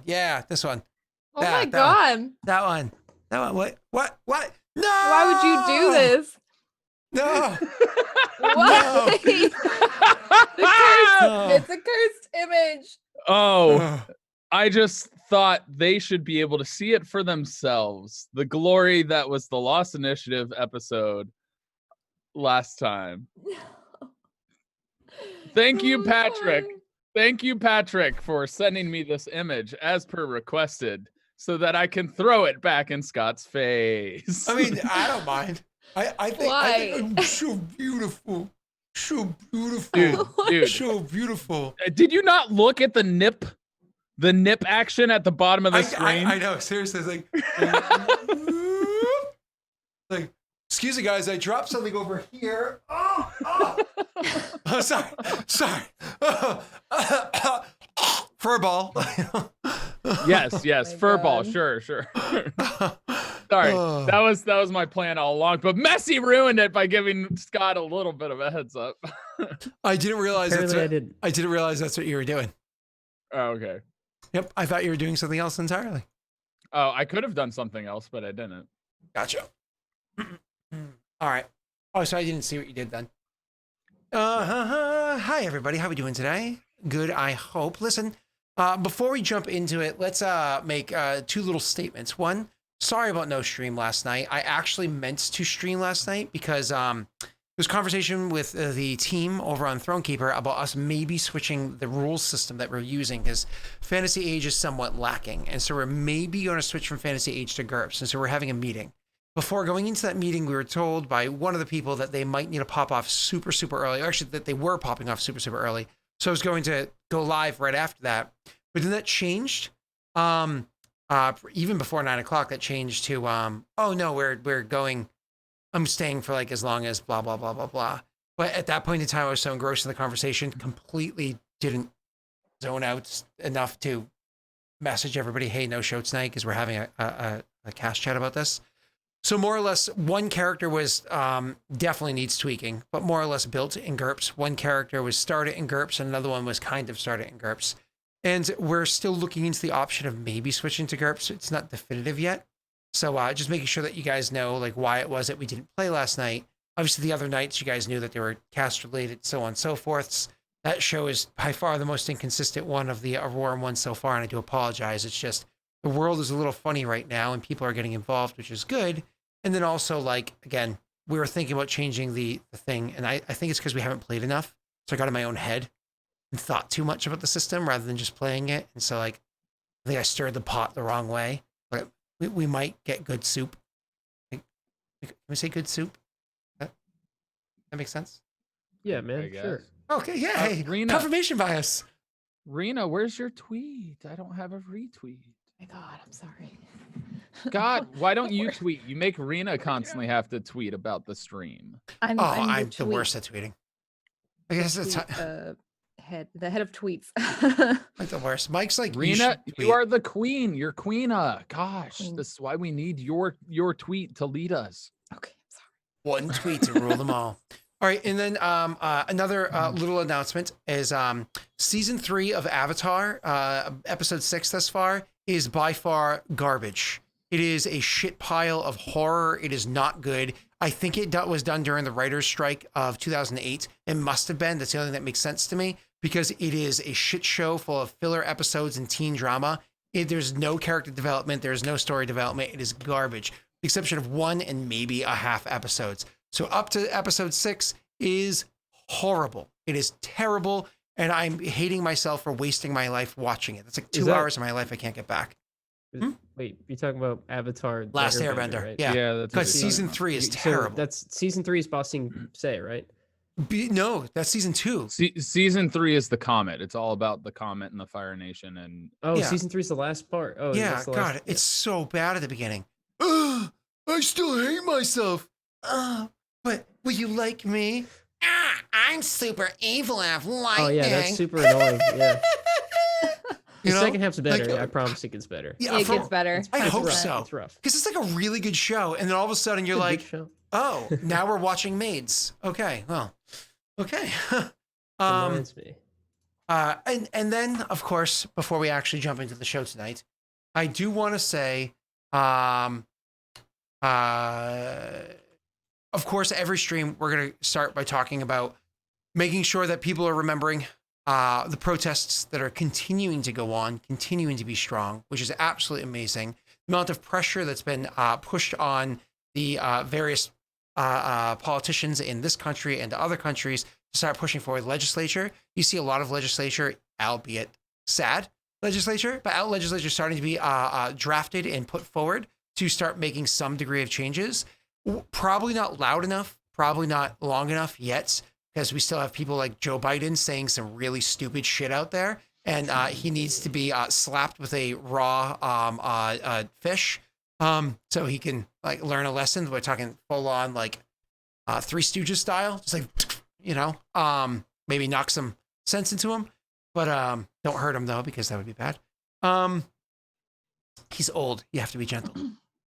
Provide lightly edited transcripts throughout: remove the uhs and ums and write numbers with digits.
Yeah, this one. Oh my God. That one. What? No! Why would you do this? No! Why? The curse. No. It's a cursed image. Oh, I just thought they should be able to see it for themselves. The glory that was the Lost Initiative episode last time. Thank you, Patrick. Thank you, Patrick, for sending me this image as per requested so that I can throw it back in Scott's face. I mean, I don't mind. I think I'm so beautiful. So beautiful. Dude. So beautiful. Did you not look at the nip action at the bottom of the screen? I know. Seriously, it's like, excuse me, guys. I dropped something over here. Oh, sorry. Furball. Yes, furball. Sure. Sorry, that was my plan all along. But Messi ruined it by giving Scott a little bit of a heads up. I didn't realize I didn't realize that's what you were doing. Oh, okay. Yep, I thought you were doing something else entirely. Oh, I could have done something else, but I didn't. Gotcha. All right. Oh, so I didn't see what you did then. Hi, everybody. How are we doing today? Good, I hope. Listen, before we jump into it, let's make two little statements. One, sorry about no stream last night. I actually meant to stream last night because there was conversation with the team over on Thronekeeper about us maybe switching the rules system that we're using because Fantasy Age is somewhat lacking. And so we're maybe going to switch from Fantasy Age to GURPS. And so we're having a meeting. Before going into that meeting, we were told by one of the people that they might need to pop off super, super early. Or actually, that they were popping off super, super early. So I was going to go live right after that. But then that changed. Even before 9 o'clock, that changed to, oh no, we're going, I'm staying for like as long as blah, blah, blah, blah, blah. But at that point in time, I was so engrossed in the conversation, completely didn't zone out enough to message everybody, hey, no show tonight, because we're having a cast chat about this. So more or less, one character was definitely needs tweaking, but more or less built in GURPS. One character was started in GURPS, and another one was kind of started in GURPS. And we're still looking into the option of maybe switching to GURPS. It's not definitive yet. So just making sure that you guys know like why it was that we didn't play last night. Obviously, the other nights, you guys knew that they were cast related, so on and so forth. That show is by far the most inconsistent one of the Aurorum ones so far, and I do apologize. It's just the world is a little funny right now, and people are getting involved, which is good. And then also, like, again, we were thinking about changing the thing, and I think it's because we haven't played enough. So I got in my own head and thought too much about the system rather than just playing it. And so, like, I think I stirred the pot the wrong way. But we might get good soup. Can we say good soup? That makes sense? Yeah, man, sure. Okay, yeah, hey, Rena, confirmation bias. Rena, where's your tweet? I don't have a retweet. Oh my God, I'm sorry. God, why don't you tweet? You make Rena constantly have to tweet about the stream. I'm the worst at tweeting. I guess it's the head of tweets. like the worst. Mike's like, Rena, you are the queen. You're Queena. Gosh, this is why we need your tweet to lead us. Okay, I'm sorry. One tweet to rule them all. All right, and then another little announcement is season 3 of Avatar, episode 6 thus far, is by far garbage. It is a shit pile of horror. It is not good. I think it was done during the writer's strike of 2008. It must have been. That's the only thing that makes sense to me because it is a shit show full of filler episodes and teen drama. There's no character development. There's no story development. It is garbage, with the exception of one and maybe a half episodes. So up to episode 6 is horrible. It is terrible. And I'm hating myself for wasting my life watching it. That's like 2 hours of my life I can't get back. Wait, you're talking about Avatar Last Airbender, right? Yeah, that's because season 3 is terrible. So that's season 3 is Ba Sing Se, right? No, that's season 2. Season 3 is the comet. It's all about the comet and the Fire Nation. And season 3 is the last part. Oh yeah, God, it's so bad at the beginning. I still hate myself. But will you like me? I'm super evil. I have lightning. Oh yeah, that's super annoying. Yeah. The You know? second half's better. Like, I promise it gets better. Yeah, It gets better. I hope rough. so. It's rough. Because it's like a really good show, and then all of a sudden you're like, oh, now we're watching Maids. Okay, well, okay. Reminds me. And then, of course, before we actually jump into the show tonight, I do want to say, of course, every stream we're going to start by talking about making sure that people are remembering the protests that are continuing to go on, continuing to be strong, which is absolutely amazing. The amount of pressure that's been pushed on the various politicians in this country and other countries to start pushing forward legislature. You see a lot of legislature, albeit sad legislature, but legislature starting to be drafted and put forward to start making some degree of changes. Probably not loud enough, probably not long enough yet, because we still have people like Joe Biden saying some really stupid shit out there, and he needs to be slapped with a raw fish, so he can like learn a lesson. We're talking full on like Three Stooges style, just like, you know, maybe knock some sense into him, but don't hurt him though, because that would be bad. He's old. You have to be gentle.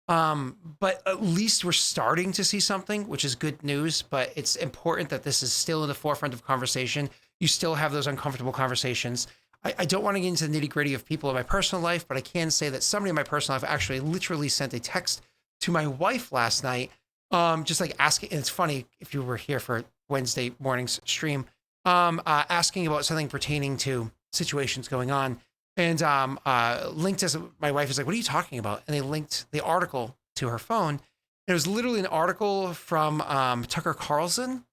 But at least we're starting to see something, which is good news, but it's important that this is still in the forefront of conversation. You still have those uncomfortable conversations. I don't want to get into the nitty gritty of people in my personal life, but I can say that somebody in my personal life actually literally sent a text to my wife last night, just like asking, and it's funny if you were here for Wednesday morning's stream, asking about something pertaining to situations going on. And linked us, my wife is like, what are you talking about? And they linked the article to her phone. It was literally an article from Tucker Carlson.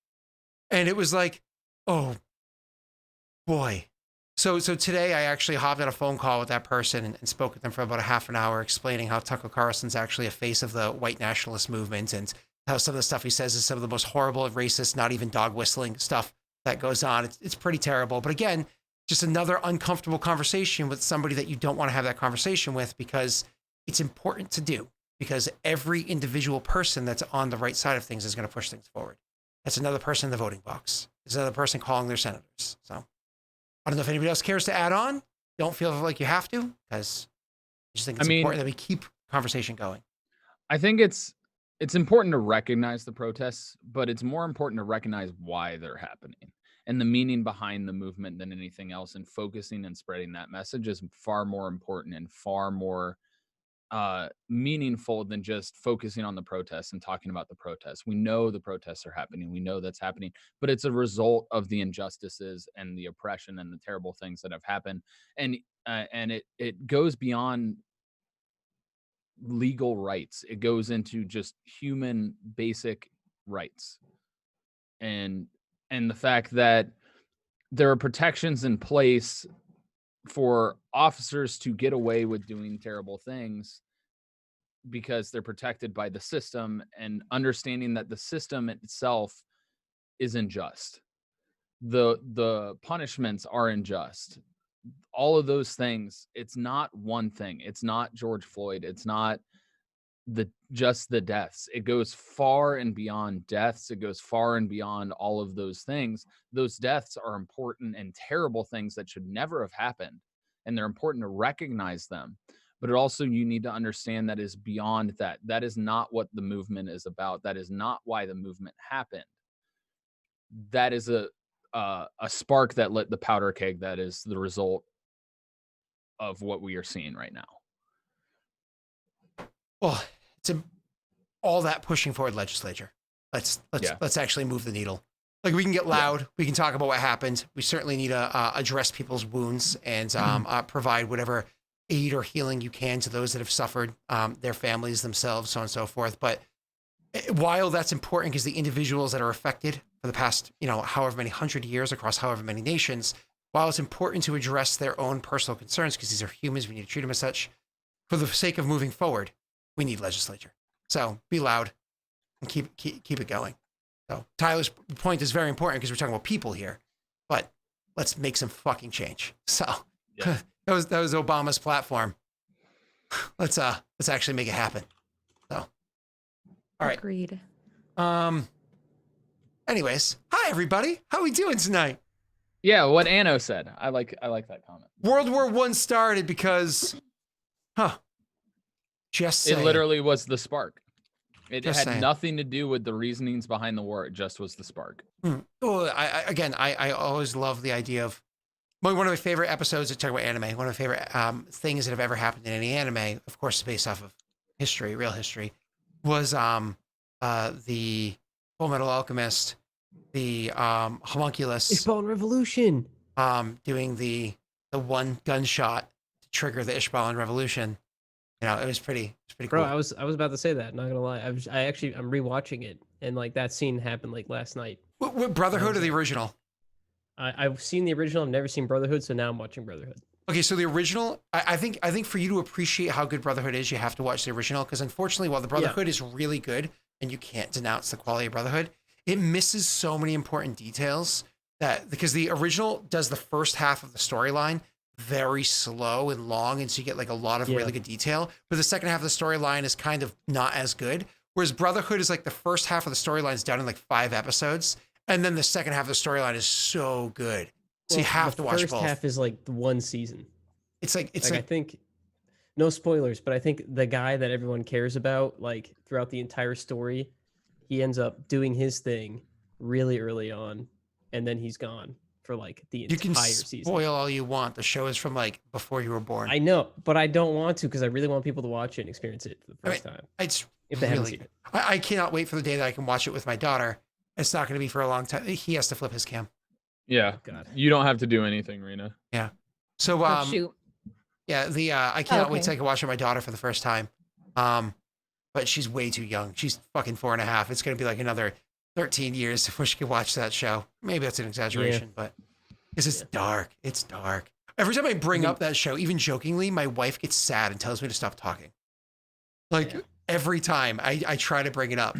And it was like, oh boy. So today I actually hopped on a phone call with that person and spoke with them for about a half an hour, explaining how Tucker Carlson's actually a face of the white nationalist movement, and how some of the stuff he says is some of the most horrible and racist, not even dog whistling stuff that goes on. It's pretty terrible. But again, just another uncomfortable conversation with somebody that you don't want to have that conversation with, because it's important to do, because every individual person that's on the right side of things is going to push things forward. That's another person in the voting box. It's another person calling their senators. So I don't know if anybody else cares to add on. Don't feel like you have to, because I just think it's important that we keep conversation going. I think it's important to recognize the protests, but it's more important to recognize why they're happening and the meaning behind the movement than anything else. And focusing and spreading that message is far more important and far more meaningful than just focusing on the protests and talking about the protests. We know the protests are happening. We know that's happening, but it's a result of the injustices and the oppression and the terrible things that have happened. And it goes beyond legal rights. It goes into just human basic rights. And the fact that there are protections in place for officers to get away with doing terrible things because they're protected by the system, and understanding that the system itself is unjust. The punishments are unjust. All of those things, it's not one thing. It's not George Floyd. It's not just the deaths. It goes far and beyond deaths. It goes far and beyond all of those things. Those deaths are important and terrible things that should never have happened, and they're important to recognize them. But it also, you need to understand that is beyond that. That is not what the movement is about. That is not why the movement happened. That is a spark that lit the powder keg. That is the result of what we are seeing right now. Well, it's all that pushing forward legislature. Let's actually move the needle. Like, we can get loud. We can talk about what happened. We certainly need to address people's wounds and provide whatever aid or healing you can to those that have suffered, their families themselves, so on and so forth. But while that's important, because the individuals that are affected for the past, however many 100 years across however many nations, while it's important to address their own personal concerns, because these are humans, we need to treat them as such, for the sake of moving forward, we need legislature. So be loud and keep it going. So Tyler's point is very important, because we're talking about people here, but let's make some fucking change. So that was Obama's platform. Let's actually make it happen. So, all right. Agreed. Anyways, hi everybody. How we doing tonight? Yeah, what Anno said. I like that comment. World War I started because, just saying. It literally was the spark. It Just had saying. nothing to do with the reasonings behind the war. It just was the spark. Well, I always love the idea of one of my favorite episodes to talk about anime, one of my favorite things that have ever happened in any anime, of course, based off of history, real history, was the Full Metal Alchemist, the homunculus Ishbal Revolution. doing the one gunshot to trigger the Ishbalan Revolution. You know, it was pretty Bro, cool. I was about to say that. Not gonna lie, I'm rewatching it, and like that scene happened like last night. What Brotherhood or the original? I've seen the original. I've never seen Brotherhood, so now I'm watching Brotherhood. Okay, so the original, I think for you to appreciate how good Brotherhood is, you have to watch the original, because unfortunately, while the Brotherhood is really good, and you can't denounce the quality of Brotherhood, it misses so many important details because the original does the first half of the storyline very slow and long, and so you get like a lot of really good detail, but the second half of the storyline is kind of not as good, whereas Brotherhood is like the first half of the storyline is done in like 5 episodes, and then the second half of the storyline is so good. So you have to watch both. The first half is like the one season. It's like I think, no spoilers, but I think the guy that everyone cares about, like throughout the entire story, he ends up doing his thing really early on, and then he's gone for like the you can entire season. Spoil all you want. The show is from like before you were born. I know, but I don't want to because I really want people to watch it and experience it for the first time. It's If they haven't really seen it. I cannot wait for the day that I can watch it with my daughter. It's not going to be for a long time. He has to flip his cam. Yeah. God. You don't have to do anything, Rena. Yeah. So Oh, shoot. yeah, I cannot wait okay. till I can watch it with my daughter for the first time. But she's way too young. She's fucking 4.5. It's going to be like another 13 years before she can watch that show. Maybe that's an exaggeration, but it's dark. It's dark. Every time I bring up that show, even jokingly, my wife gets sad and tells me to stop talking. Like every time I try to bring it up,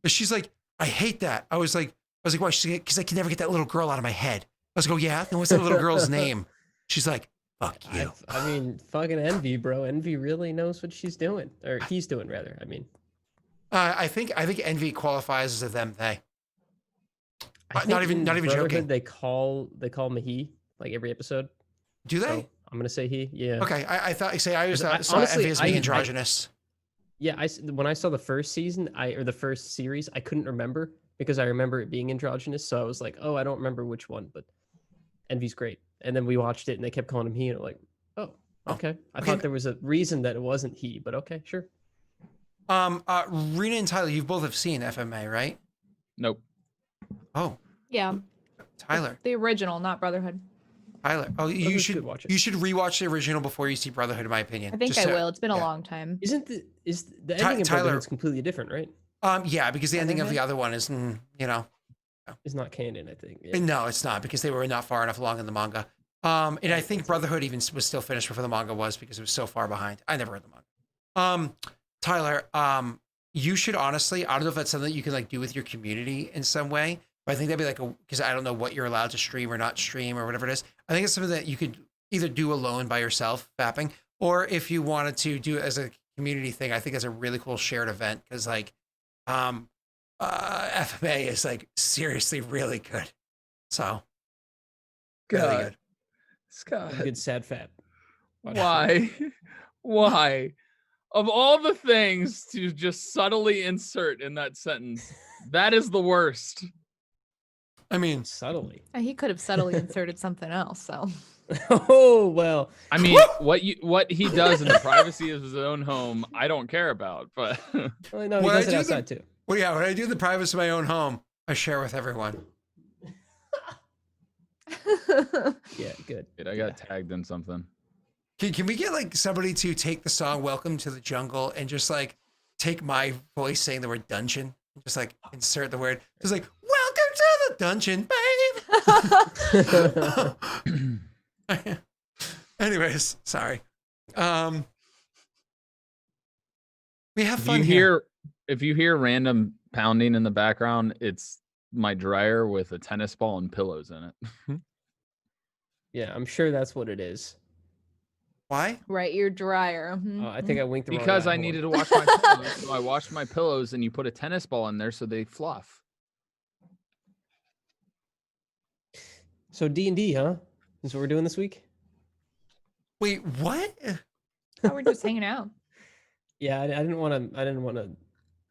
but she's like, I hate that. I was like, why? She's like, because I can never get that little girl out of my head. I was like, oh yeah, then what's that little girl's name? She's like, fuck you. I mean, fucking Envy, bro. Envy really knows what she's doing, or he's doing rather. I mean, I think Envy qualifies as a them they. I Not think even in joking. Brotherhood, They call me he like every episode. Do they? So I'm gonna say he. Yeah. Okay, I thought. I always I- saw honestly, Envy as being I- androgynous. Yeah, when I saw the first season, or the first series, I couldn't remember because I remember it being androgynous. So I was like, oh, I don't remember which one, but Envy's great. And then we watched it, and they kept calling him he, and I'm like, oh, okay. I thought there was a reason that it wasn't he, but okay, sure. Rena and Tyler, you both have seen FMA, right? Nope. Oh, Yeah. Tyler. The original, not Brotherhood. Tyler. Oh, you Brotherhood should could watch it. you should rewatch the original before you see Brotherhood, in my opinion. I think Just I so- will. It's been a yeah. long time. Is the ending of Tyler- Brotherhood's completely different, right? Yeah, because the ending of Brotherhood? the other one is, you know, It's not canon, I think. Yeah. no, it's not because they were not far enough along in the manga. And I think Brotherhood even was still finished before the manga was because it was so far behind. I never read the manga. Tyler, you should honestly, I don't know if that's something that you can like do with your community in some way, but I think that'd be like because I don't know what you're allowed to stream or not stream or whatever it is. I think it's something that you could either do alone by yourself, fapping, or if you wanted to do it as a community thing, I think it's a really cool shared event because like, FMA is like seriously really good. So, really good. Scott, Good sad fap. why? Why? Of all the things to just subtly insert in that sentence, that is the worst. I mean, Subtly. He could have subtly inserted something else. So Oh well. I mean, what he does in the privacy of his own home, I don't care about. But Well, no, he When I does it do outside too. well, yeah, when I do the privacy of my own home, I share with everyone. Yeah, good. Dude, I got tagged in something. Can we get like somebody to take the song "Welcome to the Jungle" and just like take my voice saying the word dungeon, just like insert the word, just like "Welcome to the dungeon, babe." Anyways, sorry. We have fun here. If you hear random pounding in the background, it's my dryer with a tennis ball and pillows in it. Yeah, I'm sure that's what it is. Why? right, your dryer. I think I winked the wrong Because eye. I Hold needed on. to wash my pillows, so I washed my pillows, and you put a tennis ball in there so they fluff. So D&D, huh? That's what we're doing this week? Wait, what? Oh, we're just hanging out. Yeah, I didn't want to.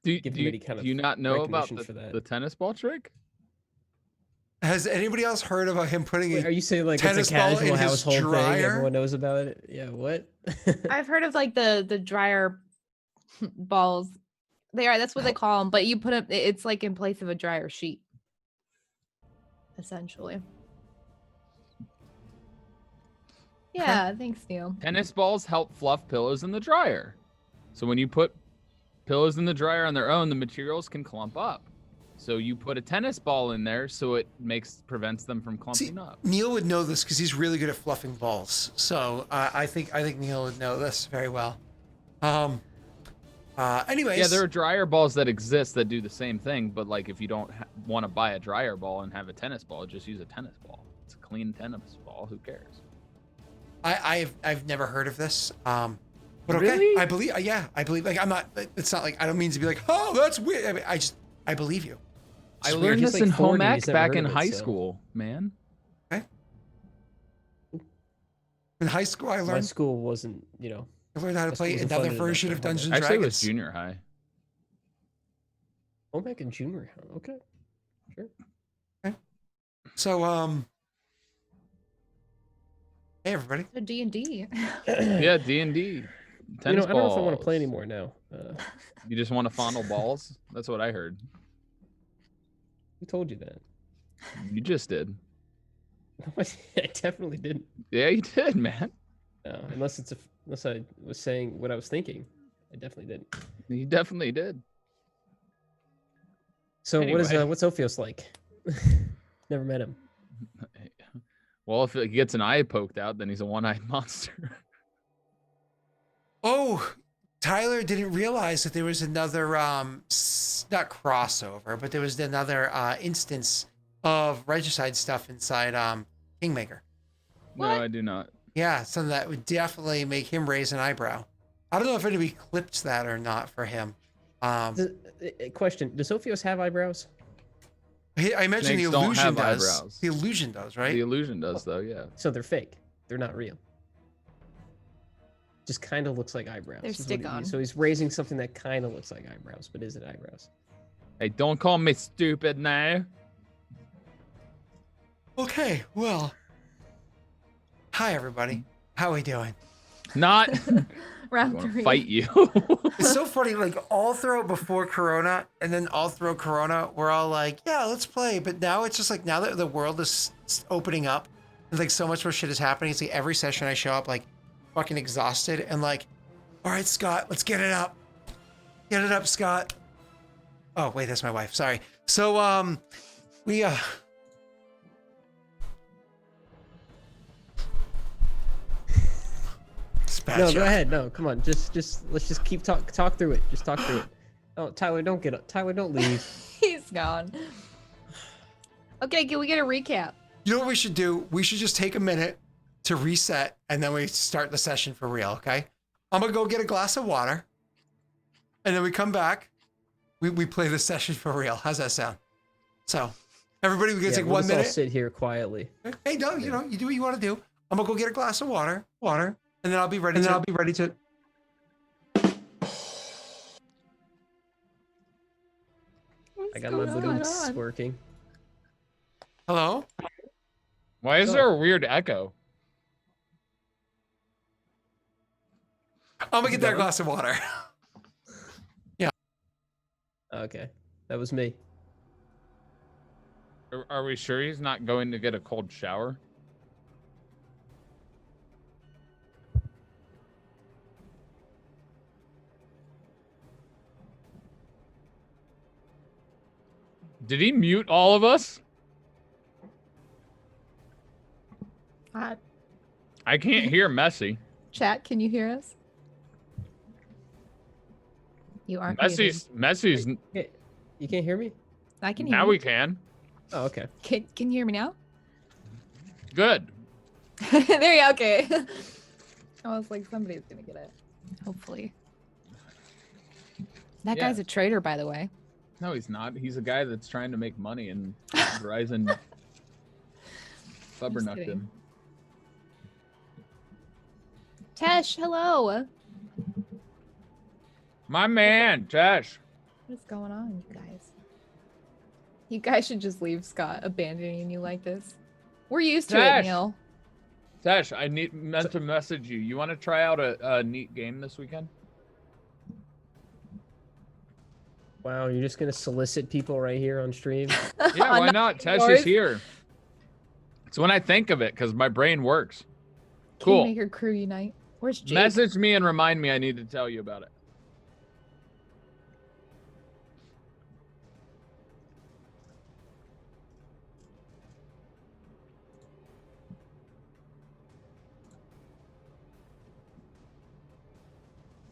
Do Give do him you, any kind do you of not know about recognition for that. the tennis ball trick? Has anybody else heard about him putting Wait, are a you saying like tennis it's a ball in casual his household thing? dryer? Everyone knows about it. Yeah. What? I've heard of like the dryer balls. That's what they call them. But you put it's like in place of a dryer sheet, essentially. Yeah, thanks, Neil. Tennis balls help fluff pillows in the dryer. So when you put pillows in the dryer on their own, the materials can clump up. So you put a tennis ball in there so it prevents them from clumping up. Neil would know this because he's really good at fluffing balls. So I think Neil would know this very well. Anyways. Yeah, there are dryer balls that exist that do the same thing, but like if you don't want to buy a dryer ball and have a tennis ball, just use a tennis ball. It's a clean tennis ball. Who cares? I've never heard of this. But okay, Really? I believe. Yeah, I believe. Like I'm not. It's not like I don't mean to be like, oh, that's weird. I mean, I believe you. I weird. learned He's this like in 40, home he's ec never back heard in of it, high so. school, man. In high school, I My learned school wasn't, how to my play school wasn't another funded enough version for of home ec. Dungeons and Actually, it was Dragons. junior high. home ec and junior. Okay. Sure. So hey everybody. So D&D. Yeah, D&D. I Tennis don't know if I want to play balls. anymore now. You just want to fondle balls? That's what I heard. Who told you that? You just did. No, I definitely didn't. Yeah, you did, man. Unless I was saying what I was thinking. I definitely didn't. You definitely did. So Anyway. what's Ophios like? Never met him. Well, if he gets an eye poked out, then he's a one-eyed monster. Oh, Tyler didn't realize that there was another not crossover, but there was another instance of Regicide stuff inside Kingmaker. No, What? I do not. Yeah, something that would definitely make him raise an eyebrow. I don't know if anybody clipped that or not for him. Question: does Ophios have eyebrows? I mentioned Snakes the don't illusion have does. eyebrows. The illusion does, right? The illusion does, though, yeah. So they're fake. They're not real. Just kind of looks like eyebrows. They're is what stick-on. So he's raising something that kind of looks like eyebrows, but is it eyebrows? Hey, don't call me stupid now. Okay, well. Hi everybody. How we doing? Not. I Round want to 3. fight you. It's so funny, like all throughout before Corona and then all throughout Corona, we're all like, yeah, let's play. But now it's just like, now that the world is opening up, and like so much more shit is happening. It's like every session I show up like fucking exhausted and like, all right, Scott, let's get it up. Get it up, Scott. Oh, wait, that's my wife. Sorry. So, we, No, go ahead. No, come on. Just let's just keep talk through it. Just talk through it. Oh, Tyler, don't get up. Tyler, don't leave. He's gone. Okay, can we get a recap? You know what we should do? We should just take a minute to reset and then we start the session for real, okay? I'm gonna go get a glass of water and then we come back. We play the session for real. How's that sound? So, everybody, we can take we'll 1 just all minute. sit here quietly. Hey, no, you know, you do what you want to do. I'm gonna go get a glass of water, and then I'll be ready to. I got my boots working. Hello? Why is there a weird echo? I'm gonna get that glass of water. Okay, that was me. Are we sure he's not going to get a cold shower? Did he mute all of us? I can't hear Messi. Chat, can you hear us? You aren't muted. Messi's. Hey, you can't hear me? I can hear Now you. we can. Oh, okay. Can you hear me now? Good. There you go. Okay. I was like, somebody's gonna get it. Hopefully. That Yeah. guy's a traitor, by the way. No, he's not. He's a guy that's trying to make money, and Verizon flubbernucked kidding. him. Tesh, hello. My man, Josh. What is going on, you guys? You guys should just leave Scott abandoning you like this. We're used to Tash! it, Neil. Tash, meant to message you. You want to try out a neat game this weekend? Wow, you're just gonna solicit people right here on stream? Yeah, why On not? Tash yours. is here. It's when I think of it, because my brain works. Cool. Kingmaker crew unite. Where's Jake? Message me and remind me I need to tell you about it.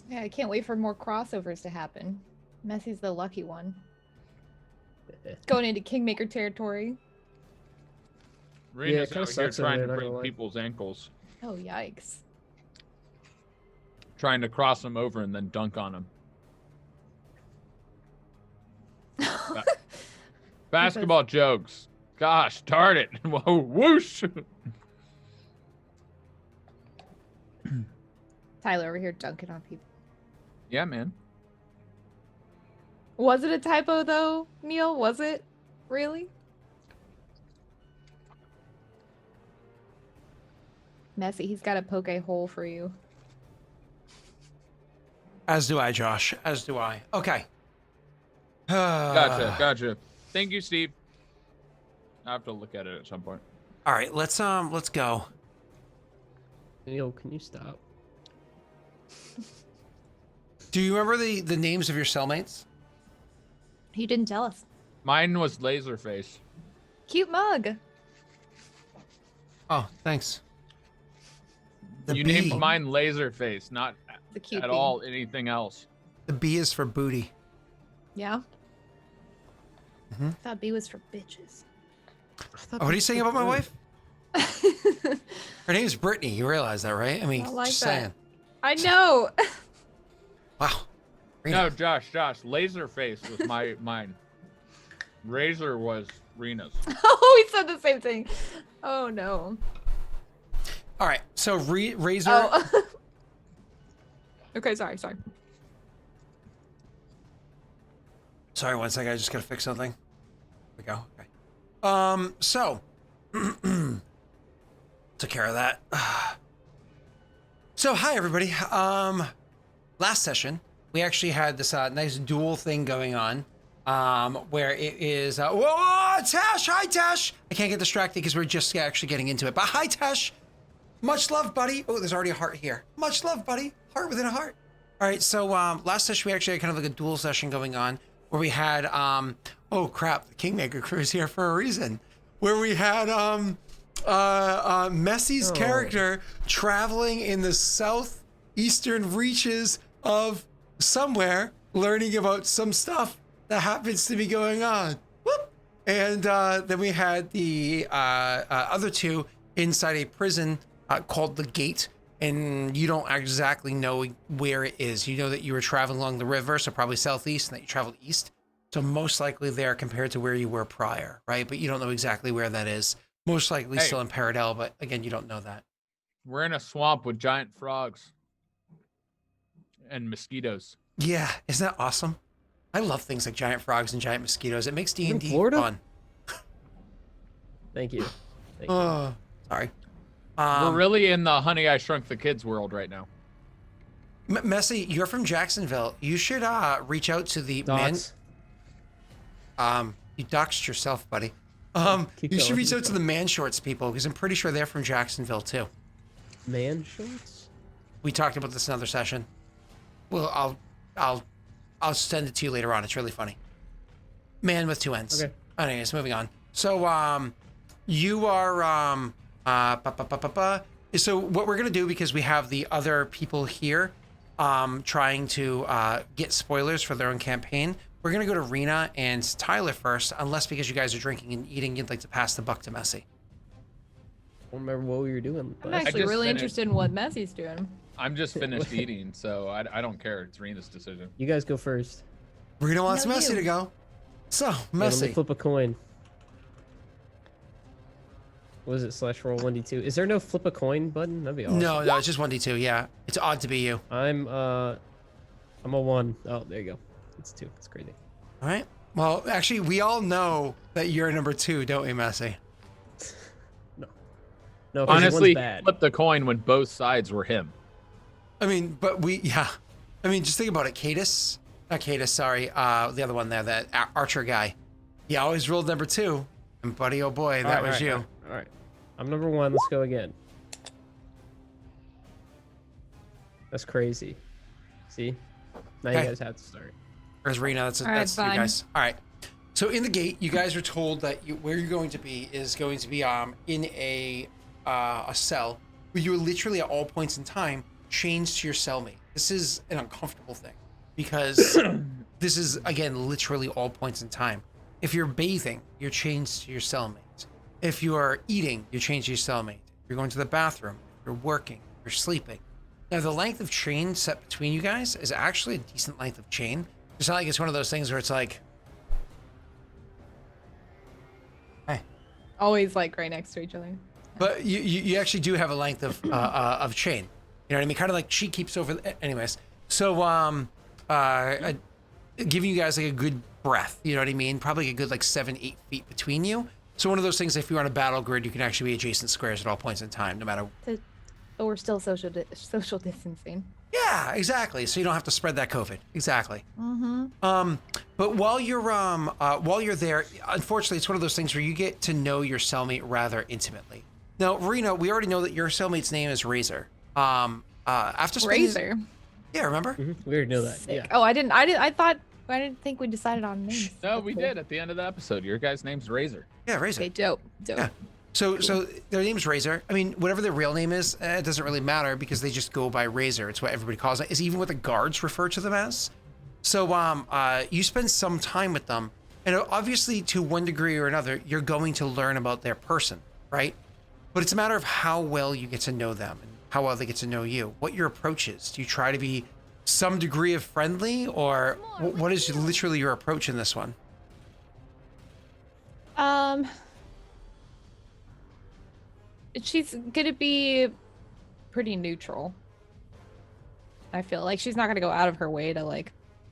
Yeah, I can't wait for more crossovers to happen. Messy's the lucky one. Going into Kingmaker territory. Rena's it kinda out here sucks over trying there, to not gonna break lie. people's ankles. Oh, yikes. Trying to cross them over and then dunk on them. Basketball jokes. Gosh, darn it. Whoa, whoosh. Tyler over here dunking on people. Yeah, man. Was it a typo though, Neil? Was it? Really? Messy, he's got to poke a hole for you. As do I, Josh. As do I. Okay. Gotcha. Thank you, Steve. I have to look at it at some point. All right, let's go. Neil, can you stop? Do you remember the names of your cellmates? You didn't tell us. Mine was Laserface. Cute mug. Oh, thanks. The You B. named mine Laserface, not The cute at bee. all anything else. The B is for booty. Yeah. Mhm. I thought B was for bitches. Oh, what are you saying about my wife? Her name's Brittany. You realize that, right? I mean, I like just that. saying. I know. Wow. No, Josh, Laserface was mine. Razor was Rena's. Oh, we said the same thing. Oh no. All right. So Razor. Oh. Okay, sorry. Sorry, one second. I just gotta fix something. There we go. Okay. So took care of that. So hi everybody. Last session we actually had this nice duel thing going on. Where it is. Whoa, Tash! Hi, Tash! I can't get distracted because we're just actually getting into it. But hi, Tash! Much love, buddy. Oh, there's already a heart here. Much love, buddy. Heart within a heart. All right, so last session we actually had kind of like a duel session going on where we had oh crap, the Kingmaker crew is here for a reason. Where we had Messy's character traveling in the southeastern reaches of somewhere, learning about some stuff that happens to be going on. Whoop. And then we had the other two inside a prison called the Gate, and you don't exactly know where it is. You know that you were traveling along the river, so probably southeast, and that you traveled east. So most likely there compared to where you were prior, right? But you don't know exactly where that is. Most likely still in Peredhel, but again, you don't know that. We're in a swamp with giant frogs and mosquitoes. Yeah, isn't that awesome? I love things like giant frogs and giant mosquitoes. It makes D&D Florida? fun. Thank you. Thank you. Oh, sorry. We're really in the Honey, I Shrunk the Kids world right now. Messy, you're from Jacksonville. You should reach out to the Docs. you doxed yourself, buddy. Keep You should going. reach out to the Man Shorts people because I'm pretty sure they're from Jacksonville too. Man shorts? We talked about this in another session. Well, I'll send it to you later on. It's really funny. Man with two N's. Okay. Anyways, moving on. So, you are, so what we're going to do, because we have the other people here, trying to, get spoilers for their own campaign, we're going to go to Rena and Tyler first, unless because you guys are drinking and eating, you'd like to pass the buck to Messy. I don't remember what we were doing. I'm last actually just really finished. interested in what Messy's doing. I'm just finished eating, so I don't care. It's Rena's decision. You guys go first. Rena wants No, Messy you. to go. So, Yeah, let me Messy. flip a coin. What is it? /roll 1d2. Is there no flip a coin button? That'd be awesome. No, it's just 1d2, yeah. It's odd to be you. I'm a 1. Oh, there you go. It's 2. It's crazy. All right. Well, actually, we all know that you're number 2, don't we, Messi? No, 'cause Honestly, one's bad. flip the coin when both sides were him. I mean, but I mean, just think about it. Not Cadus, sorry. The other one there, that Archer guy. He always rolled number 2. And buddy, oh boy, that was you. All right. I'm number 1. Let's go again. That's crazy. See? Now you Okay. guys have to start. Where's Rena? That's All right, you fine. guys. All right. So in the gate, you guys are told that where you're going to be is going to be in a cell where you are literally at all points in time chained to your cellmate. This is an uncomfortable thing because this is, again, literally all points in time. If you're bathing, you're chained to your cellmate. If you are eating, you're chained to your cellmate. If you're going to the bathroom, you're working, you're sleeping. Now, the length of chain set between you guys is actually a decent length of chain. It's not like it's one of those things where it's like, hey. Always like right next to each other. But you actually do have a length of chain. You know what I mean? Kind of like she keeps over. Anyways, so giving you guys like a good breath. You know what I mean? Probably a good like 7-8 feet between you. So one of those things. If you're on a battle grid, you can actually be adjacent squares at all points in time, no matter. But we're still social distancing. Yeah, exactly. So you don't have to spread that COVID. Exactly. Mm-hmm. But while you're there, unfortunately, it's one of those things where you get to know your cellmate rather intimately. Now, Rena, we already know that your cellmate's name is Razor. After spending, Razor. yeah, remember? We already know that. Sick. Yeah. Oh, I didn't think we decided on names. No, That's we cool. did at the end of the episode. Your guy's name's Razor. Yeah, Razor. Okay, dope. Yeah. So their name's Razor. I mean, whatever their real name is, it doesn't really matter because they just go by Razor. It's what everybody calls it. Is even what the guards refer to them as. So you spend some time with them, and obviously to one degree or another, you're going to learn about their person, right? But it's a matter of how well you get to know them and how well they get to know you. What your approach is. Do you try to be some degree of friendly, or what is literally your approach in this one? She's gonna be pretty neutral. I feel like she's not gonna go out of her way to like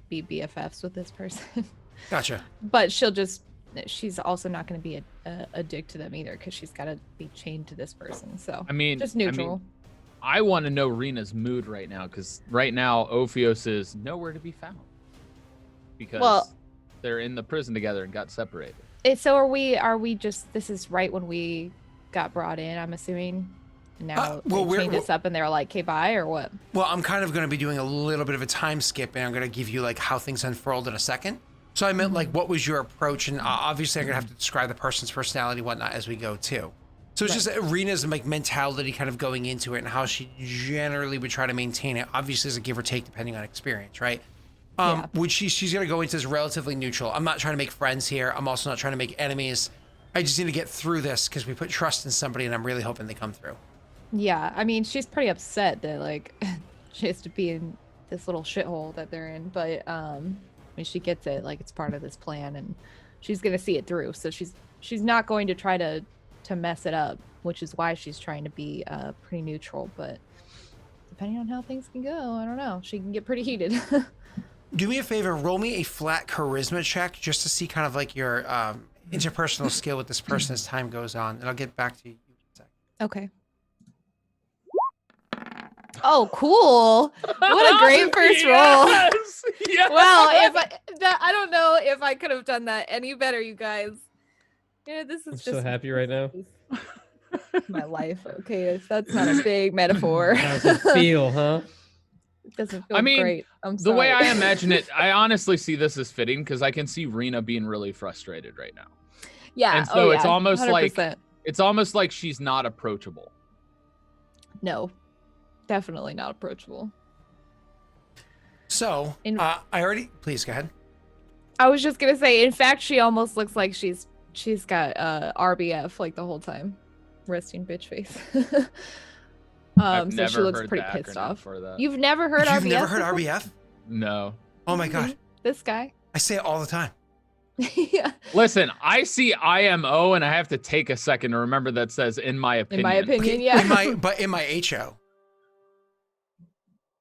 be BFFs with this person. Gotcha. But she's also not gonna be a dick to them either because she's gotta be chained to this person. So I mean, just neutral. I want to know Rena's mood right now because right now Ophios is nowhere to be found because they're in the prison together and got separated. So are we just, this is right when we got brought in, I'm assuming. And now they chained us up and they're like, okay, bye, or what? Well, I'm kind of going to be doing a little bit of a time skip, and I'm going to give you like how things unfurled in a second. So I meant like, what was your approach? And obviously I'm going to have to describe the person's personality and whatnot as we go too. So it's just Rena's like mentality kind of going into it and how she generally would try to maintain it. Obviously as a give or take depending on experience, right? Yeah. She's going to go into this relatively neutral. I'm not trying to make friends here. I'm also not trying to make enemies. I just need to get through this because we put trust in somebody and I'm really hoping they come through. Yeah, I mean, she's pretty upset that like she has to be in this little shithole that they're in, but I mean, she gets it, like it's part of this plan and she's gonna see it through. So she's not going to try to mess it up, which is why she's trying to be pretty neutral. But depending on how things can go, I don't know, she can get pretty heated. Do me a favor, roll me a flat charisma check just to see kind of like your interpersonal skill with this person as time goes on, and I'll get back to you in a second. Okay. Oh, cool! What a great first roll. Yes. Well, I don't know if I could have done that any better, you guys. Yeah, this is I'm just so happy right now. my life. Okay, that's not a big metaphor. How does it feel, huh? It doesn't feel I mean, great. I'm The sorry. way I imagine it, I honestly see this as fitting because I can see Rena being really frustrated right now. Yeah. And so it's almost 100%. like she's not approachable. No, definitely not approachable. So, please go ahead. I was just gonna say, in fact, she almost looks like she's got RBF like the whole time, resting bitch face. I've So never she looks heard pretty the pissed acronym off. for that. You've never heard You've RBF? never heard before? RBF? No. Oh my god. This guy. I say it all the time. Yeah. Listen, I see IMO and I have to take a second to remember that says in my opinion. In my opinion, yeah. In my HO.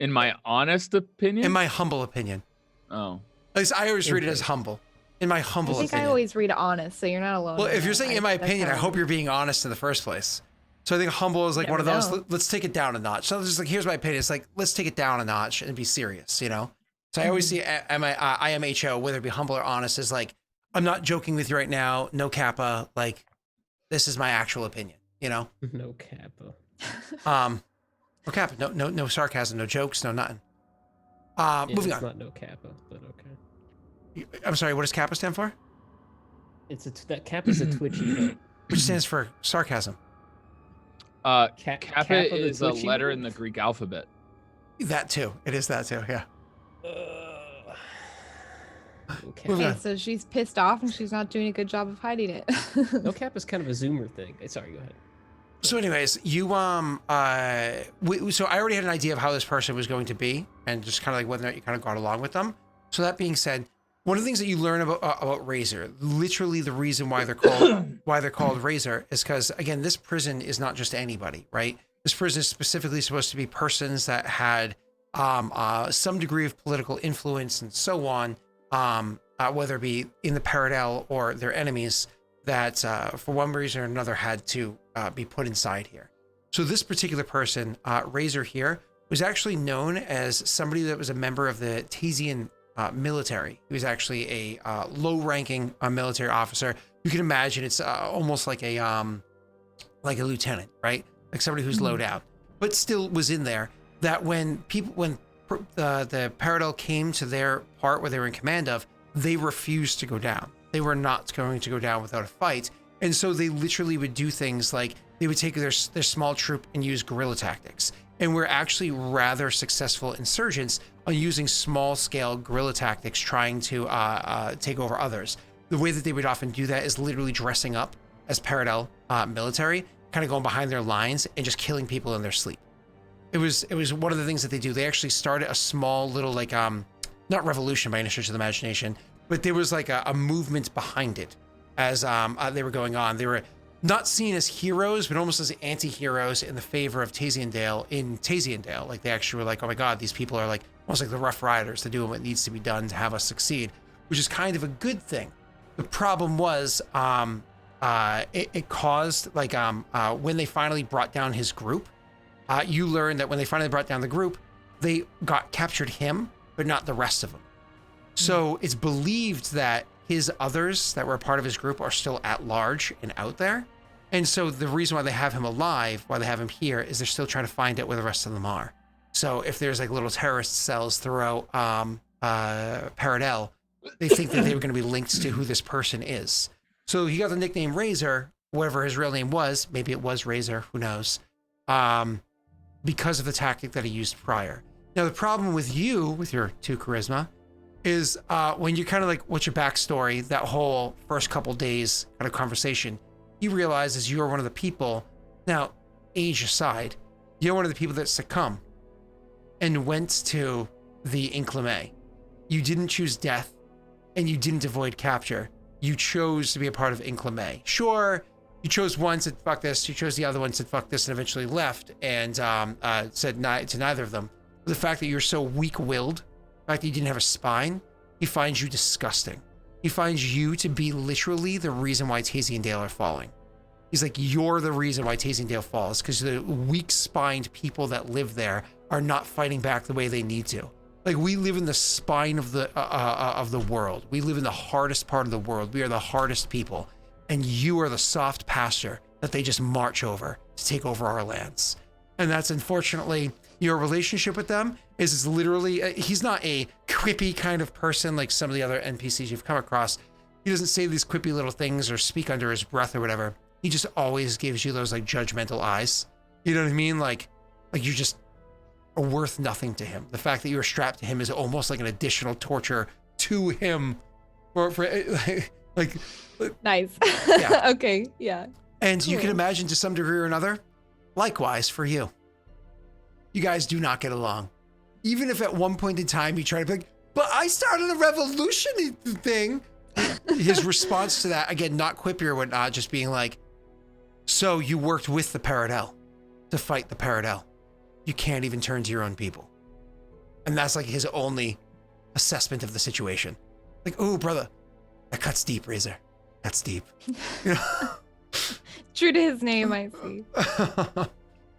In my honest opinion? In my humble opinion. Oh. At least I always read it as humble. In my I humble think opinion. I always read honest, so you're not alone. Well, in if you're that. saying in my that's opinion, how I I hope read. you're being honest in the first place. So I think humble is like one of Never those. know. Let's take it down a notch. So just like here's my opinion. It's like let's take it down a notch and be serious. You know. So I always see IMHO, whether it be humble or honest, is like I'm not joking with you right now. No kappa. Like this is my actual opinion. You know. No kappa. No kappa. No sarcasm. No jokes. No nothing. Yeah, Moving it's on. not no kappa, but okay. I'm sorry. What does kappa stand for? That kappa's a twitchy head. Which stands for sarcasm. Kappa Kappa the is a glitchy letter head? in the Greek alphabet. That too. It is that too. Yeah. Okay. Moving Okay, on. so she's pissed off and she's not doing a good job of hiding it. No kappa's kind of a zoomer thing. Sorry, go ahead. So, anyways, you so I already had an idea of how this person was going to be, and just kind of like whether or not you kind of got along with them. So that being said, one of the things that you learn about Razor, literally the reason why they're called Razor, is because again, this prison is not just anybody, right? This prison is specifically supposed to be persons that had some degree of political influence and so on, whether it be in the Peredhel or their enemies, that for one reason or another had to be put inside here. So this particular person, Razor here, was actually known as somebody that was a member of the Tasian military. He was actually a low-ranking military officer. You can imagine it's almost like a lieutenant, right? Like somebody who's low down, but still was in there. That when the Peredhel came to their part where they were in command of, they refused to go down. They were not going to go down without a fight. And so they literally would do things like they would take their small troop and use guerrilla tactics. And we're actually rather successful insurgents on using small scale guerrilla tactics, trying to take over others. The way that they would often do that is literally dressing up as Peredhel military, kind of going behind their lines and just killing people in their sleep. It was one of the things that they do. They actually started a small little like not revolution by any stretch of the imagination, but there was like a movement behind it as they were going on. They were not seen as heroes, but almost as anti-heroes in the favor of Tasiandale in Tasiandale. Like they actually were like, oh my God, these people are like almost like the Rough Riders. They're doing what needs to be done to have us succeed, which is kind of a good thing. The problem was it caused like when they finally brought down his group, you learn that when they finally brought down the group, they captured him, but not the rest of them. So it's believed that his others that were a part of his group are still at large and out there. And so the reason why they have him alive, why they have him here, is they're still trying to find out where the rest of them are. So if there's like little terrorist cells throughout Peredhel, they think that they were going to be linked to who this person is. So he got the nickname Razor, whatever his real name was. Maybe it was Razor, who knows? Because of the tactic that he used prior. Now, the problem with you, with your 2 charisma, is when you kind of like, what's your backstory, that whole first couple days kind of conversation, he realizes you're one of the people, now, age aside, you're one of the people that succumb and went to the Inclame. You didn't choose death, and you didn't avoid capture. You chose to be a part of Inclame. Sure, you chose one, said fuck this, you chose the other one, said fuck this, and eventually left, and said to neither of them. The fact that you're so weak-willed, the fact that you didn't have a spine, he finds you disgusting. He finds you to be literally the reason why Tasiandale are falling. He's like, you're the reason why Tasiandale falls, because the weak-spined people that live there are not fighting back the way they need to. Like, we live in the spine of the world. We live in the hardest part of the world. We are the hardest people. And you are the soft pasture that they just march over to take over our lands. And that's unfortunately your relationship with them is literally, he's not a quippy kind of person like some of the other NPCs you've come across. He doesn't say these quippy little things or speak under his breath or whatever. He just always gives you those like judgmental eyes. You know what I mean? Like you just are worth nothing to him. The fact that you're strapped to him is almost like an additional torture to him. For like Nice. Yeah. Okay. Yeah. And you can Cool. imagine to some degree or another, likewise for you. You guys do not get along. Even if at one point in time you try to be like, but I started a revolution thing. His response to that, again, not quippy or whatnot, just being like, so you worked with the Peredhel to fight the Peredhel. You can't even turn to your own people. And that's like his only assessment of the situation. Like, oh, brother, That cuts deep, Razor. That's deep. True to his name, I see.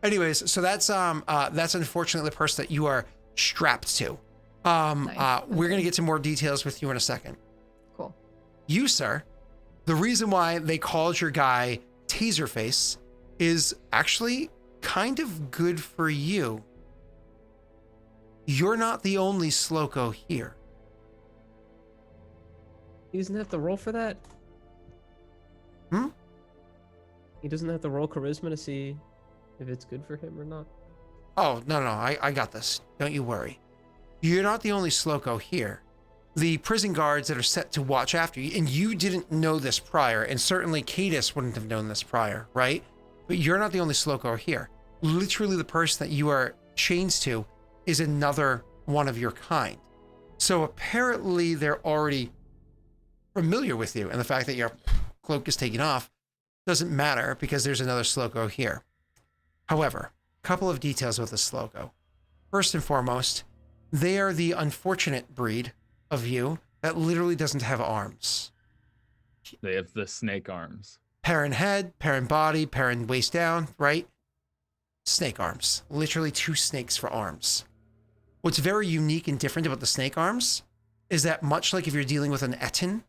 Anyways, so that's unfortunately the person that you are strapped to. Nice. We're gonna Okay. get to more details with you in a second. Cool. You, sir, the reason why they called your guy Taserface is actually kind of good for you. You're not the only Sloko here. He doesn't have to roll for that. Hmm? He doesn't have to roll charisma to see if it's good for him or not. Oh, no, I got this. Don't you worry. You're not the only Sloko here. The prison guards that are set to watch after you, and you didn't know this prior, and certainly Cadis wouldn't have known this prior, right? But you're not the only Sloko here. Literally the person that you are chained to is another one of your kind. So apparently they're already familiar with you, and the fact that your cloak is taken off doesn't matter because there's another Sloko here. However, a couple of details with the Sloko. First and foremost, they are the unfortunate breed of you that literally doesn't have arms. They have the snake arms. Parent head, parent body, parent waist down, right? Snake arms. Literally 2 snakes for arms. What's very unique and different about the snake arms is that much like if you're dealing with an Etin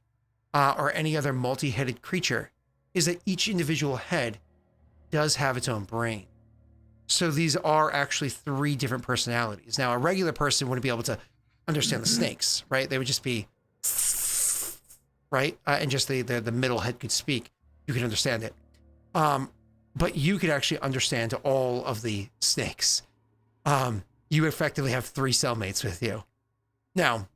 or any other multi-headed creature, is that each individual head does have its own brain. So these are actually 3 different personalities. Now, a regular person wouldn't be able to understand the snakes, right? They would just be, right? And just the middle head could speak. You could understand it. But you could actually understand all of the snakes. You effectively have 3 cellmates with you. Now,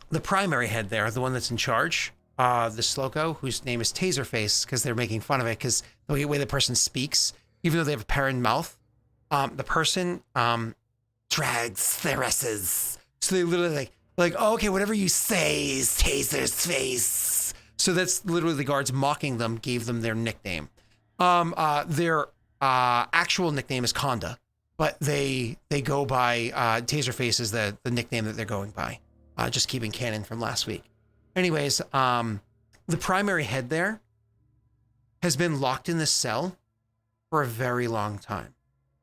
the primary head there, the one that's in charge, the Sloko, whose name is Taserface, because they're making fun of it, because the way the person speaks, even though they have a parent mouth, the person drags thereses. So they literally like, oh, okay, whatever you say is Taser's face. So that's literally the guards mocking them, gave them their nickname. Their actual nickname is Conda, but they go by Taserface is the nickname that they're going by. Just keeping canon from last week. Anyways, the primary head there has been locked in this cell for a very long time.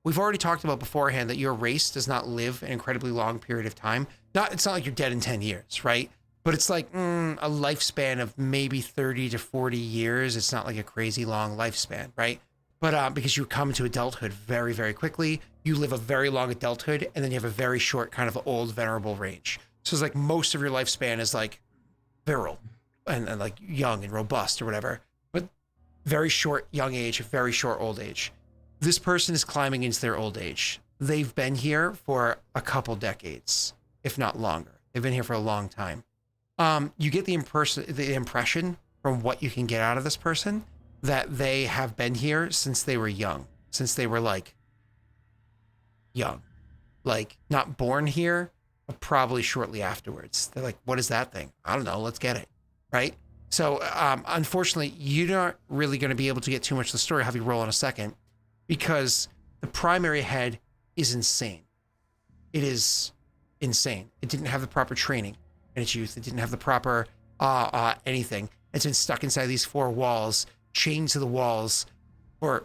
We've already talked about beforehand that your race does not live an incredibly long period of time. It's not like you're dead in 10 years, right? But it's like a lifespan of maybe 30 to 40 years. It's not like a crazy long lifespan, right? But because you come to adulthood very, very quickly, you live a very long adulthood, and then you have a very short kind of old venerable range. So it's like most of your lifespan is like virile and like young and robust or whatever, but very short young age, very short old age. This person is climbing into their old age. They've been here for a couple decades, if not longer. They've been here for a long time. You get the impression from what you can get out of this person that they have been here since they were young, since they were like young, like not born here, but probably shortly afterwards. They're like, what is that thing? I don't know. Let's get it. Right. So unfortunately, you're not really going to be able to get too much of the story. I'll have you roll in a second, because the primary head is insane. It is insane. It didn't have the proper training in its youth. It didn't have the proper anything. It's been stuck inside these 4 walls, chained to the walls for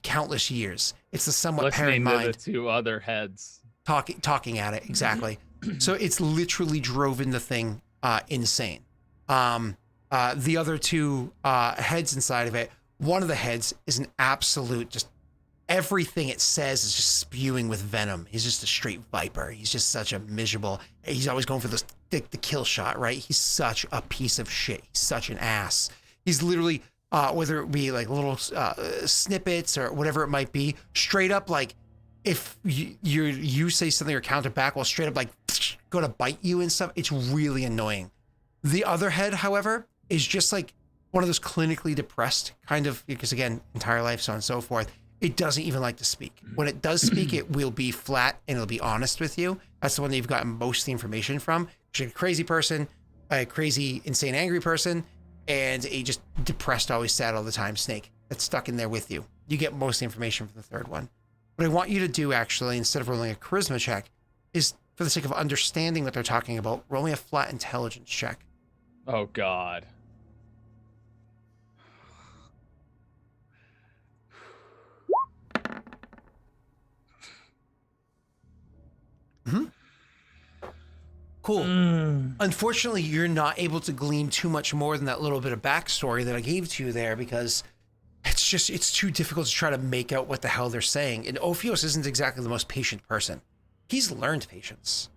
countless years. It's the somewhat parent Listening to mind the 2 other heads. talking at it. Exactly. So it's literally driven the thing insane. The other 2 heads inside of it, one of the heads is an absolute, just everything it says is just spewing with venom. He's just a straight viper. He's just such a miserable, he's always going for the kill shot, right? He's such a piece of shit. He's such an ass. He's literally, whether it be like little snippets or whatever it might be, straight up like, if you say something or counter back, well, straight up like go to bite you and stuff. It's really annoying. The other head, however, is just like one of those clinically depressed kind of, because again, entire life, so on and so forth. It doesn't even like to speak. When it does speak, it will be flat and it'll be honest with you. That's the one that you've gotten most of the information from. You're a crazy person, a crazy, insane, angry person, and a just depressed, always sad all the time snake that's stuck in there with you. You get most of the information from the third one. What I want you to do, actually, instead of rolling a charisma check, is for the sake of understanding what they're talking about, roll me a flat intelligence check. Oh God. Cool. Mm. Unfortunately, you're not able to glean too much more than that little bit of backstory that I gave to you there because it's too difficult to try to make out what the hell they're saying. And Ophios isn't exactly the most patient person. He's learned patience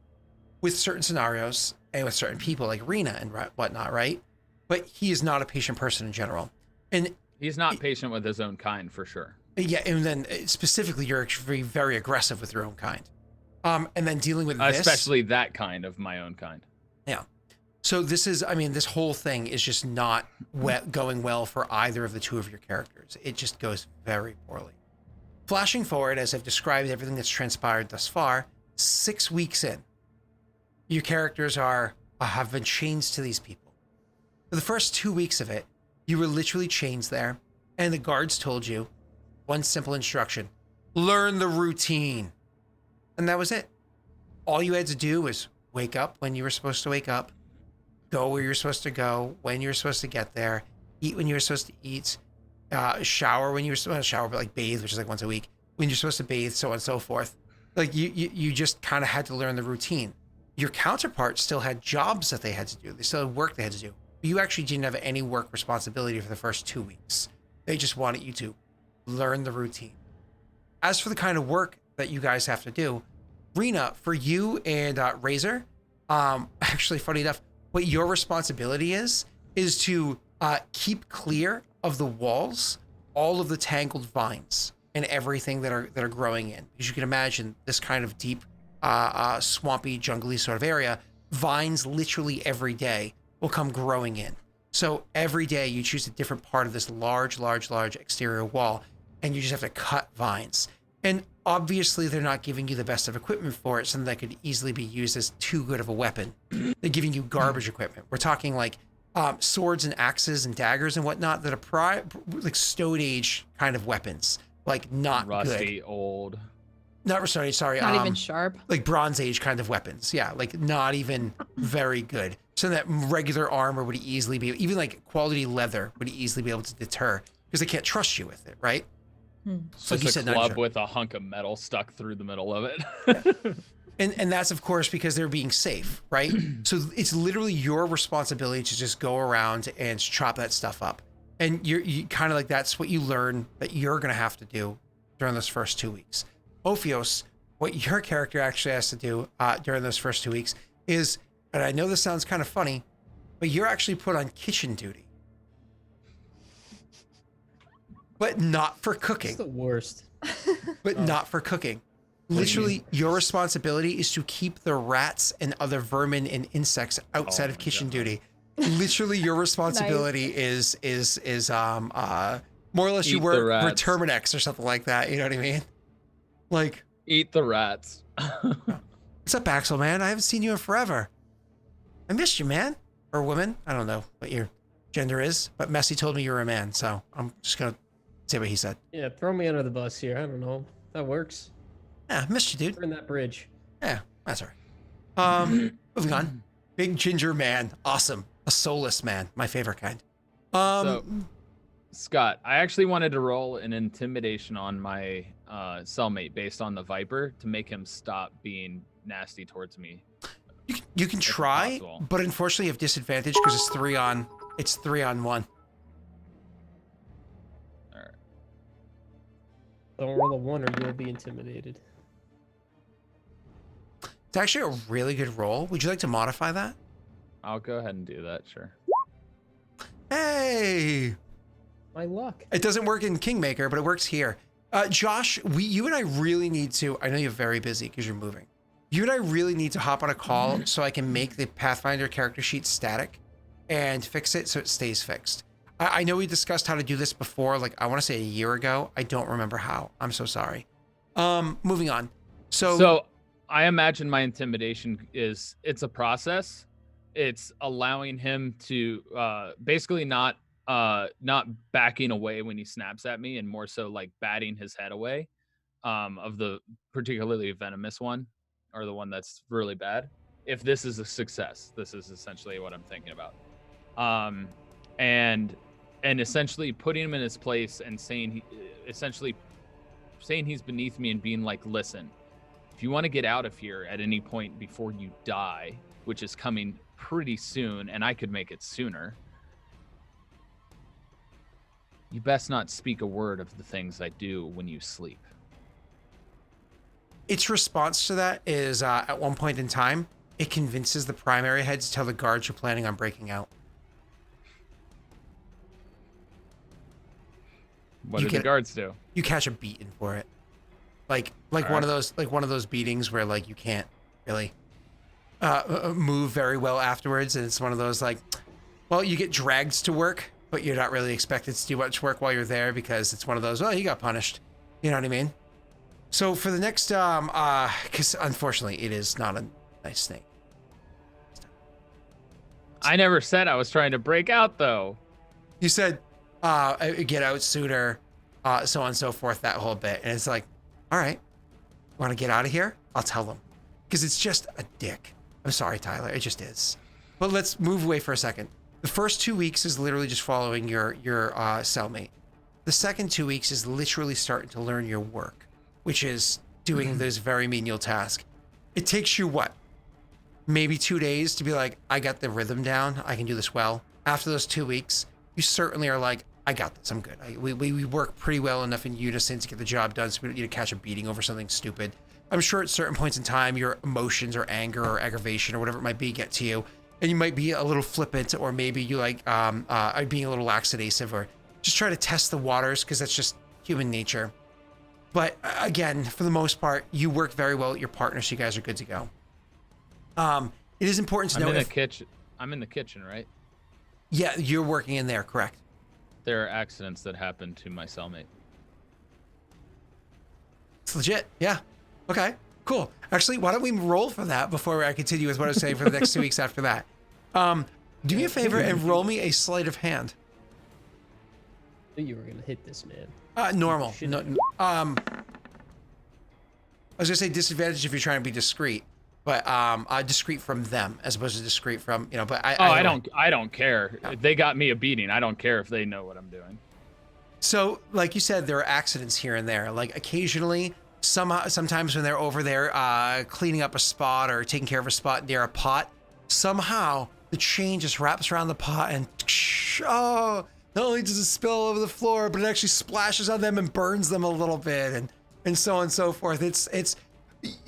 with certain scenarios and with certain people like Rena and whatnot, right? But he is not a patient person in general. And He's not patient with his own kind for sure. yeah, and then specifically, you're very, very aggressive with your own kind. And then dealing with this, Especially that kind of my own kind. yeah. So this whole thing is just not going well for either of the two of your characters. It just goes very poorly. Flashing forward, as I've described everything that's transpired thus far, 6 weeks in, your characters have been chained to these people. For the first 2 weeks of it, you were literally chained there, and the guards told you one simple instruction: learn the routine. And that was it. All you had to do was wake up when you were supposed to wake up, go where you're supposed to go, when you're supposed to get there, eat when you were supposed to eat, shower when you were supposed to shower, but like bathe, which is like once a week, when you're supposed to bathe, so on and so forth. Like you just kind of had to learn the routine. Your counterparts still had jobs that they had to do. They still had work they had to do. But you actually didn't have any work responsibility for the first 2 weeks. They just wanted you to learn the routine. As for the kind of work that you guys have to do, Rena, for you and Razor, actually, funny enough, what your responsibility is to keep clear of the walls, all of the tangled vines and everything that are growing in. As you can imagine, this kind of deep, swampy, jungly sort of area, vines literally every day will come growing in. So every day you choose a different part of this large exterior wall, and you just have to cut vines. And obviously they're not giving you the best of equipment for it, something that could easily be used as too good of a weapon. They're giving you garbage equipment. We're talking like swords and axes and daggers and whatnot that are like Stone Age kind of weapons, like not Rusty, good. old. Not sorry. Not even sharp. Like Bronze Age kind of weapons. Yeah, like not even very good. So that regular armor would easily be, even like quality leather would easily be able to deter because they can't trust you with it, right? So like you it's a said, club with a hunk of metal stuck through the middle of it. Yeah. And that's of course because they're being safe, right? So it's literally your responsibility to just go around and chop that stuff up. And you kind of like, that's what you learn that you're going to have to do during those first 2 weeks. Ophios, what your character actually has to do during those first 2 weeks is, and I know this sounds kind of funny, but you're actually put on kitchen duty. But not for cooking. It's the worst. But not for cooking. Literally, your responsibility is to keep the rats and other vermin and insects outside of kitchen duty. Literally, your responsibility is more or less you work for Terminex or something like that. You know what I mean? Like, eat the rats. What's up, Axel, man? I haven't seen you in forever. I missed you, man. Or woman. I don't know what your gender is, but Messi told me you were a man, so I'm just going to say what he said. Yeah, throw me under the bus here. I don't know. That works. Yeah, missed you, dude. Burn that bridge. Yeah, that's all right. Moving on. Big ginger man. Awesome. A soulless man. My favorite kind. So, Scott, I actually wanted to roll an intimidation on my cellmate based on the Viper to make him stop being nasty towards me. You can try, but unfortunately you have disadvantage because it's 3 on 1. All right. Don't roll a 1 or you'll be intimidated. It's actually a really good roll. Would you like to modify that? I'll go ahead and do that, sure. Hey! My luck. It doesn't work in Kingmaker, but it works here. Josh, you and I really need to, I know you're very busy because you're moving. You and I really need to hop on a call so I can make the Pathfinder character sheet static and fix it so it stays fixed. I know we discussed how to do this before, like I want to say a year ago. I don't remember how. I'm so sorry. Moving on. So I imagine my intimidation is, it's a process. It's allowing him to basically not backing away when he snaps at me, and more so like batting his head away of the particularly venomous one, or the one that's really bad. If this is a success, this is essentially what I'm thinking about. and essentially putting him in his place and saying he's beneath me and being like, listen, if you want to get out of here at any point before you die, which is coming pretty soon, and I could make it sooner, you best not speak a word of the things I do when you sleep. Its response to that is, at one point in time, it convinces the primary head to tell the guards you're planning on breaking out. What do the guards do? You catch a beating for it, like All one right. of those beatings where like you can't really move very well afterwards, and it's one of those like, well, you get dragged to work, but you're not really expected to do much work while you're there because it's one of those, well, you got punished. You know what I mean? So for the next, because unfortunately it is not a nice snake. I never said I was trying to break out, though. You said, get out sooner, so on and so forth, that whole bit. And it's like, all right, want to get out of here? I'll tell them. Because it's just a dick. I'm sorry, Tyler, it just is. But let's move away for a second. The first 2 weeks is literally just following your cellmate. The second 2 weeks is literally starting to learn your work, which is doing this very menial task. It takes you what? Maybe 2 days to be like, I got the rhythm down. I can do this well. After those 2 weeks, you certainly are like, I got this. I'm good. We work pretty well enough in unison to get the job done, so we don't need to catch a beating over something stupid. I'm sure at certain points in time, your emotions or anger or aggravation or whatever it might be get to you, and you might be a little flippant, or maybe you like are being a little lackadaisive, or just try to test the waters because that's just human nature. But again, for the most part, you work very well with your partner, so you guys are good to go. It is important to know I'm in the kitchen, right? Yeah, you're working in there, correct? There are accidents that happen to my cellmate. It's legit. Yeah. Okay, cool. Actually, why don't we roll for that before I continue with what I was saying for the next 2 weeks after that? Do me a favor and roll me a sleight of hand. I knew you were gonna hit this, man. Normal. Shit. No, I was gonna say disadvantage if you're trying to be discreet, but discreet from them as opposed to discreet from, you know. But I don't care. Yeah. They got me a beating. I don't care if they know what I'm doing. So, like you said, there are accidents here and there. Like occasionally, sometimes when they're over there cleaning up a spot or taking care of a spot near a pot, somehow the chain just wraps around the pot and not only does it spill all over the floor, but it actually splashes on them and burns them a little bit, and so on and so forth. It's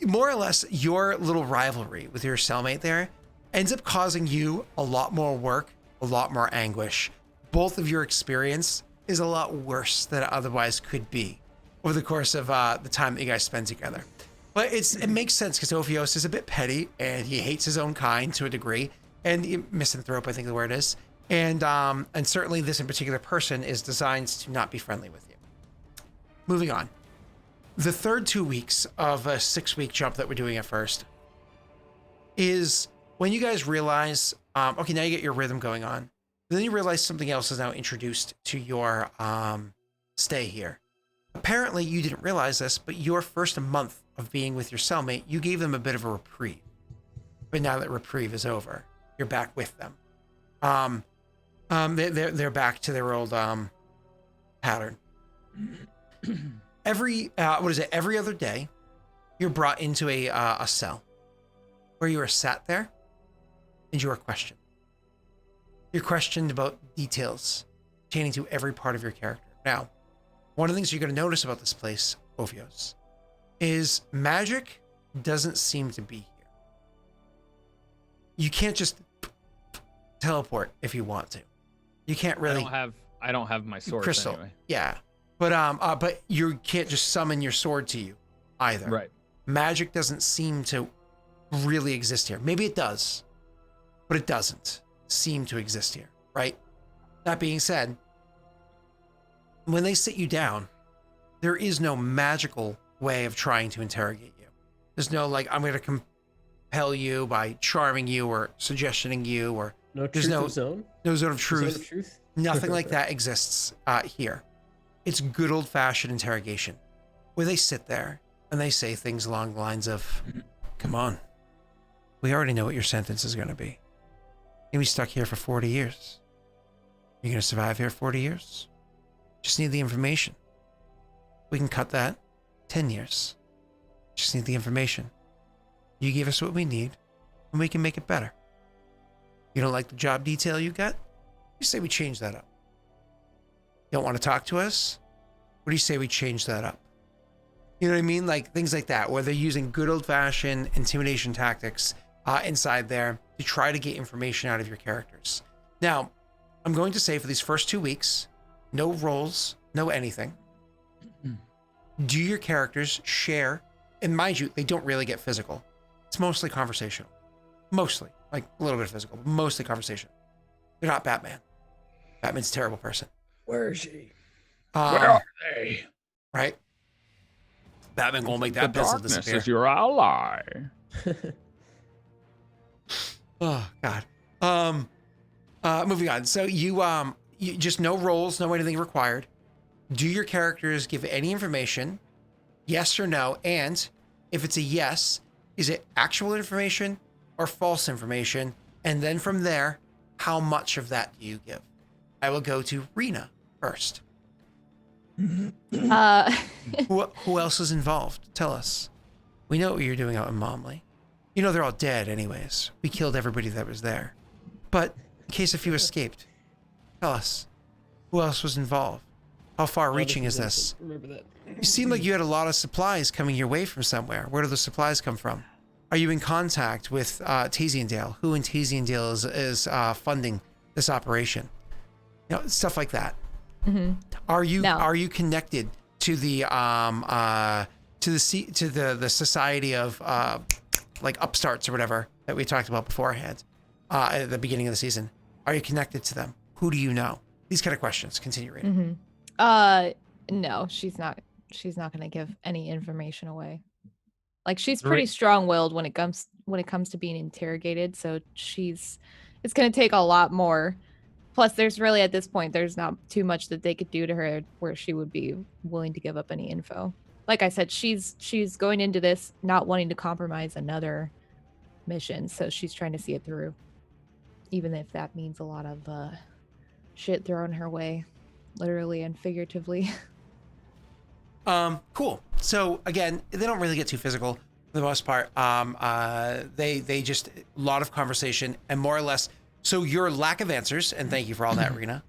more or less your little rivalry with your cellmate there ends up causing you a lot more work, a lot more anguish. Both of your experience is a lot worse than it otherwise could be over the course of the time that you guys spend together. But it makes sense because Ophios is a bit petty and he hates his own kind to a degree, and misanthrope, I think the word is. And certainly this in particular person is designed to not be friendly with you. Moving on. The third 2 weeks of a 6-week jump that we're doing at first is when you guys realize, okay, now you get your rhythm going on. Then you realize something else is now introduced to your stay here. Apparently you didn't realize this, but your first month of being with your cellmate, you gave them a bit of a reprieve. But now that reprieve is over, you're back with them. They're back to their old pattern. Every other day, you're brought into a cell where you are sat there and you are questioned. You're questioned about details pertaining to every part of your character. Now, one of the things you're going to notice about this place, Ophios, is magic doesn't seem to be here. You can't just teleport if you want to. You can't really. I don't have my sword crystal. Anyway. Yeah, but you can't just summon your sword to you either. Right. Magic doesn't seem to really exist here. Maybe it does, but it doesn't seem to exist here, right? That being said, when they sit you down, there is no magical way of trying to interrogate you. There's no like, I'm going to compel you by charming you or suggestioning you, or There's no zone? No zone of truth. Zone of truth? Nothing like that exists here. It's good old-fashioned interrogation, where they sit there and they say things along the lines of, come on, we already know what your sentence is going to be. You'll be stuck here for 40 years. You're gonna survive here 40 years? Just need the information. We can cut that 10 years. Just need the information. You give us what we need, and we can make it better. You don't like the job detail you got? You say we change that up. You don't want to talk to us? What do you say we change that up? You know what I mean? Like things like that, where they're using good old-fashioned intimidation tactics inside there to try to get information out of your characters. Now, I'm going to say for these first 2 weeks, no roles, no anything. Do your characters share? And mind you, they don't really get physical. It's mostly conversational. Mostly. Like a little bit physical, but mostly conversation. They're not Batman. Batman's a terrible person. Where is she? Where are they? Right? Batman won't make that The pencil darkness disappear. is your ally. Oh God. Moving on. So you just no roles, no anything required. Do your characters give any information? Yes or no? And if it's a yes, is it actual information or false information? And then from there, how much of that do you give? I will go to Rena first. Who else is involved? Tell us. We know what you're doing out in Momly. You know they're all dead anyways. We killed everybody that was there. But in case a few escaped, tell us. Who else was involved? How far reaching is this? Remember that. You seem like you had a lot of supplies coming your way from somewhere. Where do the supplies come from? Are you in contact with Dale? Who in Dale is funding this operation? You know, stuff like that. Mm-hmm. Are you No. connected to the the society of like upstarts or whatever that we talked about beforehand at the beginning of the season? Are you connected to them? Who do you know? These kind of questions. Continue reading. Mm-hmm. No, she's not going to give any information away. Like she's pretty strong-willed when it comes to being interrogated, so it's going to take a lot more. Plus there's really at this point there's not too much that they could do to her where she would be willing to give up any info. Like I said, she's going into this not wanting to compromise another mission, so she's trying to see it through, even if that means a lot of shit thrown her way, literally and figuratively. Cool. So again, they don't really get too physical for the most part. They just a lot of conversation and more or less. So your lack of answers, and thank you for all that, Rena.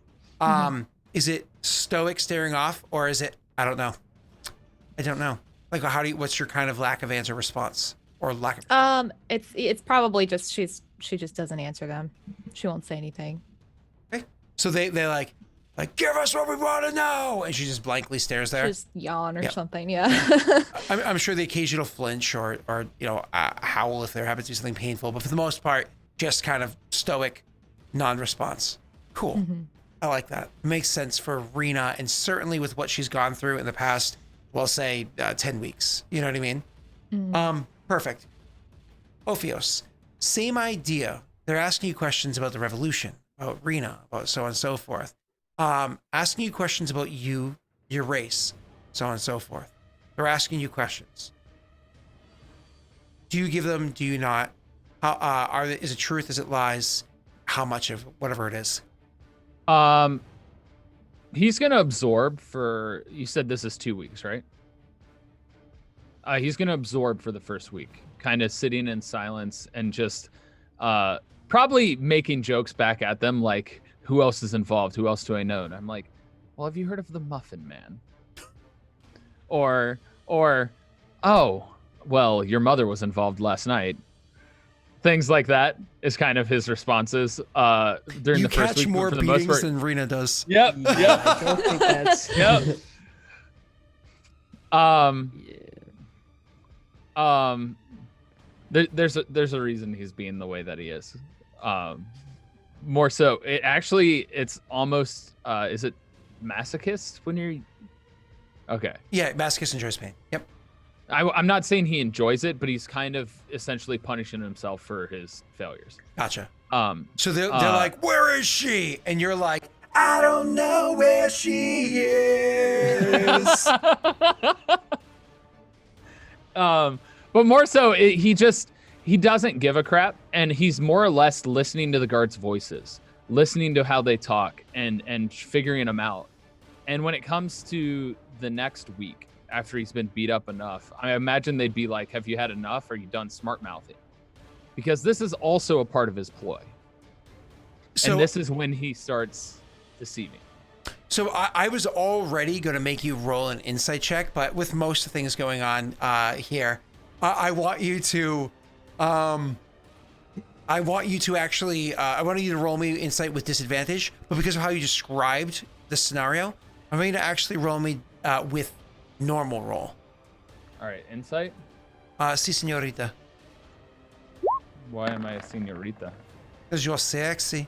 Is it stoic staring off, or is it I don't know? Like what's your kind of lack of answer response or lack of? It's probably just she just doesn't answer them. She won't say anything. Okay. So they like give us what we want to know, and she just blankly stares there. Just yawn or Yeah. something. Yeah. I'm sure the occasional flinch or howl if there happens to be something painful, but for the most part, just kind of stoic, non-response. Cool. Mm-hmm. I like that. Makes sense for Rena, and certainly with what she's gone through in the past, we'll say 10 weeks. You know what I mean? Mm-hmm. Perfect. Ophios, same idea. They're asking you questions about the revolution, about Rena, about so on and so forth. Asking you questions about you, your race, so on and so forth. They're asking you questions. Do you give them? Do you not? How is it truth? Is it lies? How much of whatever it is? He's gonna absorb for. You said this is 2 weeks, right? He's gonna absorb for the first week, kind of sitting in silence and just probably making jokes back at them, like, "Who else is involved? Who else do I know?" And I'm like, "Well, have you heard of the Muffin Man?" Or, "Oh, well, your mother was involved last night." Things like that is kind of his responses during You the first catch week. more For the most beatings part, than Rena does. Yep. Yeah, I don't think that's. Yep. There's a reason he's being the way that he is. More so, it's almost is it masochist when you're okay? Yeah, masochist enjoys pain. Yep. I'm not saying he enjoys it, but he's kind of essentially punishing himself for his failures. Gotcha. Um, So they're like, "Where is she?" And you're like, "I don't know where she is." But more so, he doesn't give a crap, and he's more or less listening to the guards' voices. listening to how they talk and figuring them out. And when it comes to the next week, after he's been beat up enough, I imagine they'd be like, have you had enough? Are you done smart mouthing? Because this is also a part of his ploy. So, and this is when he starts deceiving. So I was already going to make you roll an insight check, but with most of the things going on here, I want you to, I want you to roll me insight with disadvantage, but because of how you described the scenario, I'm going to actually roll me with normal roll. All right, insight? Si, señorita. Why am I a señorita? Because you're sexy.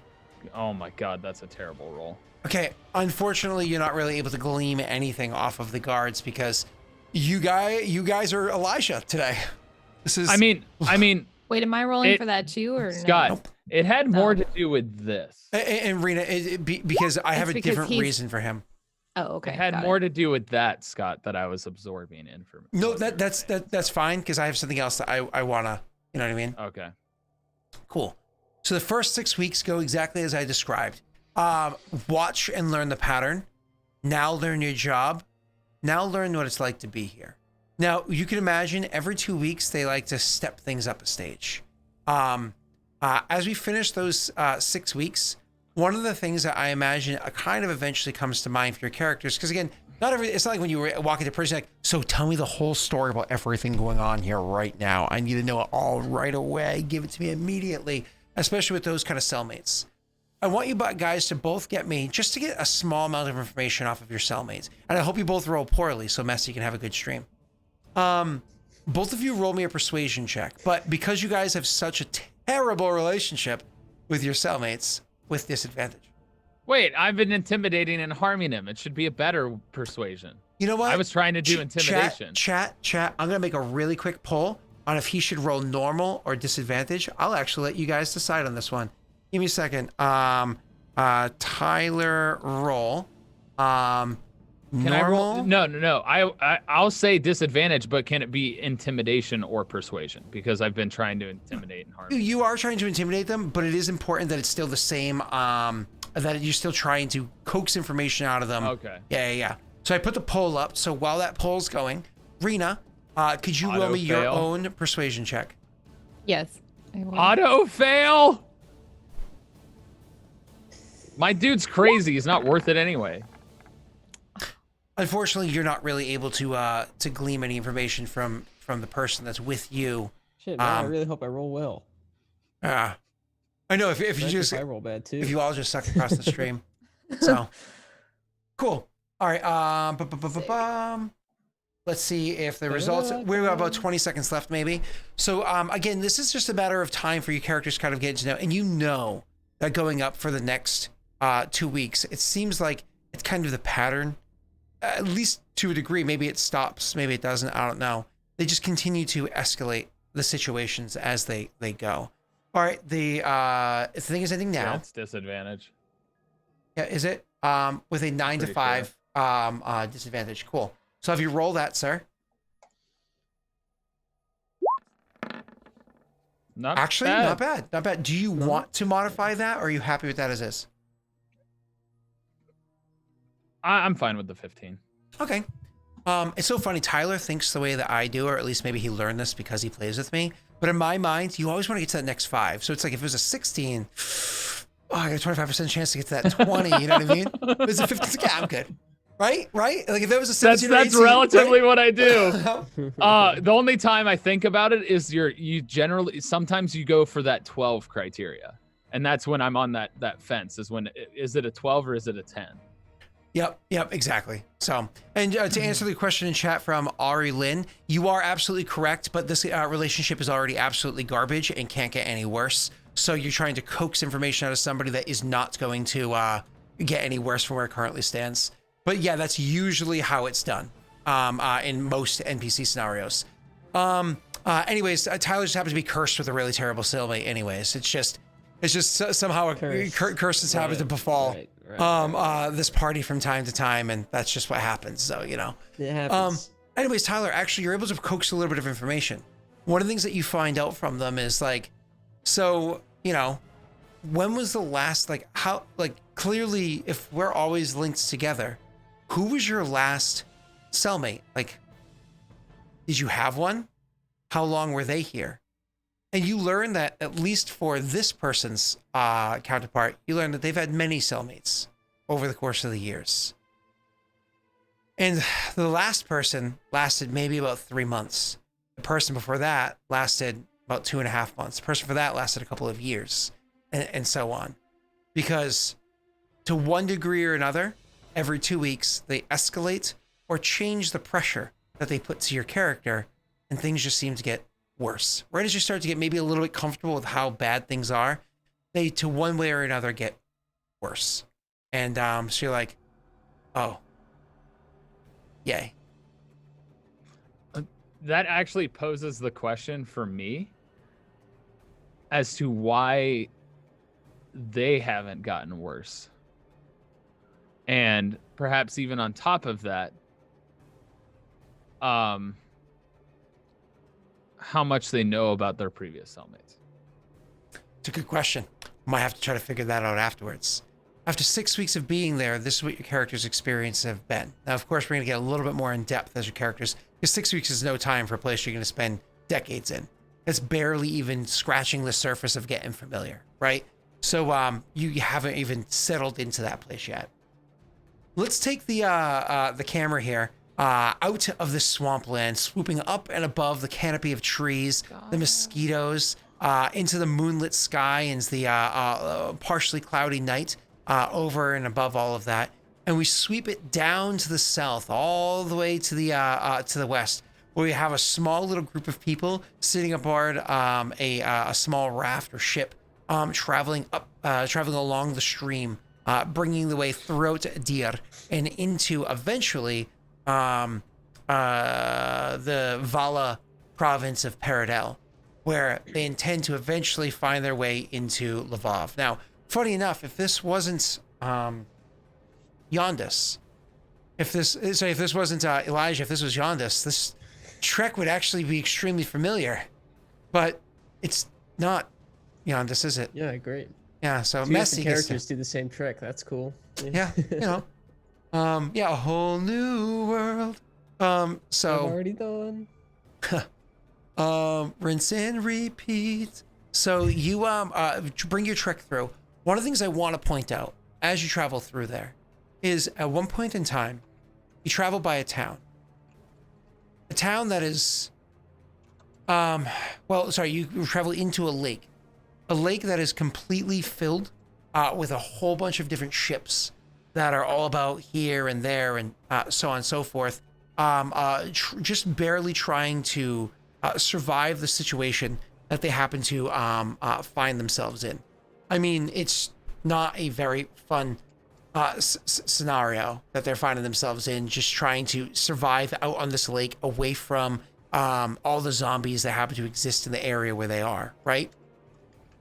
Oh my God, that's a terrible roll. Okay, unfortunately, you're not really able to glean anything off of the guards because you guys are Elijah today. This is. I mean. Wait, am I rolling for that too, or Scott? no? Nope. It had more to do with this. And Rena, because I have a because different he's- reason for him. Oh, okay. It had got more to do with that, Scott, that I was absorbing information. No, that's fine because I have something else that I wanna. You know what I mean? Okay. Cool. So the first 6 weeks go exactly as I described. Watch and learn the pattern. Now learn your job. Now learn what it's like to be here. Now you can imagine every 2 weeks they like to step things up a stage. As we finish those 6 weeks, one of the things that I imagine kind of eventually comes to mind for your characters, because again, it's not like when you walk into prison, like, so tell me the whole story about everything going on here right now. I need to know it all right away. Give it to me immediately, especially with those kind of cellmates. I want you guys to both get me, just to get a small amount of information off of your cellmates. And I hope you both roll poorly so Messi can have a good stream. Both of you roll me a persuasion check, but because you guys have such a terrible relationship with your cellmates, with disadvantage. Wait, I've been intimidating and harming him. It should be a better persuasion. You know what? I was trying to do intimidation. Chat. I'm going to make a really quick poll on if he should roll normal or disadvantage. I'll actually let you guys decide on this one. Give me a second. Tyler, roll. Can normal? I roll? No. I'll say disadvantage, but can it be intimidation or persuasion? Because I've been trying to intimidate and harm. You are trying to intimidate them, but it is important that it's still the same, that you're still trying to coax information out of them. Okay. Yeah. So I put the poll up. So while that poll's going, Rena, could you roll me your Auto-fail. own persuasion check? Yes. I will. Auto fail. My dude's crazy. He's not worth it anyway. Unfortunately, you're not really able to glean any information from the person that's with you. Shit, man, I really hope I roll well. I know if you Heck just if I roll bad too. if you all just suck across the stream. So cool. All right. Let's see if the results. We have about 20 seconds left, maybe. So again, this is just a matter of time for your characters to kind of get to know, and you know that going up for the next 2 weeks, it seems like it's kind of the pattern, at least to a degree. Maybe it stops, maybe it doesn't. I don't know. They just continue to escalate the situations as they go. All right. The thing is ending now. That's disadvantage. Yeah, is it? With a 9 to Pretty 5 disadvantage. Cool. So if you roll that, sir. Not Actually, bad. not bad. Not bad. Do you want to modify that, or are you happy with that as is? I'm fine with the 15. Okay. It's so funny. Tyler thinks the way that I do, or at least maybe he learned this because he plays with me. But in my mind, you always want to get to that next 5. So it's like if it was a 16, I got a 25% chance to get to that 20. You know what I mean? If it's a 15, it's like, yeah, I'm good. Right? Like if it was a 17 or 18, That's relatively right? what I do. The only time I think about it is you generally, sometimes you go for that 12 criteria. And that's when I'm on that fence, is when, is it a 12 or is it a 10? Yep, exactly. So, and to answer the question in chat from Ari Lynn, you are absolutely correct, but this relationship is already absolutely garbage and can't get any worse. So you're trying to coax information out of somebody that is not going to get any worse from where it currently stands. But yeah, that's usually how it's done in most NPC scenarios. Anyways, Tyler just happens to be cursed with a really terrible cellmate. Anyways, it's just somehow a curse has happened to befall this party from time to time, and that's just what happens. So you know, it happens. Anyways, Tyler, actually, you're able to coax a little bit of information. One of the things that you find out from them is like, so you know, when was the last, like, how, like, clearly, if we're always linked together, who was your last cellmate? Like, did you have one? How long were they here? And you learn that, at least for this person's counterpart, you learn that they've had many cellmates over the course of the years. And the last person lasted maybe about 3 months. The person before that lasted about 2.5 months. The person for that lasted a couple of years, and so on. Because to one degree or another, every 2 weeks, they escalate or change the pressure that they put to your character, and things just seem to get worse. Right as you start to get maybe a little bit comfortable with how bad things are, they, to one way or another, get worse. And so you're like, oh, yay. That actually poses the question for me as to why they haven't gotten worse. And perhaps even on top of that, how much they know about their previous cellmates. It's a good question. Might have to try to figure that out afterwards. After 6 weeks of being there, this is what your character's experiences have been. Now, of course, we're going to get a little bit more in depth as your characters, because 6 weeks is no time for a place you're going to spend decades in. It's barely even scratching the surface of getting familiar, right? So you haven't even settled into that place yet. Let's take the camera here out of the swampland, swooping up and above the canopy of trees, the mosquitoes, into the moonlit sky and the partially cloudy night over and above all of that. And we sweep it down to the south, all the way to the west, where we have a small little group of people sitting aboard a small raft or ship, traveling along the stream, bringing the way throughout Dir and into eventually the Vala province of Peredhel, where they intend to eventually find their way into Lvov. Now, funny enough, if this wasn't Yondis, if this wasn't Elijah, if this was Yondis, this trek would actually be extremely familiar. But it's not Yondis, is it? Yeah, great. Yeah, so Two Messi different characters do the same trick. That's cool. Yeah, you know. Yeah, a whole new world. So I've already done. rinse and repeat. So you bring your trek through. One of the things I want to point out as you travel through there is, at one point in time, you travel by a town that is you travel into a lake that is completely filled with a whole bunch of different ships that are all about here and there and so on and so forth, just barely trying to survive the situation that they happen to find themselves in. I mean, it's not a very fun scenario that they're finding themselves in, just trying to survive out on this lake away from all the zombies that happen to exist in the area where they are, right?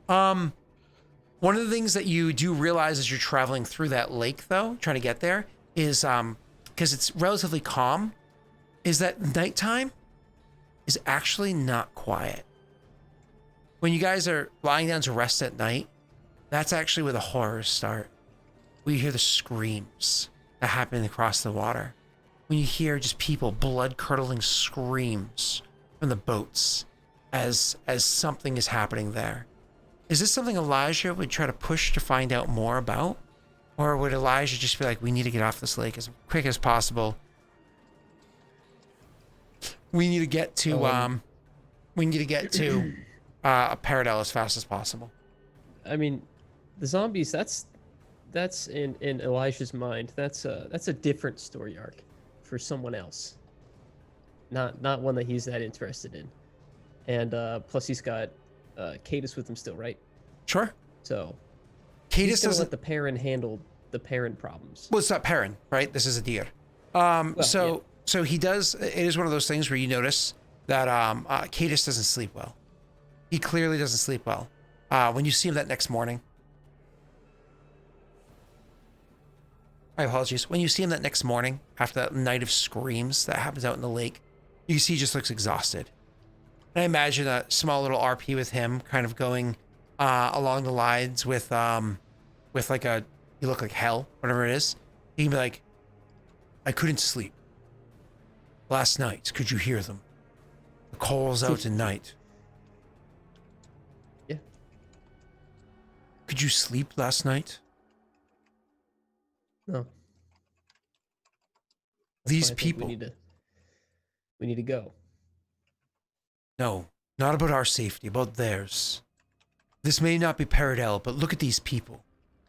One of the things that you do realize as you're traveling through that lake, though, trying to get there, is because it's relatively calm, is that nighttime is actually not quiet. When you guys are lying down to rest at night, that's actually where the horrors start. When you hear the screams that happen across the water. When you hear just people blood-curdling screams from the boats as something is happening there. Is this something Elijah would try to push to find out more about? Or would Elijah just be like, we need to get off this lake as quick as possible? We need to get to Peredhel as fast as possible. I mean, the zombies, that's in Elijah's mind. That's a different story arc for someone else. Not one that he's that interested in. And plus he's got Cadus with him still, right? Sure. So Cadus doesn't doesn't let the Perrin handle the Perrin problems. Well, it's not Perrin, right? This is a deer. So he does. It is one of those things where you notice that Cadus doesn't sleep well. He clearly doesn't sleep well. When you see him that next morning. My apologies. When you see him that next morning, after that night of screams that happens out in the lake, you see he just looks exhausted. And I imagine a small little RP with him kind of going along the lines with like you look like hell, whatever it is. You can be like, I couldn't sleep last night. Could you hear them? The calls out at night. Yeah. Could you sleep last night? No. These why I think people. We need to go. No, not about our safety, about theirs. This may not be Peredhel, but look at these people.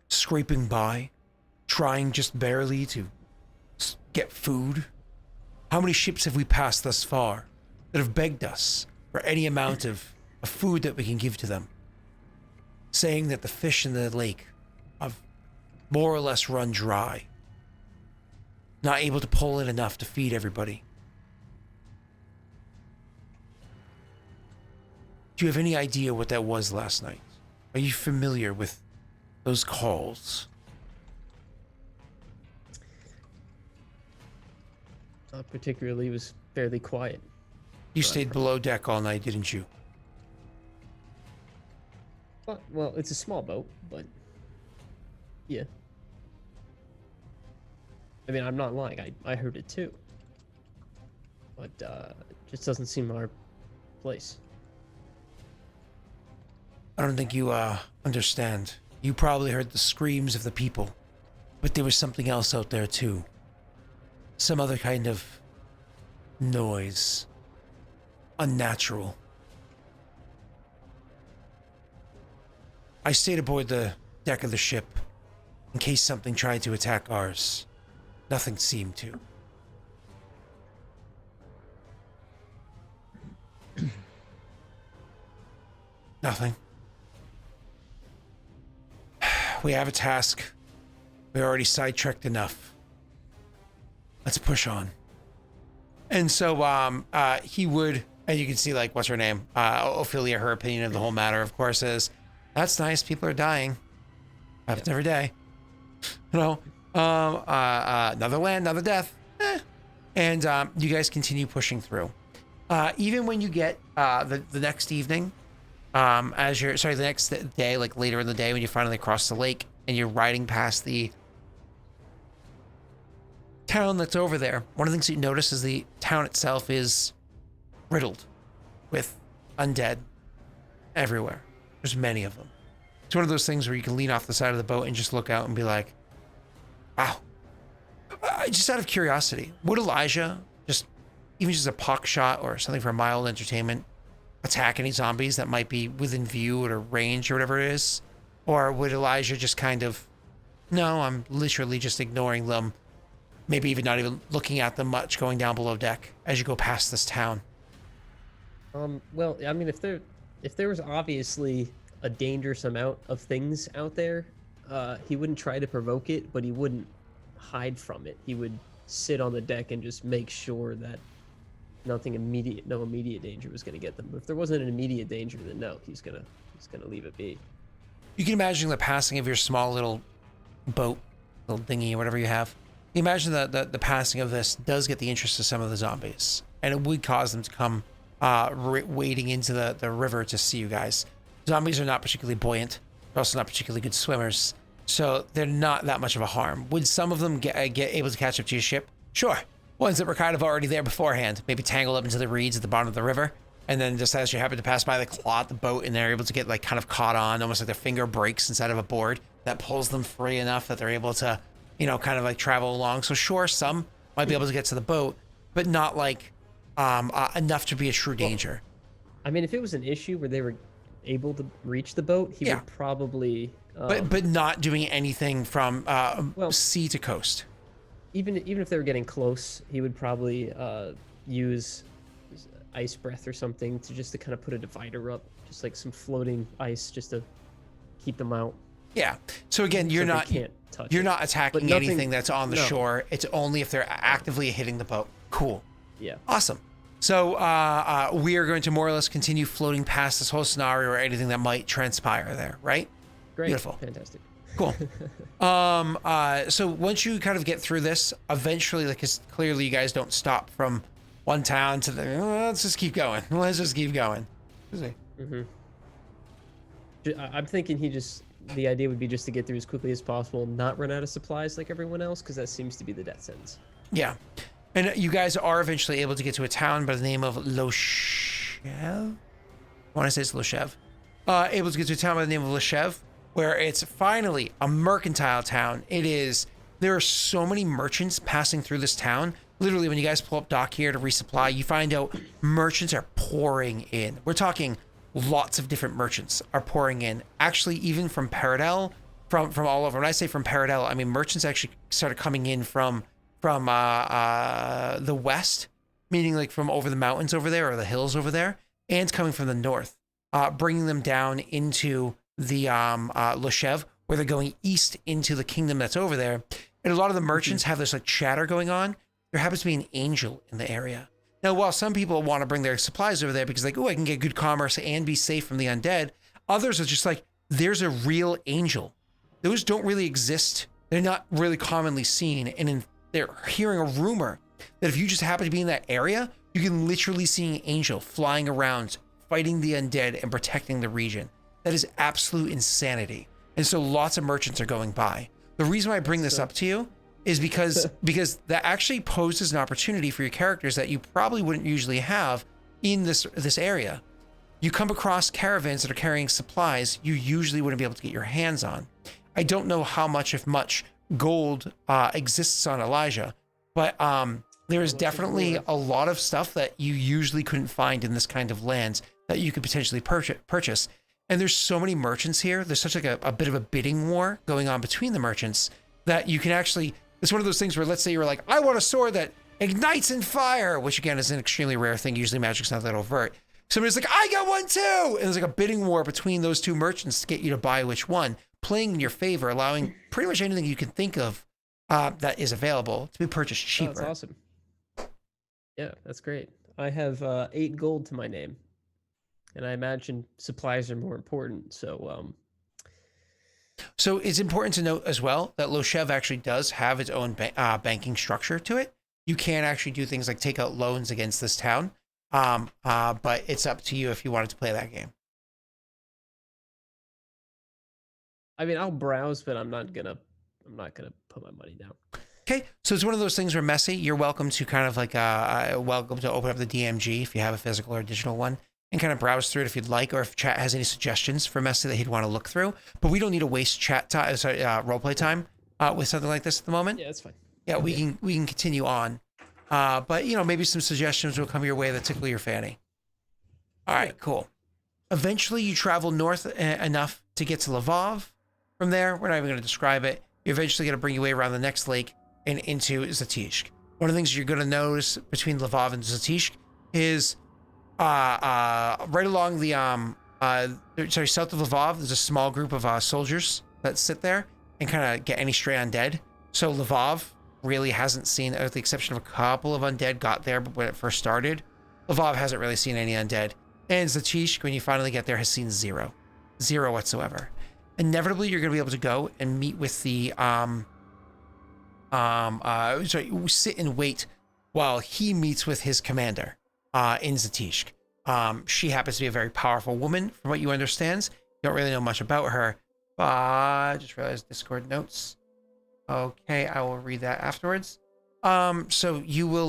Scraping by, trying just barely to get food. How many ships have we passed thus far that have begged us for any amount of food that we can give to them? Saying that the fish in the lake have more or less run dry. Not able to pull in enough to feed everybody. Do you have any idea what that was last night? Are you familiar with those calls? Not particularly. It was fairly quiet. You stayed below deck all night, didn't you? Well, it's a small boat, but yeah. I mean, I'm not lying. I heard it too. But it just doesn't seem our place. I don't think you understand. You probably heard the screams of the people, but there was something else out there too. Some other kind of noise. Unnatural. I stayed aboard the deck of the ship in case something tried to attack ours. Nothing seemed to. Nothing. We have a task. We're already sidetracked enough. Let's push on. And so he would, and you can see, like, what's her name? Ophelia, her opinion of the whole matter, of course, is, that's nice, people are dying. Happens every day. You know? Another land, another death. And you guys continue pushing through. Even when you get the next evening, the next day, like later in the day when you finally cross the lake and you're riding past the town that's over there, one of the things you notice is the town itself is riddled with undead everywhere. There's many of them. It's one of those things where you can lean off the side of the boat and just look out and be like, wow. Just out of curiosity, would Elijah even just a pock shot or something for mild entertainment attack any zombies that might be within view or range or whatever it is? Or would Elijah just kind of, no, I'm literally just ignoring them, maybe even not even looking at them much, going down below deck as you go past this town? Well, I mean, if there was obviously a dangerous amount of things out there, he wouldn't try to provoke it, but he wouldn't hide from it. He would sit on the deck and just make sure that no immediate danger was going to get them. But if there wasn't an immediate danger, then no, he's gonna leave it be. You can imagine the passing of your small little boat, little dinghy, or whatever you have. You imagine that the passing of this does get the interest of some of the zombies, and it would cause them to come wading into the river to see you guys. Zombies are not particularly buoyant. They're also not particularly good swimmers, so they're not that much of a harm. Would some of them get able to catch up to your ship? Sure. Ones that were kind of already there beforehand, maybe tangled up into the reeds at the bottom of the river, and then just as you happen to pass by, they claw at the boat, and they're able to get like kind of caught on, almost like their finger breaks inside of a board that pulls them free enough that they're able to, you know, kind of like travel along. So sure, some might be able to get to the boat, but not like enough to be a true danger. I mean, if it was an issue where they were able to reach the boat, he would probably. But not doing anything from sea to coast. Even if they were getting close, he would probably use ice breath or something to kind of put a divider up, just like some floating ice, just to keep them out. Yeah. So again, you're not attacking anything that's on the shore. It's only if they're actively hitting the boat. Cool. Yeah. Awesome. So we are going to more or less continue floating past this whole scenario or anything that might transpire there, right? Great. Beautiful. Fantastic. Cool. So once you kind of get through this, eventually, like, 'cause clearly you guys don't stop from one town to the, let's just keep going. Let's just keep going. Mm-hmm. I'm thinking the idea would be just to get through as quickly as possible, not run out of supplies like everyone else, because that seems to be the death sentence. Yeah. And you guys are eventually able to get to a town by the name of Loshev. I want to say it's Loshev. Able to get to a town by the name of Loshev, where it's finally a mercantile town. There are so many merchants passing through this town. Literally, when you guys pull up dock here to resupply, you find out merchants are pouring in. We're talking lots of different merchants are pouring in. Actually, even from Peredhel, from all over. When I say from Peredhel, I mean merchants actually started coming in from the west, meaning like from over the mountains over there or the hills over there, and coming from the north, bringing them down into the Loshev, where they're going east into the kingdom that's over there. And a lot of the merchants have this like chatter going on. There happens to be an angel in the area. Now, while some people want to bring their supplies over there because like, oh, I can get good commerce and be safe from the undead, others are just like, there's a real angel. Those don't really exist. They're not really commonly seen. And they're hearing a rumor that if you just happen to be in that area, you can literally see an angel flying around, fighting the undead and protecting the region. That is absolute insanity. And so lots of merchants are going by. The reason why I bring this up to you is because that actually poses an opportunity for your characters that you probably wouldn't usually have in this area. You come across caravans that are carrying supplies you usually wouldn't be able to get your hands on. I don't know how much, if much, gold exists on Elijah, but there is definitely a lot of stuff that you usually couldn't find in this kind of lands that you could potentially purchase. And there's so many merchants here. There's such like a bit of a bidding war going on between the merchants that you can actually, it's one of those things where let's say you're like, I want a sword that ignites in fire, which again is an extremely rare thing. Usually magic's not that overt. Somebody's like, I got one too. And there's like a bidding war between those two merchants to get you to buy which one, playing in your favor, allowing pretty much anything you can think of that is available to be purchased cheaper. Oh, that's awesome. Yeah, that's great. I have 8 gold to my name. And I imagine supplies are more important. So it's important to note as well that Loshev actually does have its own banking structure to it. You can actually do things like take out loans against this town, but it's up to you if you wanted to play that game. I mean, I'll browse, but I'm not gonna put my money down. Okay, so it's one of those things where Messy, you're welcome to kind of like welcome to open up the DMG if you have a physical or digital one, and kind of browse through it if you'd like, or if chat has any suggestions for Messy that he'd want to look through. But we don't need to waste roleplay time with something like this at the moment. Yeah, that's fine. Yeah, we can continue on. But you know, maybe some suggestions will come your way that tickle your fanny. All right, cool. Eventually, you travel north enough to get to Lvov. From there, we're not even going to describe it. You're eventually going to bring your way around the next lake and into Zatishk. One of the things you're going to notice between Lvov and Zatishk is right along the south of Lvov, there's a small group of soldiers that sit there and kind of get any stray undead. So Lvov really hasn't seen, with the exception of a couple of undead got there when it first started, Lvov hasn't really seen any undead. And Zatishk, when you finally get there, has seen zero whatsoever. Inevitably, you're going to be able to go and meet with the sit and wait while he meets with his commander in Zatishk. She happens to be a very powerful woman, from what you understand. You don't really know much about her, but I just realized Discord notes. Okay, I will read that afterwards. So you will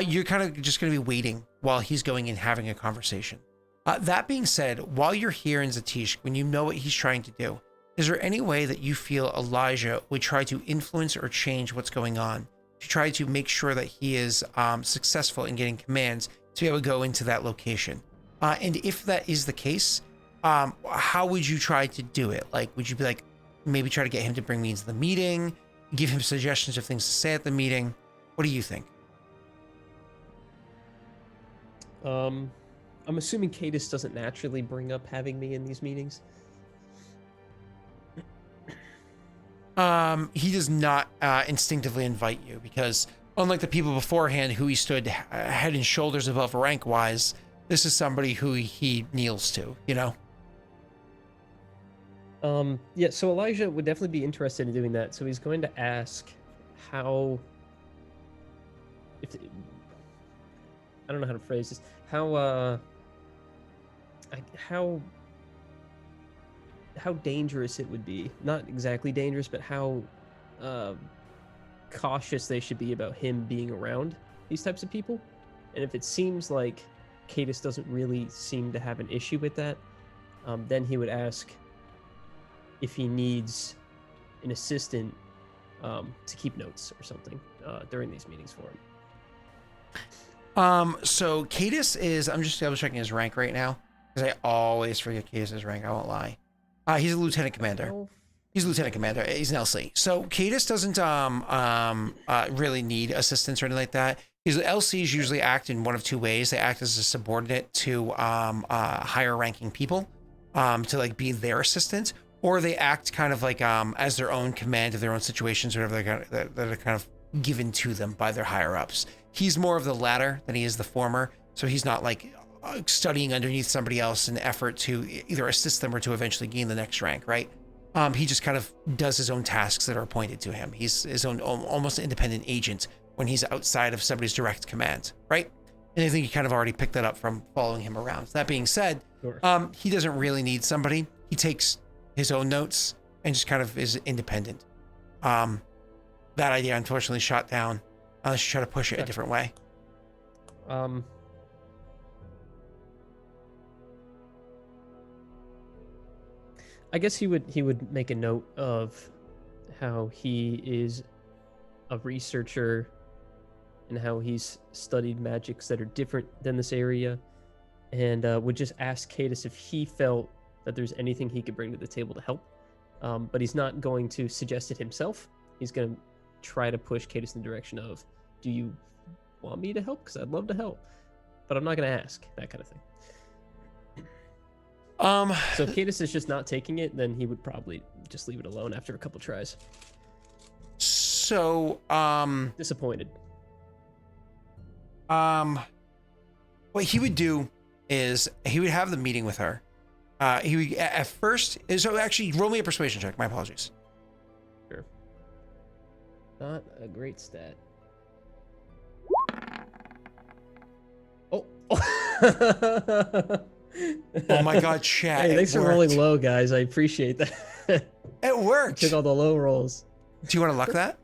you're kind of just going to be waiting while he's going and having a conversation. That being said, while you're here in Zatishk, when you know what he's trying to do, is there any way that you feel Elijah would try to influence or change what's going on, to try to make sure that he is successful in getting commands to be able to go into that location? And if that is the case, how would you try to do it? Like, would you be like, maybe try to get him to bring me into the meeting, give him suggestions of things to say at the meeting? What do you think? I'm assuming Cadus doesn't naturally bring up having me in these meetings. He does not instinctively invite you, because unlike the people beforehand who he stood head and shoulders above rank-wise, this is somebody who he kneels to, you know? Yeah, so Elijah would definitely be interested in doing that. So he's going to ask how, I don't know how to phrase this. How how dangerous it would be. Not exactly dangerous, but how uh, cautious they should be about him being around these types of people. And if it seems like Cadus doesn't really seem to have an issue with that, then he would ask if he needs an assistant to keep notes or something during these meetings for him. So Cadus is, I'm just double checking his rank right now because I always forget Cadus's rank. I won't lie. He's a lieutenant commander. Oh, He's a lieutenant commander. He's an LC. So Cadus doesn't really need assistance or anything like that. Because LCs usually act in one of two ways. They act as a subordinate to higher ranking people to like be their assistant, or they act kind of like as their own command of their own situations, or whatever that are kind of given to them by their higher ups. He's more of the latter than he is the former. So he's not like studying underneath somebody else in effort to either assist them or to eventually gain the next rank, right? He just kind of does his own tasks that are appointed to him. He's his own almost independent agent when he's outside of somebody's direct command, right? And I think you kind of already picked that up from following him around. So that being said, sure. he doesn't really need somebody. He takes his own notes and just kind of is independent. That idea unfortunately shot down unless you try to push it a different way. I guess he would make a note of how he is a researcher and how he's studied magics that are different than this area, and would just ask Cadus if he felt that there's anything he could bring to the table to help. But he's not going to suggest it himself. He's going to try to push Cadus in the direction of, do you want me to help? Because I'd love to help, but I'm not going to ask, that kind of thing. So if Cadus is just not taking it, then he would probably just leave it alone after a couple tries. So, Disappointed. what he would do is he would have the meeting with her. He would at first, so actually roll me a persuasion check. My apologies. Sure. Not a great stat. Oh. Oh my God, chat. Hey, it thanks for worked. rolling low, guys. I appreciate that. It worked. Took all the low rolls. Do you want to luck that?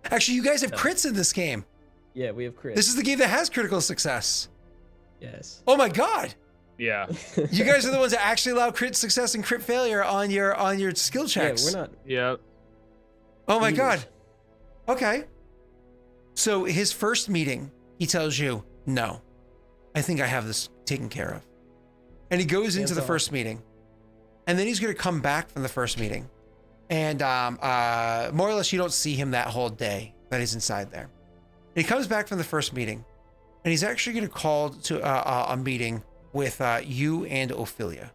Actually, you guys have No. crits in this game. Yeah, we have crit. This is the game that has critical success. Yes. Oh my God. Yeah. You guys are the ones that actually allow crit success and crit failure on your skill Yeah, checks. we're not. Yeah. Oh my leaders. God. Okay. So his first meeting, he tells you, no, I think I have this taken care of. And he goes into Hands the off. first meeting. And then he's going to come back from the first meeting. And more or less, you don't see him that whole day that he's inside there. And he comes back from the first meeting. And he's actually going to call to a meeting with you and Ophelia.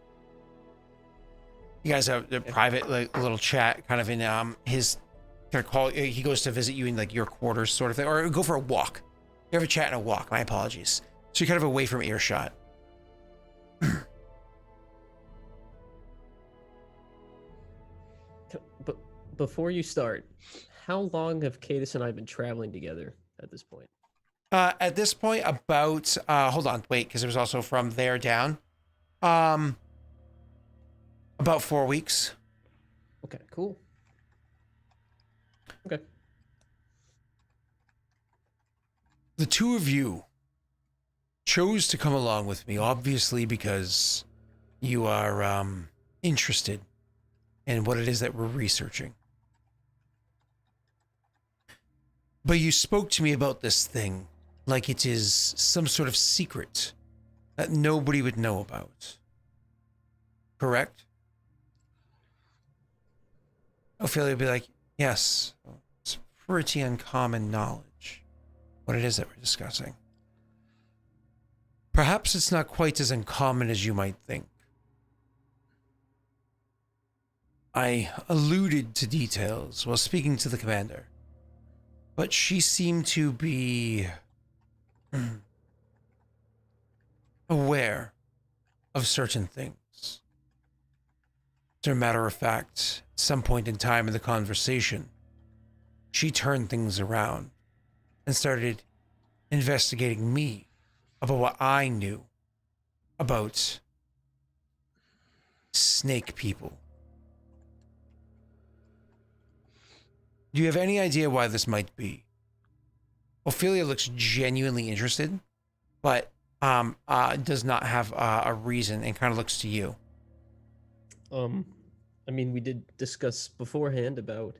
You guys have a private like, little chat kind of in his kind of call. He goes to visit you in like your quarters sort of thing, or go for a walk. You have a chat and a walk. My apologies. So you're kind of away from earshot. But before you start, how long have Cadus and I been traveling together at this point? At this point, about hold on, wait, because it was also from there down. About 4 weeks. Okay, cool. Okay. The two of you chose to come along with me, obviously because you are interested in what it is that we're researching. But you spoke to me about this thing like it is some sort of secret that nobody would know about. Correct? Ophelia would be like, yes, it's pretty uncommon knowledge, what it is that we're discussing. Perhaps it's not quite as uncommon as you might think. I alluded to details while speaking to the commander, but she seemed to be aware of certain things. As a matter of fact, at some point in time in the conversation, she turned things around and started investigating me about what I knew about snake people. Do you have any idea why this might be? Ophelia looks genuinely interested, but does not have a reason and kind of looks to you. I mean, we did discuss beforehand about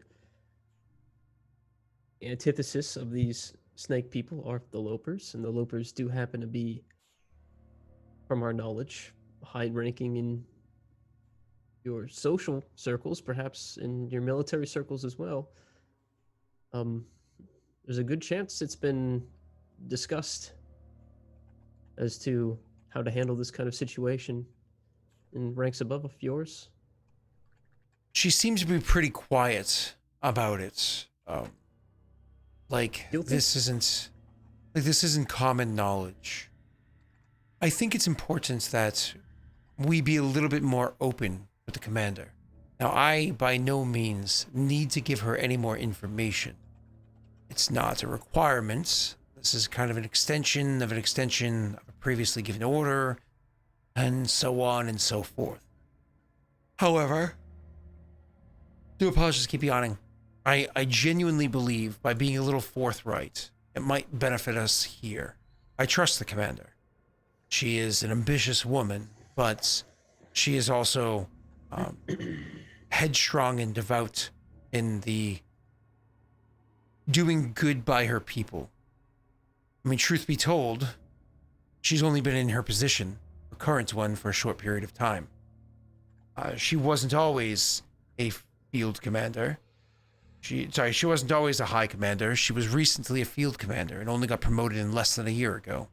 antithesis of these snake people are the Lopers, and the Lopers do happen to be, from our knowledge, high-ranking in your social circles, perhaps in your military circles as well. There's a good chance it's been discussed as to how to handle this kind of situation in ranks above of yours. She seems to be pretty quiet about it. Guilty? This isn't common knowledge. I think it's important that we be a little bit more open with the commander. Now, I by no means need to give her any more information. It's not a requirement. This is kind of an extension of a previously given order, and so on and so forth. However, do apologize, keep yawning. I genuinely believe by being a little forthright, it might benefit us here. I trust the commander. She is an ambitious woman, but she is also headstrong and devout in the doing good by her people. I mean, truth be told, she's only been in her position, her current one, for a short period of time. She wasn't always a field commander. She wasn't always a high commander. She was recently a field commander and only got promoted in less than a year ago.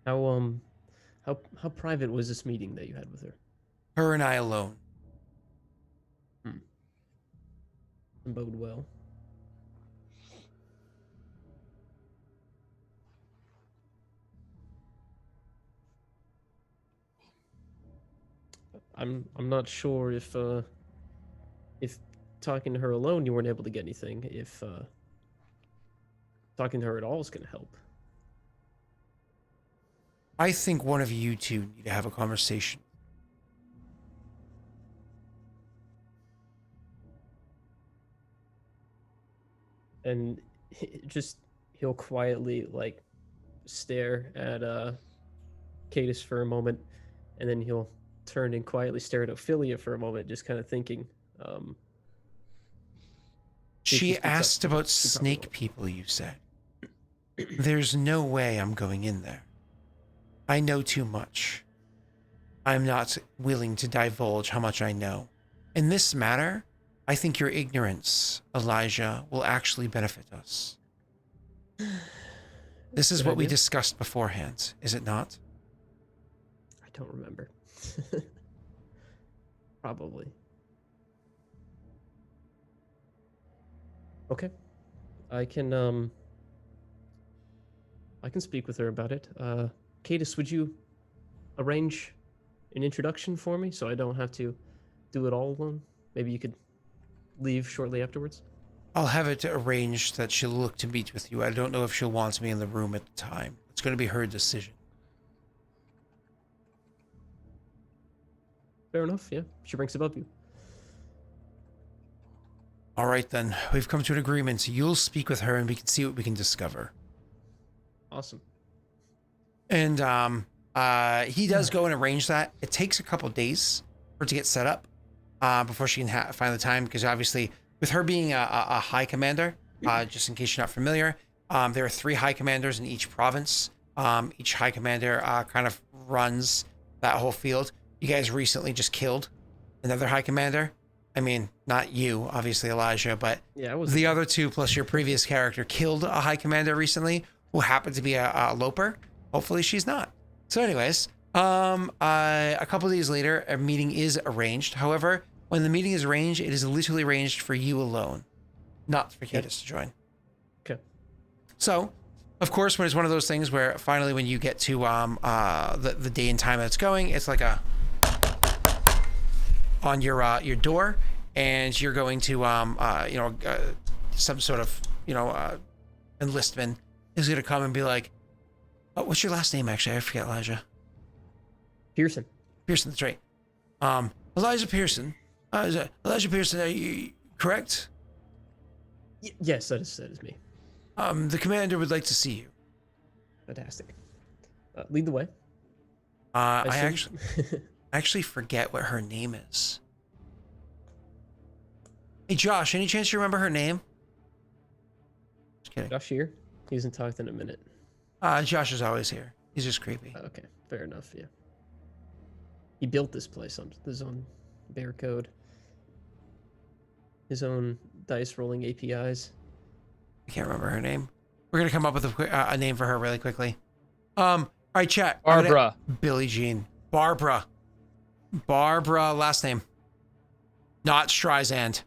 How private was this meeting that you had with her? Her and I alone. Bode well. I'm not sure if talking to her alone you weren't able to get anything. If talking to her at all is going to help. I think one of you two need to have a conversation. And he'll quietly like stare at Cadus for a moment, and then he'll turn and quietly stare at Ophelia for a moment, just kind of thinking. She asked about snake people, you said. There's no way I'm going in there. I know too much. I'm not willing to divulge how much I know. In this matter, I think your ignorance, Elijah, will actually benefit us. This is what we discussed beforehand, is it not? I don't remember. Probably. Okay. I can speak with her about it. Cadus, would you arrange an introduction for me so I don't have to do it all alone? Maybe you could leave shortly afterwards? I'll have it arranged that she'll look to meet with you. I don't know if she'll want me in the room at the time. It's going to be her decision. Fair enough, yeah. She ranks above you. All right, then. We've come to an agreement. You'll speak with her and we can see what we can discover. Awesome. And he does go and arrange that. It takes a couple days for it to get set up before she can find the time, because obviously with her being a high commander, just in case you're not familiar, there are 3 high commanders in each province. Each high commander kind of runs that whole field. You guys recently just killed another high commander. I mean, not you, obviously, Elijah, but yeah, the other 2 plus your previous character killed a high commander recently who happened to be a Loper. Hopefully she's not. So anyways, a couple of days later, a meeting is arranged. However, when the meeting is arranged, it is literally arranged for you alone, not for Cadus to join. Okay. So, of course, when it's one of those things where finally when you get to the day and time that it's going, it's like a on your door, and you're going to some sort of enlistman is gonna come and be like, oh, what's your last name? Actually, I forget, Elijah. Pearson. Pearson, that's right. Elijah Pearson. Elijah Pearson, are you correct? Yes, that is me. The commander would like to see you. Fantastic. Lead the way. I actually forget what her name is. Hey, Josh, any chance you remember her name? Just kidding. Josh here. He hasn't talked in a minute. Josh is always here. He's just creepy. Okay, fair enough. Yeah. He built this place on his own bear code, his own dice rolling APIs. I can't remember her name. We're gonna come up with a name for her really quickly. All right, chat. Barbara. Billie Jean. Barbara. Last name. Not Streisand.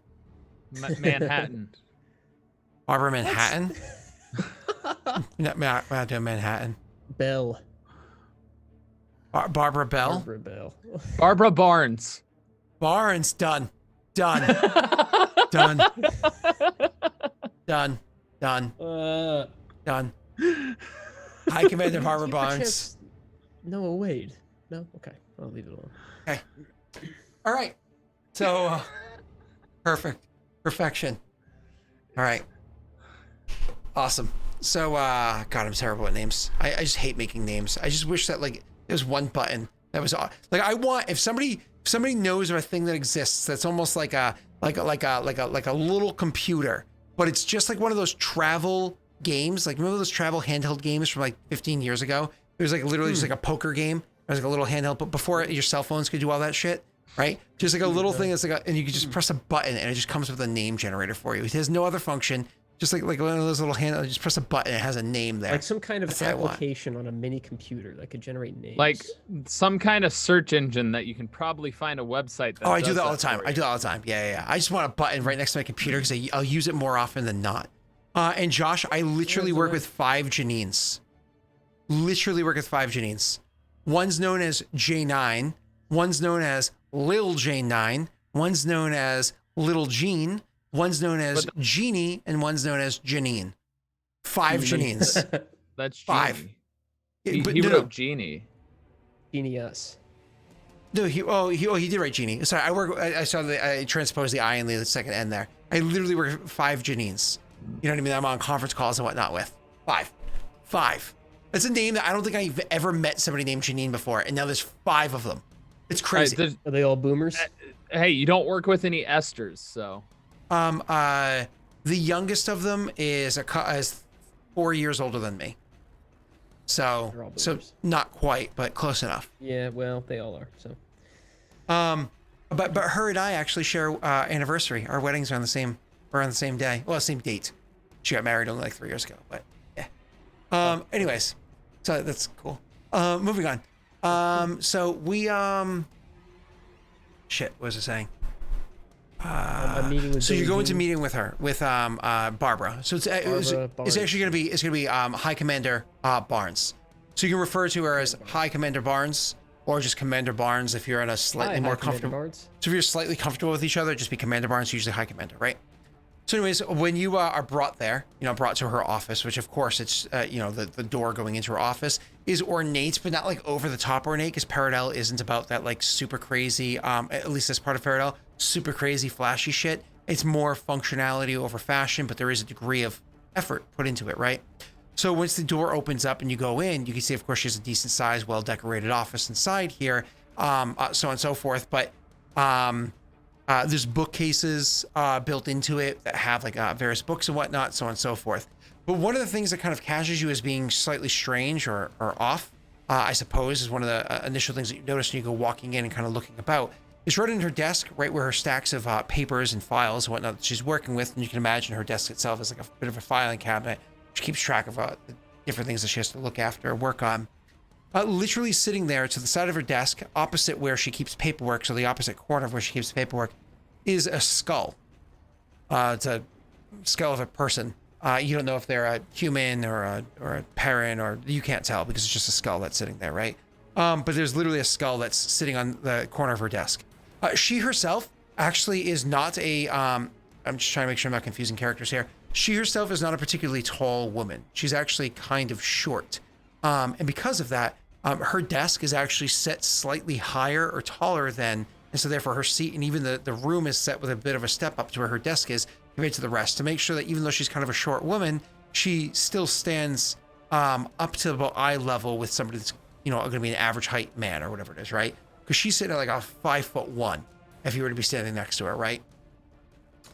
Manhattan. Barbara Manhattan. We're not doing Manhattan. Bell. Barbara Bell. Barbara Bell. Barbara Barnes. Barnes. Done. Done. Done. Done. Done. High Commander Barbara Barnes. Noah Wade. No? Okay. I'll leave it alone. Okay. All right. So, perfect. Perfection. All right. Awesome. So, God, I'm terrible at names. I just hate making names. I just wish that like there's one button that was like I want if somebody knows of a thing that exists that's almost like a little computer, but it's just like one of those travel games. Like remember those travel handheld games from like 15 years ago? It was like literally just like a poker game. It was like a little handheld, but before your cell phones could do all that shit, right? Just like a little thing that's like and you could just press a button and it just comes with a name generator for you. It has no other function. Just like one of those little handhelds, just press a button, it has a name there. Like some kind of That's what I want. application on a mini computer that could generate names. Like some kind of search engine that you can probably find a website that I do does that all the time. for I you. do that all the time. Yeah. I just want a button right next to my computer because I'll use it more often than not. And Josh, I literally work with 5 Janines. Literally work with 5 Janines. One's known as J9. One's known as Lil J9. One's known as Little Jean. One's known as Jeannie, and one's known as Janine. 5 Janines. That's 5. Genie. But He no, wrote Genie. Genius. No, he did write Genie. Sorry, I transposed the I in the second N there. I literally work with 5 Janines. You know what I mean? I'm on conference calls and whatnot with. 5. That's a name that I don't think I've ever met somebody named Janine before, and now there's 5 of them. It's crazy. Are they all boomers? Hey, you don't work with any esters, so. The youngest of them is 4 years older than me. They're all So boomers. not quite, but close enough. Yeah, well, they all are. So But her and I actually share anniversary. Our weddings are on the same day. Well, same date. She got married only like 3 years ago, but yeah. Anyways, so that's cool. Moving on. So we shit, what was I saying? I'm meeting with So you're Billie going to Jean. meeting with her with Barbara. So it's Barnes. actually gonna be High Commander Barnes. So you can refer to her as High Commander Barnes or just Commander Barnes if you're in a slightly Hi, more Commander comfortable. Barnes. So if you're slightly comfortable with each other, just be Commander Barnes, usually High Commander, right? So anyways, when you are brought there, brought to her office, which of course it's, the door going into her office is ornate, but not like over the top ornate, because Peredhel isn't about that like super crazy, at least this part of Peredhel, super crazy flashy shit. It's more functionality over fashion, but there is a degree of effort put into it, right? So once the door opens up and you go in, you can see, of course, she has a decent sized, well-decorated office inside here, so on and so forth. But there's bookcases built into it that have like various books and whatnot, so on and so forth. But one of the things that kind of catches you as being slightly strange or off, I suppose, is one of the initial things that you notice when you go walking in and kind of looking about, is right in her desk, right where her stacks of papers and files and whatnot that she's working with. And you can imagine her desk itself is like a bit of a filing cabinet. She keeps track of the different things that she has to look after or work on. Literally sitting there to the side of her desk, opposite where she keeps paperwork, so the opposite corner of where she keeps paperwork, is a skull. It's a skull of a person. You don't know if they're a human or a parent, or you can't tell because it's just a skull that's sitting there, right? But there's literally a skull that's sitting on the corner of her desk. She herself actually is not a, I'm just trying to make sure I'm not confusing characters here. She herself is not a particularly tall woman. She's actually kind of short. And because of that, her desk is actually set slightly higher or taller than, and so therefore her seat and even the room is set with a bit of a step up to where her desk is compared to the rest, to make sure that even though she's kind of a short woman, she still stands up to about eye level with somebody that's, going to be an average height man or whatever it is, right? Because she's sitting at like a 5'1" if you were to be standing next to her, right?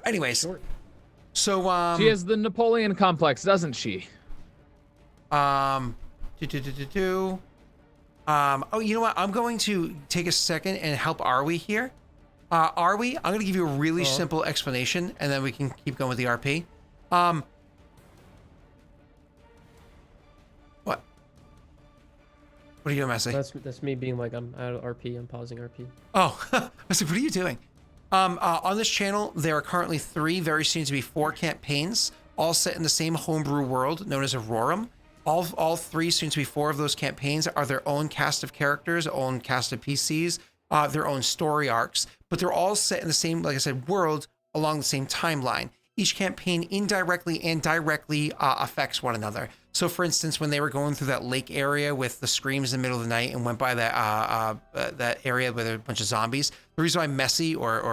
Anyways, Short. so She has the Napoleon complex, doesn't she? oh, you know what? I'm going to take a second and help Arwi here. Arwi, I'm going to give you a really simple explanation, and then we can keep going with the RP. What? What are you doing, Messi? That's me being like, I'm out of RP. I'm pausing RP. Oh, I was like, what are you doing? On this channel, there are currently 3, very soon to be 4 campaigns, all set in the same homebrew world known as Aurorum. All 3, soon to be 4 of those campaigns are their own cast of characters, own cast of PCs, their own story arcs, but they're all set in the same, like I said, world along the same timeline. Each campaign indirectly and directly affects one another. So, for instance, when they were going through that lake area with the screams in the middle of the night and went by that area where there were a bunch of zombies, the reason why Messi or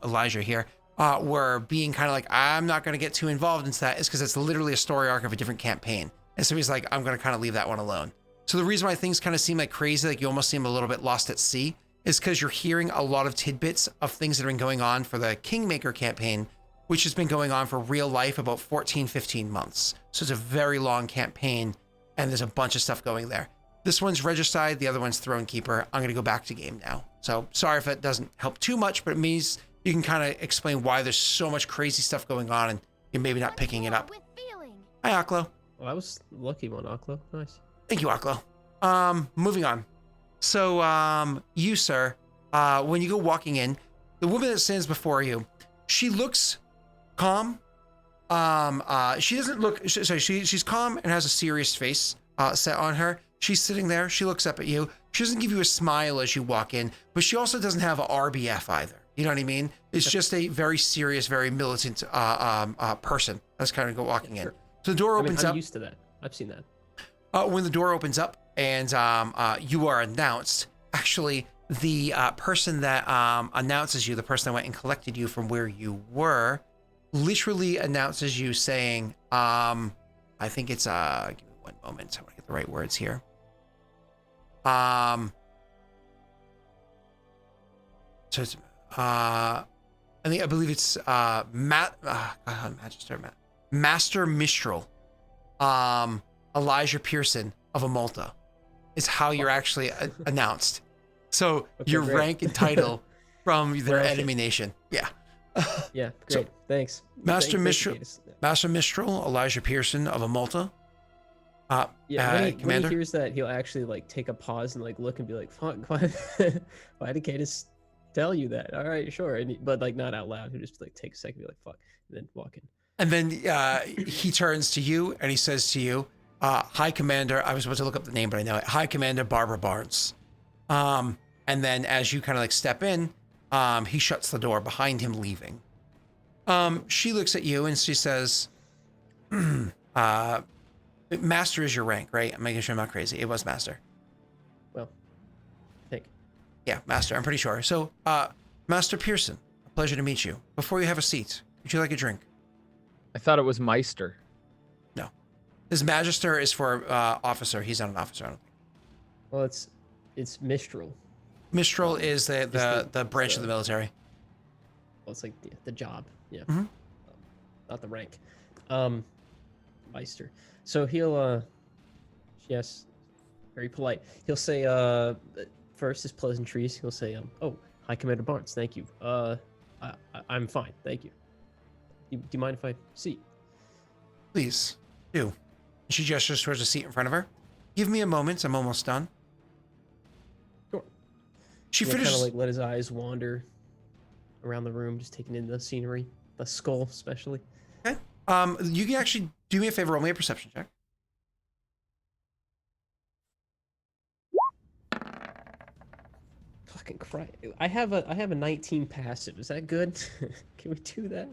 Elijah here were being kind of like, I'm not going to get too involved into that is because it's literally a story arc of a different campaign. And so he's like, I'm going to kind of leave that one alone. So the reason why things kind of seem like crazy, like you almost seem a little bit lost at sea, is because you're hearing a lot of tidbits of things that have been going on for the Kingmaker campaign, which has been going on for real life about 14, 15 months. So it's a very long campaign, and there's a bunch of stuff going there. This one's Regicide, the other one's Throne Keeper. I'm going to go back to game now. So sorry if that doesn't help too much, but it means you can kind of explain why there's so much crazy stuff going on, and you're maybe not picking it up. Hi, Aklo. Well, I was lucky one, Aklo. Nice. Thank you, Aklo. Moving on. So, you, sir, when you go walking in, the woman that stands before you, she looks calm. She doesn't look, she's calm and has a serious face, set on her. She's sitting there. She looks up at you. She doesn't give you a smile as you walk in, but she also doesn't have a RBF either. You know what I mean? It's just a very serious, very militant, person that's kind of walking in. So the door opens up. I'm used to that. I've seen that. When the door opens up and you are announced, actually, the person that announces you, the person that went and collected you from where you were, literally announces you saying, I think it's, give me one moment. I want to get the right words here. So it's, I believe it's Master Mistral, Elijah Pearson of Amulta is how you're actually announced. So Okay, your great. rank and title from their Right. enemy nation. Yeah. Yeah, great. So, Thanks. Master Mistral, Gatus. Master Mistral, Elijah Pearson of Amulta. Yeah, when he Commander. hears that, he'll actually like take a pause and like look and be like, "Fuck, why did Gatus tell you that?" All right, sure, but like not out loud. He'll just like take a second, and be like, "Fuck," and then walk in. And then he turns to you and he says to you, Hi, Commander. I was supposed to look up the name, but I know it. Hi, Commander Barbara Barnes. And then as you kind of like step in, he shuts the door behind him, leaving. She looks at you and she says, Master is your rank, right? I'm making sure I'm not crazy. It was Master. Well, I think. Yeah, Master. I'm pretty sure. So, Master Pearson, a pleasure to meet you. Before you have a seat, would you like a drink? I thought it was Meister. No. His Magister is for officer. He's not an officer. I don't think. Well, it's Mistral. Mistral is the branch the- of the military. Well, it's like the job. Yeah. Mhm. Not the rank. Meister. So he'll yes, very polite. He'll say first his pleasantries. He'll say oh, hi, Commander Barnes. Thank you. I'm fine. Thank you. Do you mind if I seat? Please, do. She gestures towards a seat in front of her. Give me a moment. I'm almost done. Sure. She Kind finishes. of like let his eyes wander around the room, just taking in the scenery, the skull especially. Okay. You can actually do me a favor. Roll me a perception check. Fucking Christ. I have a 19 passive. Is that good? Can we do that?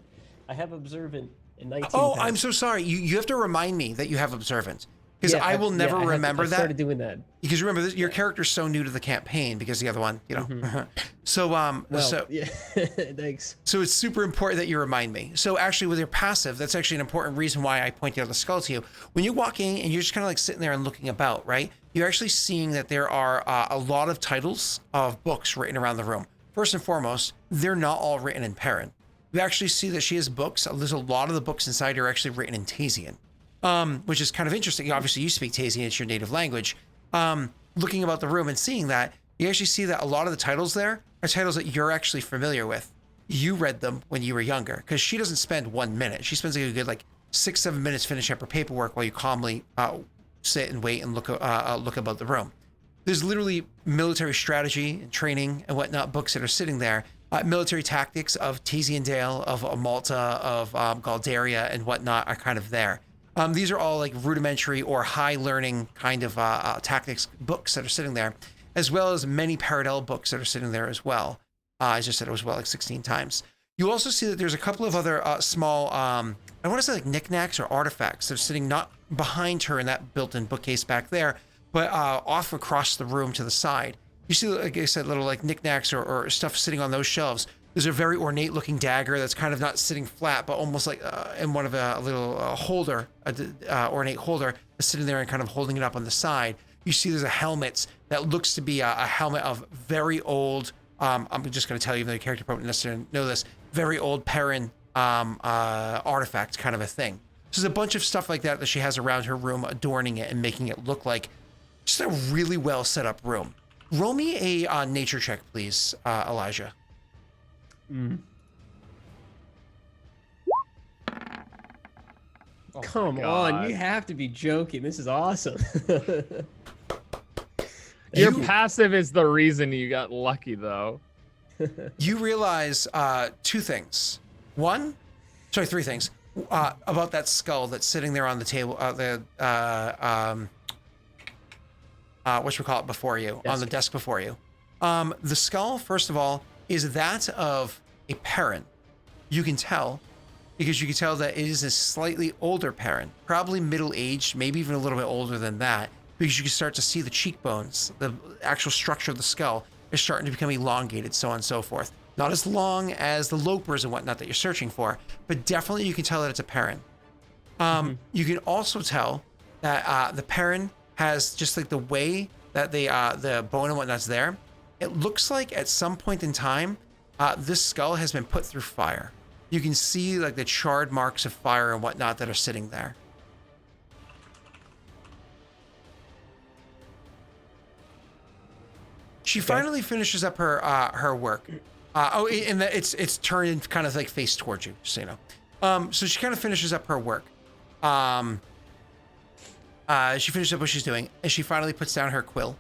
I have observant in 19. Oh, past. I'm so sorry. You have to remind me that you have observant. Because Yeah, I will never remember I that. started doing that. Because remember, your character's so new to the campaign because the other one, you know. Mhm. So, Well, so yeah, thanks. So it's super important that you remind me. So actually with your passive, that's actually an important reason why I pointed out the skull to you. When you walk in and you're just kind of like sitting there and looking about, right? You're actually seeing that there are a lot of titles of books written around the room. First and foremost, they're not all written in Perrin. You actually see that she has books. There's a lot of the books inside are actually written in Tasian, which is kind of interesting. Obviously, you speak Tasian, it's your native language. Looking about the room and seeing that, you actually see that a lot of the titles there are titles that you're actually familiar with. You read them when you were younger, because she doesn't spend 1 minute. She spends like a good 6-7 minutes finishing up her paperwork while you calmly sit and wait and look about the room. There's literally military strategy and training and whatnot books that are sitting there. Military tactics of Tasiandale, of Malta, of Galdaria and whatnot are kind of there. These are all like rudimentary or high learning kind of tactics books that are sitting there, as well as many Peredhel books that are sitting there as well. I just said it was well like 16 times. You also see that there's a couple of other small, I want to say like knickknacks or artifacts that are sitting not behind her in that built-in bookcase back there, but off across the room to the side. You see, like I said, little like knickknacks or stuff sitting on those shelves. There's a very ornate looking dagger that's kind of not sitting flat, but almost like in one of a little holder, ornate holder that's sitting there and kind of holding it up on the side. You see there's a helmet that looks to be a helmet of very old, I'm just going to tell you, even though the character probably doesn't necessarily know this, very old Perrin artifact kind of a thing. So there's a bunch of stuff like that she has around her room, adorning it and making it look like just a really well set up room. Roll me a nature check, please, Elijah. Oh Come my on, God. you have to be joking. This is awesome. Your You- passive is the reason you got lucky, though. You realize three things. About that skull that's sitting there on the table, whatchamacallit before you, on the desk before you. The skull, first of all, is that of a Perrin. You can tell, because you can tell that it is a slightly older Perrin, probably middle-aged, maybe even a little bit older than that, because you can start to see the cheekbones, the actual structure of the skull is starting to become elongated, so on and so forth. Not as long as the lopers and whatnot that you're searching for, but definitely you can tell that it's a Perrin. You can also tell that the Perrin has just like the way that the bone and whatnot's there. It looks like at some point in time, this skull has been put through fire. You can see like the charred marks of fire and whatnot that are sitting there. She finally finishes up her work. And it's turned kind of like face towards you, just so you know. So she kind of finishes up her work. She finishes up what she's doing, and she finally puts down her quill.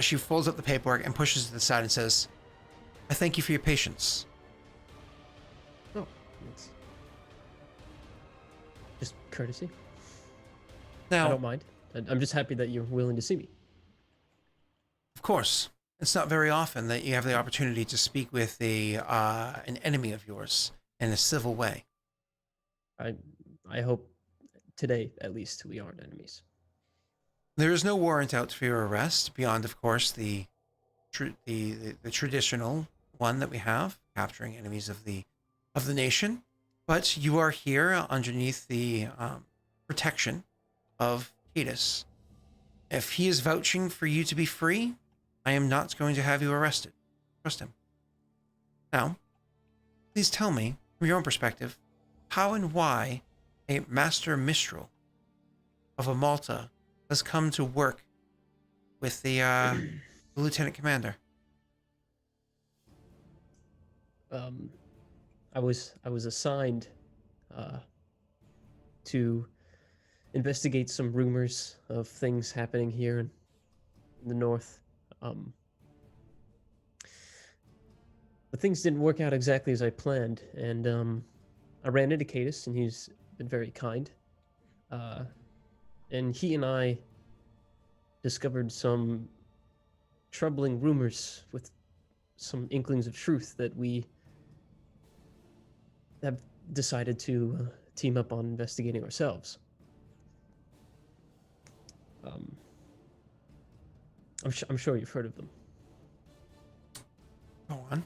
She folds up the paperwork and pushes it to the side and says, "I thank you for your patience." Oh, it's just courtesy. I Now, don't mind. I'm just happy that you're willing to see me. of course, it's not very often that you have the opportunity to speak with an enemy of yours in a civil way. I hope today, at least, we aren't enemies. There is no warrant out for your arrest beyond, of course, the traditional one that we have, capturing enemies of the nation. But you are here underneath the protection of Cadus. If he is vouching for you to be free, I am not going to have you arrested. Trust him. Now, please tell me, from your own perspective, how and why a Master Mistral of a Malta has come to work with the Lieutenant Commander. I was assigned to investigate some rumors of things happening here in the north. But things didn't work out exactly as I planned, and I ran into Cadus, and he's been very kind. And he and I discovered some troubling rumors with some inklings of truth that we have decided to team up on investigating ourselves. I'm sure you've heard of them. Go on.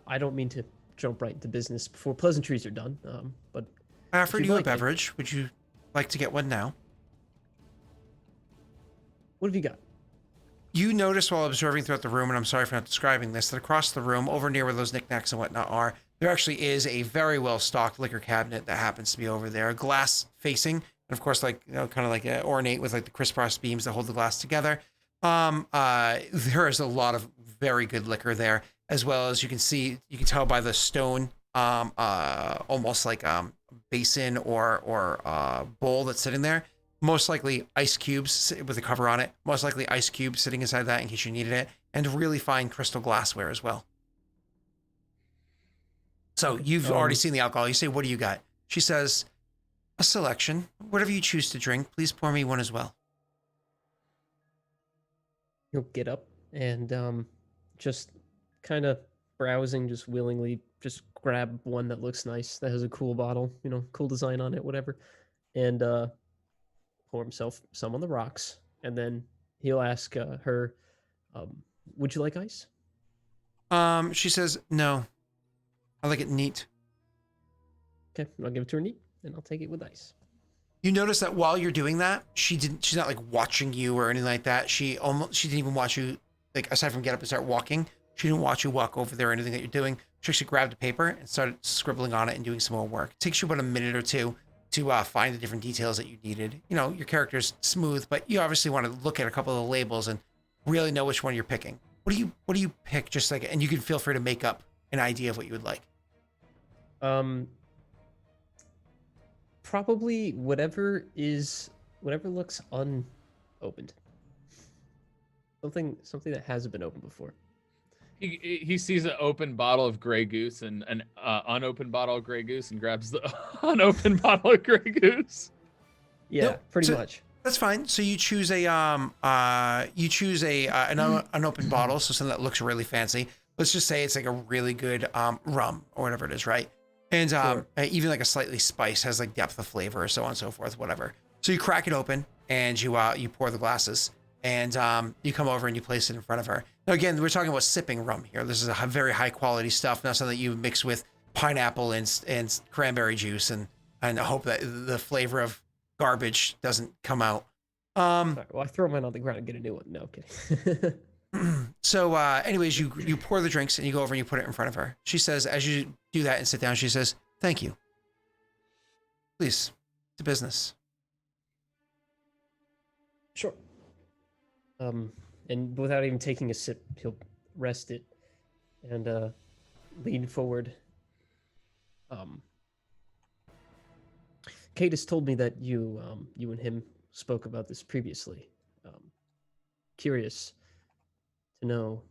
I don't mean to jump right into business before pleasantries are done, but I offered you'd you a like, beverage. Would you like to get one now? what have you got? You notice while observing throughout the room, and I'm sorry for not describing this, that across the room, over near where those knickknacks and whatnot are, there actually is a very well-stocked liquor cabinet that happens to be over there, glass facing, and of course, like, you know, kind of like ornate with like the crisscross beams that hold the glass together. There is a lot of very good liquor there, as well as you can tell by the stone, almost like basin or bowl that's sitting there. Most likely ice cubes with a cover on it. Most likely ice cubes sitting inside that in case you needed it, and really fine crystal glassware as well. So you've already seen the alcohol. You say, "What do you got?" She says, "A selection. Whatever you choose to drink, please pour me one as well." He'll get up and just kind of browsing, just willingly just grab one that looks nice, that has a cool bottle, you know, cool design on it, whatever, and pour himself some on the rocks, and then he'll ask her, "Would you like ice?" She says, "No, I like it neat." Okay, I'll give it to her neat, and I'll take it with ice. You notice that while you're doing that, she's not like watching you or anything like that. She didn't even watch you, like, aside from get up and start walking. She didn't watch you walk over there or anything that you're doing. She actually grabbed a paper and started scribbling on it and doing some more work. It takes you about a minute or two to find the different details that you needed. You know, your character's smooth, but you obviously want to look at a couple of the labels and really know which one you're picking. What do you pick? Just like, and you can feel free to make up an idea of what you would like. Probably whatever looks unopened. Something that hasn't been opened before. He sees an open bottle of Grey Goose and an unopened bottle of Grey Goose and grabs the unopened bottle of Grey Goose. Yeah, Nope. pretty much. That's fine. So you choose an unopened bottle, so something that looks really fancy. Let's just say it's like a really good rum or whatever it is, right? And Sure. even like a slightly spiced, has like depth of flavor, so on and so forth, whatever. So you crack it open and you pour the glasses, and you come over and you place it in front of her. Now again, we're talking about sipping rum here. This is a very high quality stuff, not something that you mix with pineapple and cranberry juice and hope that the flavor of garbage doesn't come out. Sorry, well, I throw mine on the ground and get a new one. No, kidding. So anyways, you pour the drinks and you go over and you put it in front of her. She says, as you do that and sit down, she says, "Thank you. Please, to business." Sure. And without even taking a sip, he'll rest it and lean forward. Kate has told me that you and him spoke about this previously. Curious to know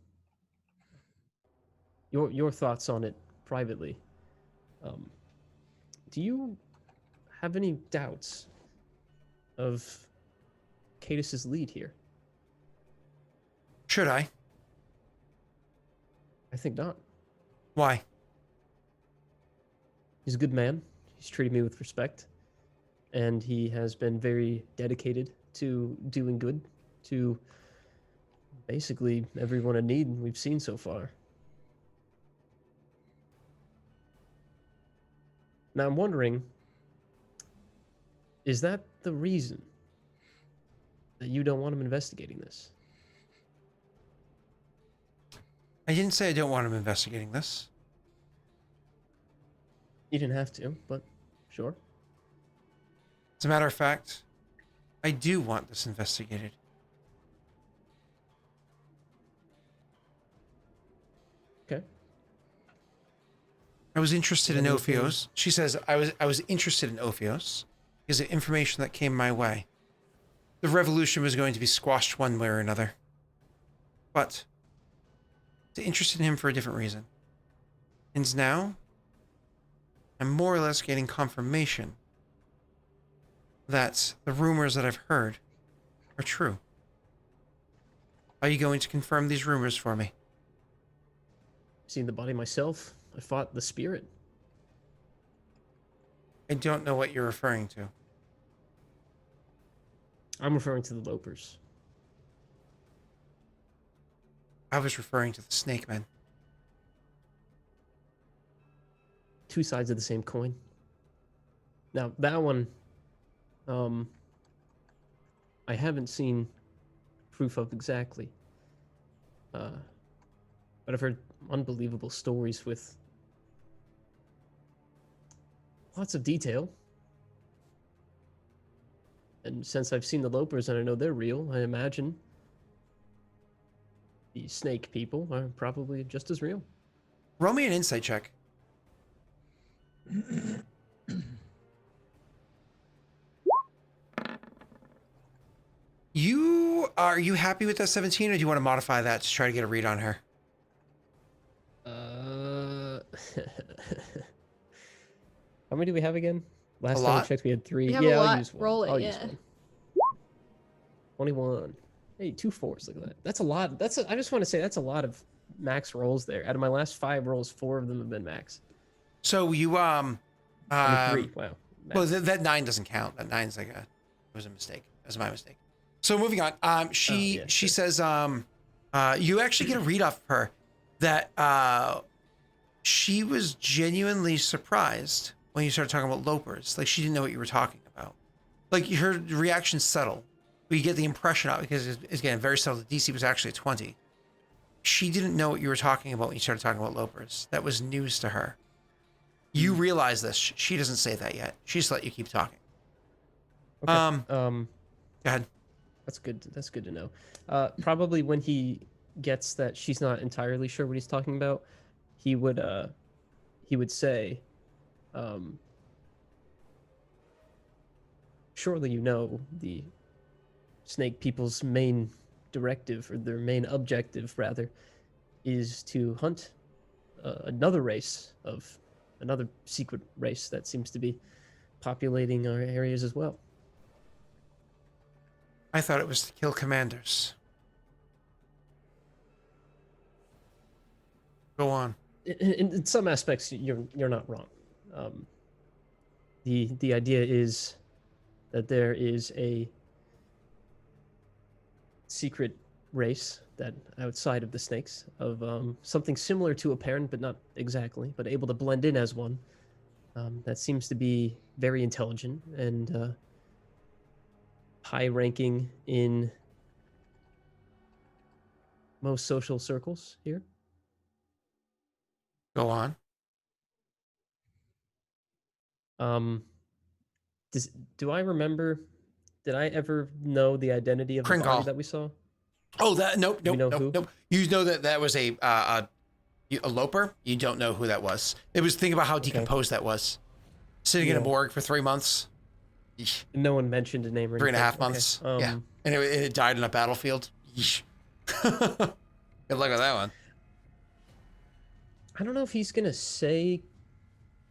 your thoughts on it privately. Do you have any doubts of Cadus's lead here? Should I? I think not. Why? He's a good man. He's treated me with respect, and he has been very dedicated to doing good to basically everyone in need we've seen so far. Now I'm wondering, is that the reason that you don't want him investigating this? I didn't say I don't want him investigating this. You didn't have to, but sure. As a matter of fact, I do want this investigated. Okay. I was interested in Anything- Ophios. She says, I was interested in Ophios because of information that came my way. The revolution was going to be squashed one way or another. But I was interested in him for a different reason. And now, I'm more or less getting confirmation that the rumors that I've heard are true. Are you going to confirm these rumors for me? Seen the body myself. I fought the spirit. I don't know what you're referring to. I'm referring to the Lopers. I was referring to the snake men. Two sides of the same coin. Now that one, I haven't seen proof of exactly, but I've heard unbelievable stories with lots of detail. And since I've seen the Lopers and I know they're real, I imagine the snake people are probably just as real. Roll me an insight check. Are you happy with that 17, or do you want to modify that to try to get a read on her? How many do we have again? Last time lot? we checked, we had 3. We have Yeah, a I'll lot. use one. Roll it, I'll use yeah. one. 21. Hey, 2 4s. Look at that. That's a lot. I just want to say that's a lot of max rolls there. Out of my last 5 rolls, 4 of them have been max. So you 3. Wow. well, Max. that 9 doesn't count. That 9's like it was a mistake. That was my mistake. So moving on. She says you actually get a read off of her that she was genuinely surprised when you started talking about Lopers. Like, she didn't know what you were talking about. Like, her reaction's subtle, but you get the impression out because it's again very subtle. The DC was actually a 20. She didn't know what you were talking about when you started talking about Lopers. That was news to her. You realize this. She doesn't say that yet. She just let you keep talking. Okay. Go ahead. That's good. That's good to know. Probably when he gets that she's not entirely sure what he's talking about, he would say, surely you know the snake people's main directive, or their main objective rather, is to hunt another secret race that seems to be populating our areas as well. I thought it was to kill commanders. Go on. In some aspects, you're not wrong. The idea is that there is a secret race that outside of the snakes of something similar to a parent, but not exactly, but able to blend in as one. That seems to be very intelligent and high ranking in most social circles here. Go on. Do I remember? Did I ever know the identity of the Kringle. body that we saw? Oh, nope. know who? You know that was a Loper. You don't know who that was. It was, think about how decomposed that was. Sitting in a morgue for 3 months. Yeesh. No one mentioned a name or 3.5 anything. months. Okay. Yeah. And it died on a battlefield. Yeesh. Good luck with that one. I don't know if he's gonna say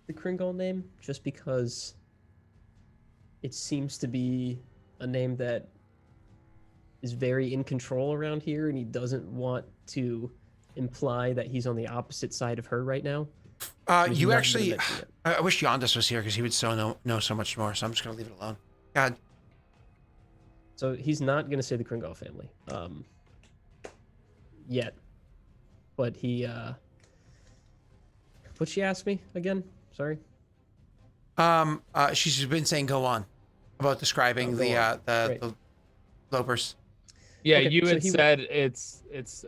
the Kringle name, just because it seems to be a name that is very in control around here, and he doesn't want to imply that he's on the opposite side of her right now. You actually, I wish Yondas was here because he would know so much more. So I'm just gonna leave it alone. God. So he's not gonna say the Kringle family, yet. But he, what'd she ask me again? Sorry. She's been saying go on about describing the Lopers. Yeah, Okay, you so had said it's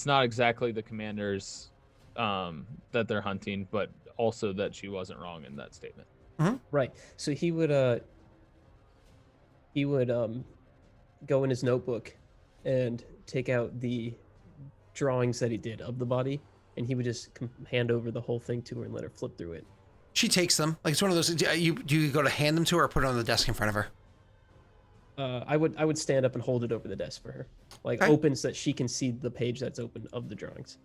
not exactly the commanders that they're hunting, but also that she wasn't wrong in that statement. Mm-hmm. Right. So he would go in his notebook and take out the drawings that he did of the body, and he would just hand over the whole thing to her and let her flip through it. She takes them. Like, it's one of those. Do you go to hand them to her or put it on the desk in front of her? I would stand up and hold it over the desk for her, like Okay. open so that she can see the page that's open of the drawings.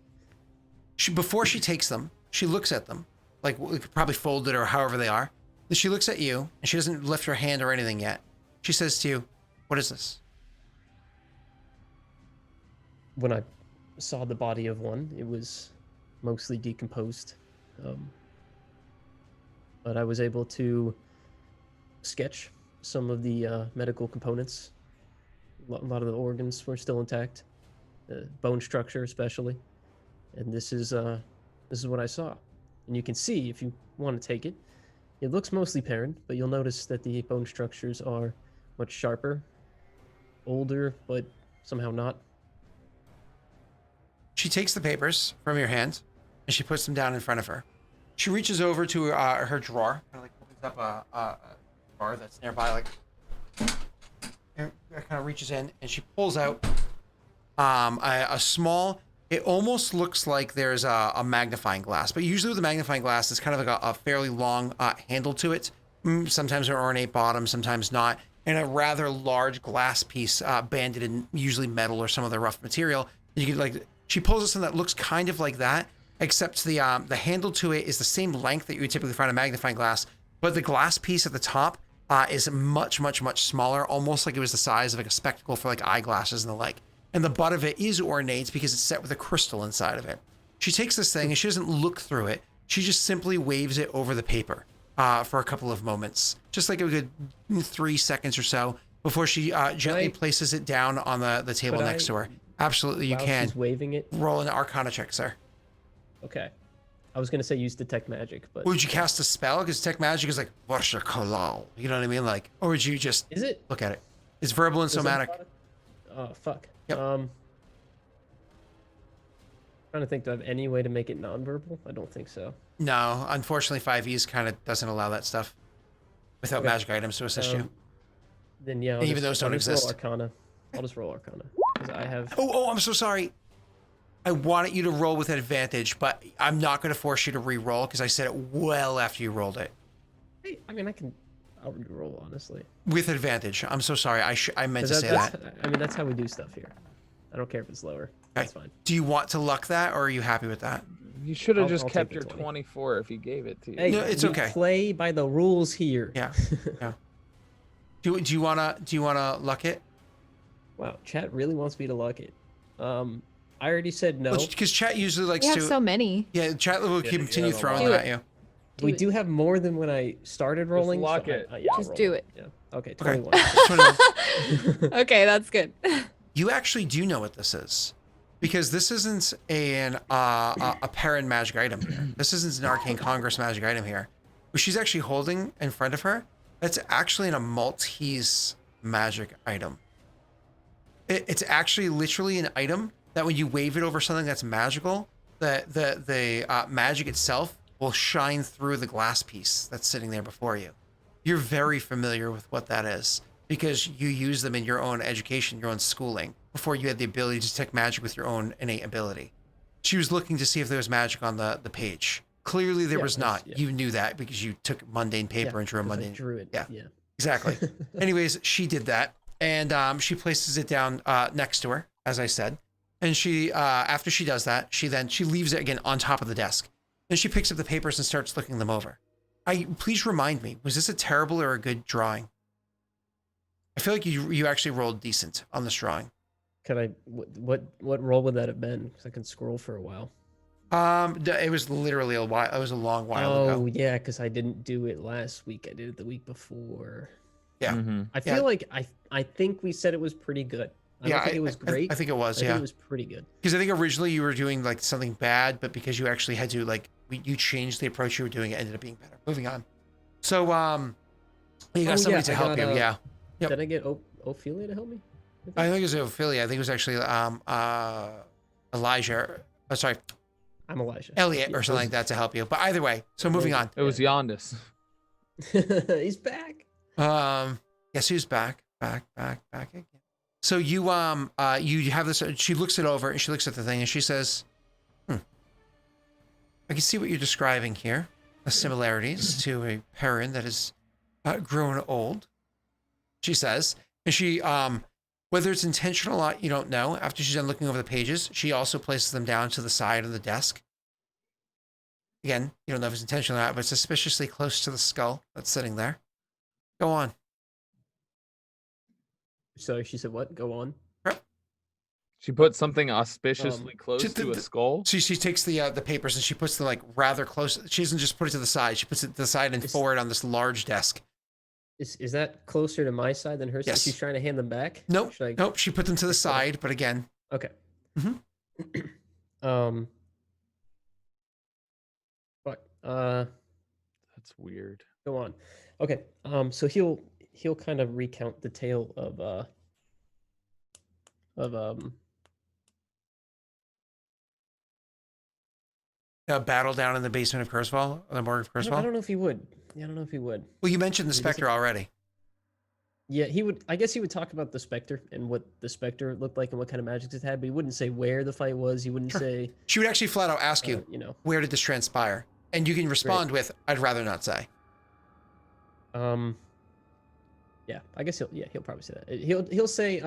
Before she takes them, she looks at them, like probably folded or however they are. Then she looks at you, and she doesn't lift her hand or anything yet. She says to you, "What is this?" When I saw the body of one, it was mostly decomposed. But I was able to sketch some of the medical components. A lot of the organs were still intact, the bone structure especially. And this is what I saw. And you can see, if you want to take it, it looks mostly Perrin, but you'll notice that the bone structures are much sharper, older, but somehow not. She takes the papers from your hand and she puts them down in front of her. She reaches over to her drawer, kind of like opens up a drawer that's nearby, like, and kind of reaches in and she pulls out a small. It almost looks like there's a magnifying glass, but usually with a magnifying glass, it's kind of like a fairly long handle to it. Sometimes an ornate bottom, sometimes not, and a rather large glass piece banded in usually metal or some other rough material. You could like. She pulls us something that looks kind of like that, except the handle to it is the same length that you would typically find a magnifying glass, but the glass piece at the top is much smaller, almost like it was the size of like a spectacle for like eyeglasses and the like. And the butt of it is ornate because it's set with a crystal inside of it. She takes this thing and she doesn't look through it. She just simply waves it over the paper for a couple of moments, just like a good 3 seconds or so before she gently places it down on the table next to her. Absolutely, you can. She's waving it. Roll an Arcana check, sir. Okay. I was gonna say use detect magic, but would you cast a spell? Because detect magic is like Varsha Kalal. You know what I mean? Like, or would you just look at it? It's verbal and somatic. Oh fuck. Yep. Trying to think, do I have any way to make it nonverbal? I don't think so. No, unfortunately, 5e kind of doesn't allow that stuff without magic items to assist you. Then yeah, even those don't exist. Roll Arcana. I'll just roll Arcana because I have. Oh, I'm so sorry. I wanted you to roll with advantage, but I'm not going to force you to re-roll because I said it well after you rolled it. I mean, I'll re-roll honestly. With advantage. I'm so sorry. I meant to say that. I mean, that's how we do stuff here. I don't care if it's lower. That's fine. Do you want to luck that, or are you happy with that? You should have just I'll kept take your the 20. 24 if he gave it to you. Hey, No, it's we okay. Play by the rules here. Yeah. Yeah. Do you wanna luck it? Wow, chat really wants me to luck it. I already said no. Because chat usually likes We to. have so many. Yeah, chat will continue throwing Do them it. at you. We do have more than when I started rolling. luck so it. yeah, I'll Just roll do it. Yeah. Okay, Okay. 21. 21. Okay, that's good. You actually do know what this is, because this isn't a Perrin magic item here. This isn't an Arcane Congress magic item here. What she's actually holding in front of her, that's actually a Maltese magic item. It's actually literally an item that when you wave it over something that's magical, the magic itself will shine through the glass piece that's sitting there before you. You're very familiar with what that is because you use them in your own education, your own schooling, before you had the ability to detect magic with your own innate ability. She was looking to see if there was magic on the page. Clearly there was not. Yeah. You knew that because you took mundane paper and drew a 'cause I mundane. drew it. Yeah. Yeah. Exactly. Anyways, she did that, and she places it down next to her, as I said. And she, after she does that, she leaves it again on top of the desk. Then she picks up the papers and starts looking them over. Please remind me, was this a terrible or a good drawing? I feel like you actually rolled decent on this drawing. Can I? What roll would that have been? Because I can scroll for a while. It was literally a while. It was a long while Oh ago. yeah, because I didn't do it last week. I did it the week before. Yeah. Mm-hmm. I feel like I think we said it was pretty good. I don't think it was great. I think it was. I think Yeah. it was pretty good. Because I think originally you were doing like something bad, but because you actually had to you changed the approach you were doing, it ended up being better. Moving on. So you got somebody to help you. Yeah. Yep. Did I get Ophelia to help me? I think it was Ophelia. I think it was actually Elijah. Oh, sorry, I'm Elijah. Elliot Yeah, or something like that to help you. But either way, so moving on. It was Yondis. He's back. Yes, he was back again. So you have this. She looks it over and she looks at the thing and she says, I can see what you're describing here. The similarities to a Perrin that has grown old. She says, and she whether it's intentional or not, you don't know. After she's done looking over the pages, she also places them down to the side of the desk. Again, you don't know if it's intentional or not, but it's suspiciously close to the skull that's sitting there. Go on. So she said, "What? Go on." She put something auspiciously close Just to a skull. She takes the papers and she puts them like rather close. She doesn't just put it to the side. She puts it to the side and forward on this large desk. Is that closer to my side than her side? Yes. She's trying to hand them back? Nope. Should I... Nope. She put them to the side, but again. Okay. Mm-hmm. But That's weird. go on. Okay. So he'll kind of recount the tale of A battle down in the basement of Kurzweil, the morgue of Kurzweil. I don't know if he would. Yeah, I don't know if he would. Well, you mentioned the Spectre already. Yeah, he would. I guess he would talk about the Spectre and what the Spectre looked like and what kind of magics it had, but he wouldn't say where the fight was. He wouldn't say. She would actually flat out ask you, where did this transpire? And you can respond with, "I'd rather not say." Yeah, I guess he'll probably say that. He'll say,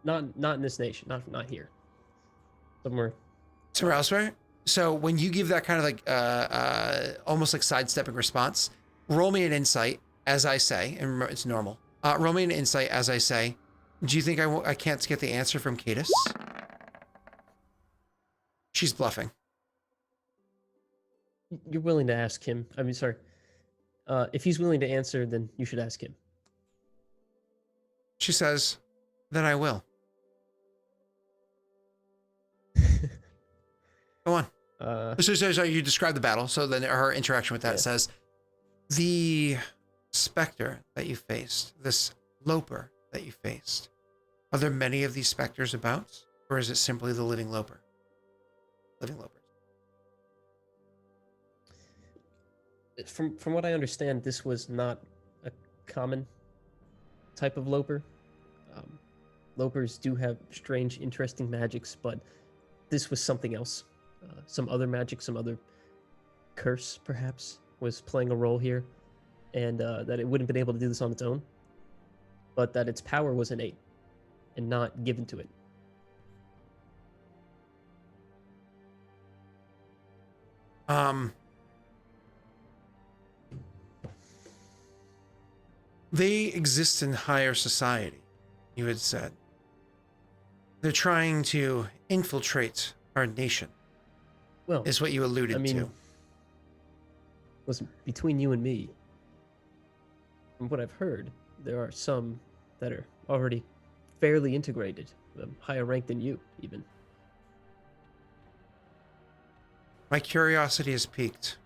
not in this nation, not here, somewhere elsewhere. So when you give that kind of like almost like sidestepping response, roll me an insight as I say, and it's normal. Roll me an insight as I say. Do you think I can't get the answer from Cadis? She's bluffing. You're willing to ask him. I mean, sorry. If he's willing to answer, then you should ask him. She says, then I will. Go on. So you describe the battle. So then her interaction with that says, the Spectre that you faced, this Loper that you faced, are there many of these Spectres about? Or is it simply the living Loper? Living Lopers. From what I understand, this was not a common type of Loper. Lopers do have strange, interesting magics, but this was something else. Some other magic, some other curse, perhaps, was playing a role here, and that it wouldn't have been able to do this on its own, but that its power was innate and not given to it. They exist in higher society, you had said. They're trying to infiltrate our nation. Well, is what you alluded to. Listen, between you and me, from what I've heard, there are some that are already fairly integrated, higher rank than you, even. My curiosity is piqued.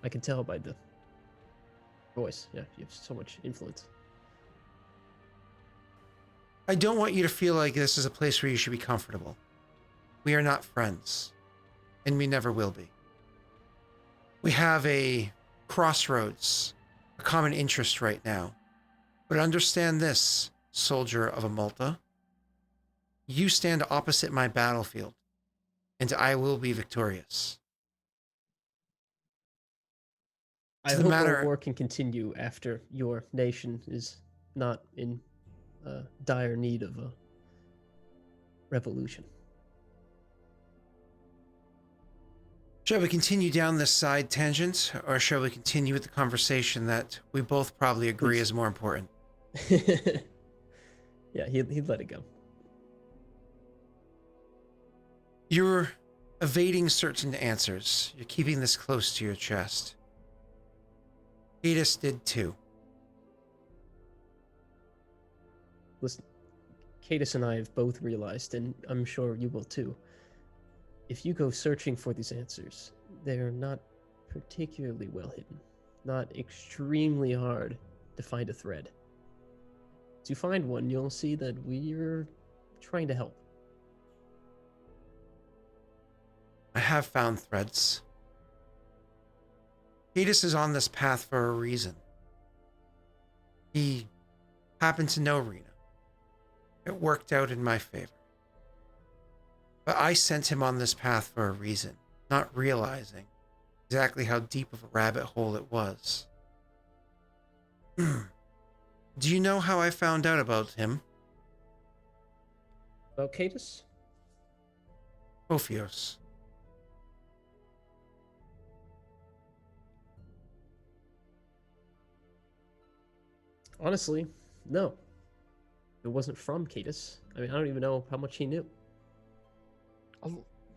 I can tell by the voice. Yeah, you have so much influence. I don't want you to feel like this is a place where you should be comfortable. We are not friends, and we never will be. We have a crossroads, a common interest right now. But understand this, soldier of a Malta. You stand opposite my battlefield, and I will be victorious. I hope our war can continue after your nation is not in dire need of a revolution. Shall we continue down this side tangent, or shall we continue with the conversation that we both probably agree is more important? Yeah, he'd let it go. You're evading certain answers. You're keeping this close to your chest. Edis did too. Listen, Cadis and I have both realized, and I'm sure you will too, if you go searching for these answers, they're not particularly well hidden, not extremely hard to find a thread. As you find one, you'll see that we're trying to help. I have found threads. Cadis is on this path for a reason. He happened to know Rena. It worked out in my favor. But I sent him on this path for a reason, not realizing exactly how deep of a rabbit hole it was. Do you know how I found out about him? About Cadis? Ophios. Honestly, no. it wasn't from Cadus. I mean, I don't even know how much he knew.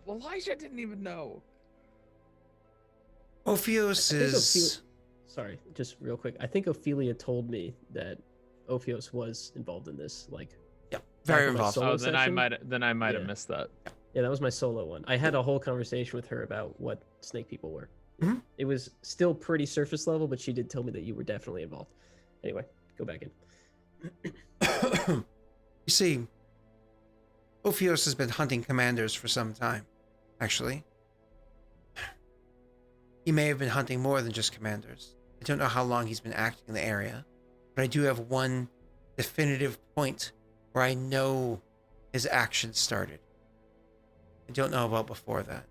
Elijah didn't even know. Ophios I think is. Sorry, just real quick. I think Ophelia told me that Ophios was involved in this. Like, Yeah, back very in my involved. solo Oh, then I session. might have Yeah. missed that. Yeah, that was my solo one. I had a whole conversation with her about what snake people were. Mhm. It was still pretty surface level, but she did tell me that you were definitely involved. Anyway, go back in. You see, Ophios has been hunting commanders for some time, actually. He may have been hunting more than just commanders. I don't know how long he's been acting in the area, but I do have one definitive point where I know his actions started. I don't know about before that.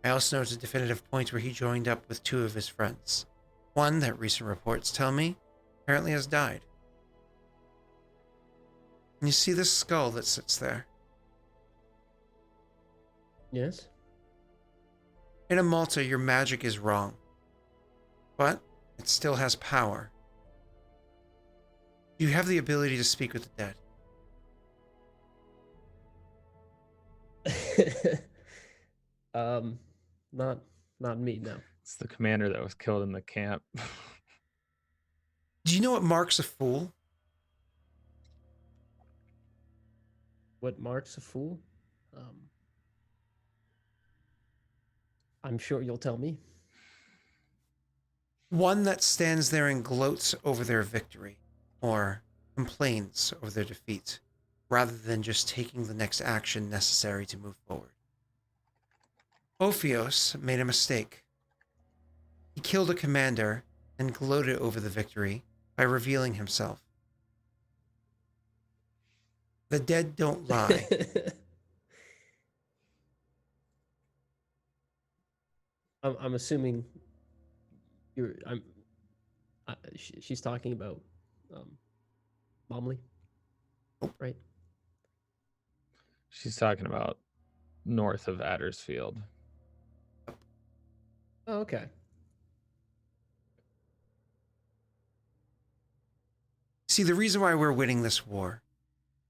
I also know it's a definitive point where he joined up with two of his friends. One, that recent reports tell me, apparently has died. And you see this skull that sits there? Yes. In a Malta, your magic is wrong. But it still has power. You have the ability to speak with the dead. Not me, no. It's the commander that was killed in the camp. Do you know what marks a fool? What marks a fool? Um, I'm sure you'll tell me. One that stands there and gloats over their victory, or complains over their defeat, rather than just taking the next action necessary to move forward. Ophios made a mistake. He killed a commander and gloated over the victory by revealing himself. The dead don't lie. I'm assuming you're. She's talking about Momly, right? She's talking about north of Addersfield. Oh, okay. See, the reason why we're winning this war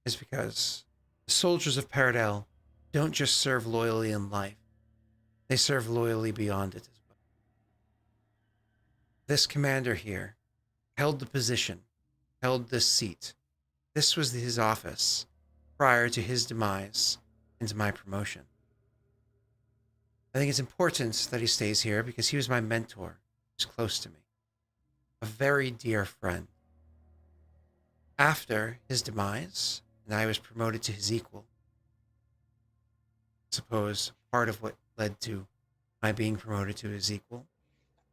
is because the soldiers of Peredhel don't just serve loyally in life, they serve loyally beyond it as well. This commander here held the position, held this seat. This was his office prior to his demise and to my promotion. I think it's important that he stays here because he was my mentor. He was close to me, a very dear friend. After his demise, and I was promoted to his equal, I suppose part of what led to my being promoted to his equal,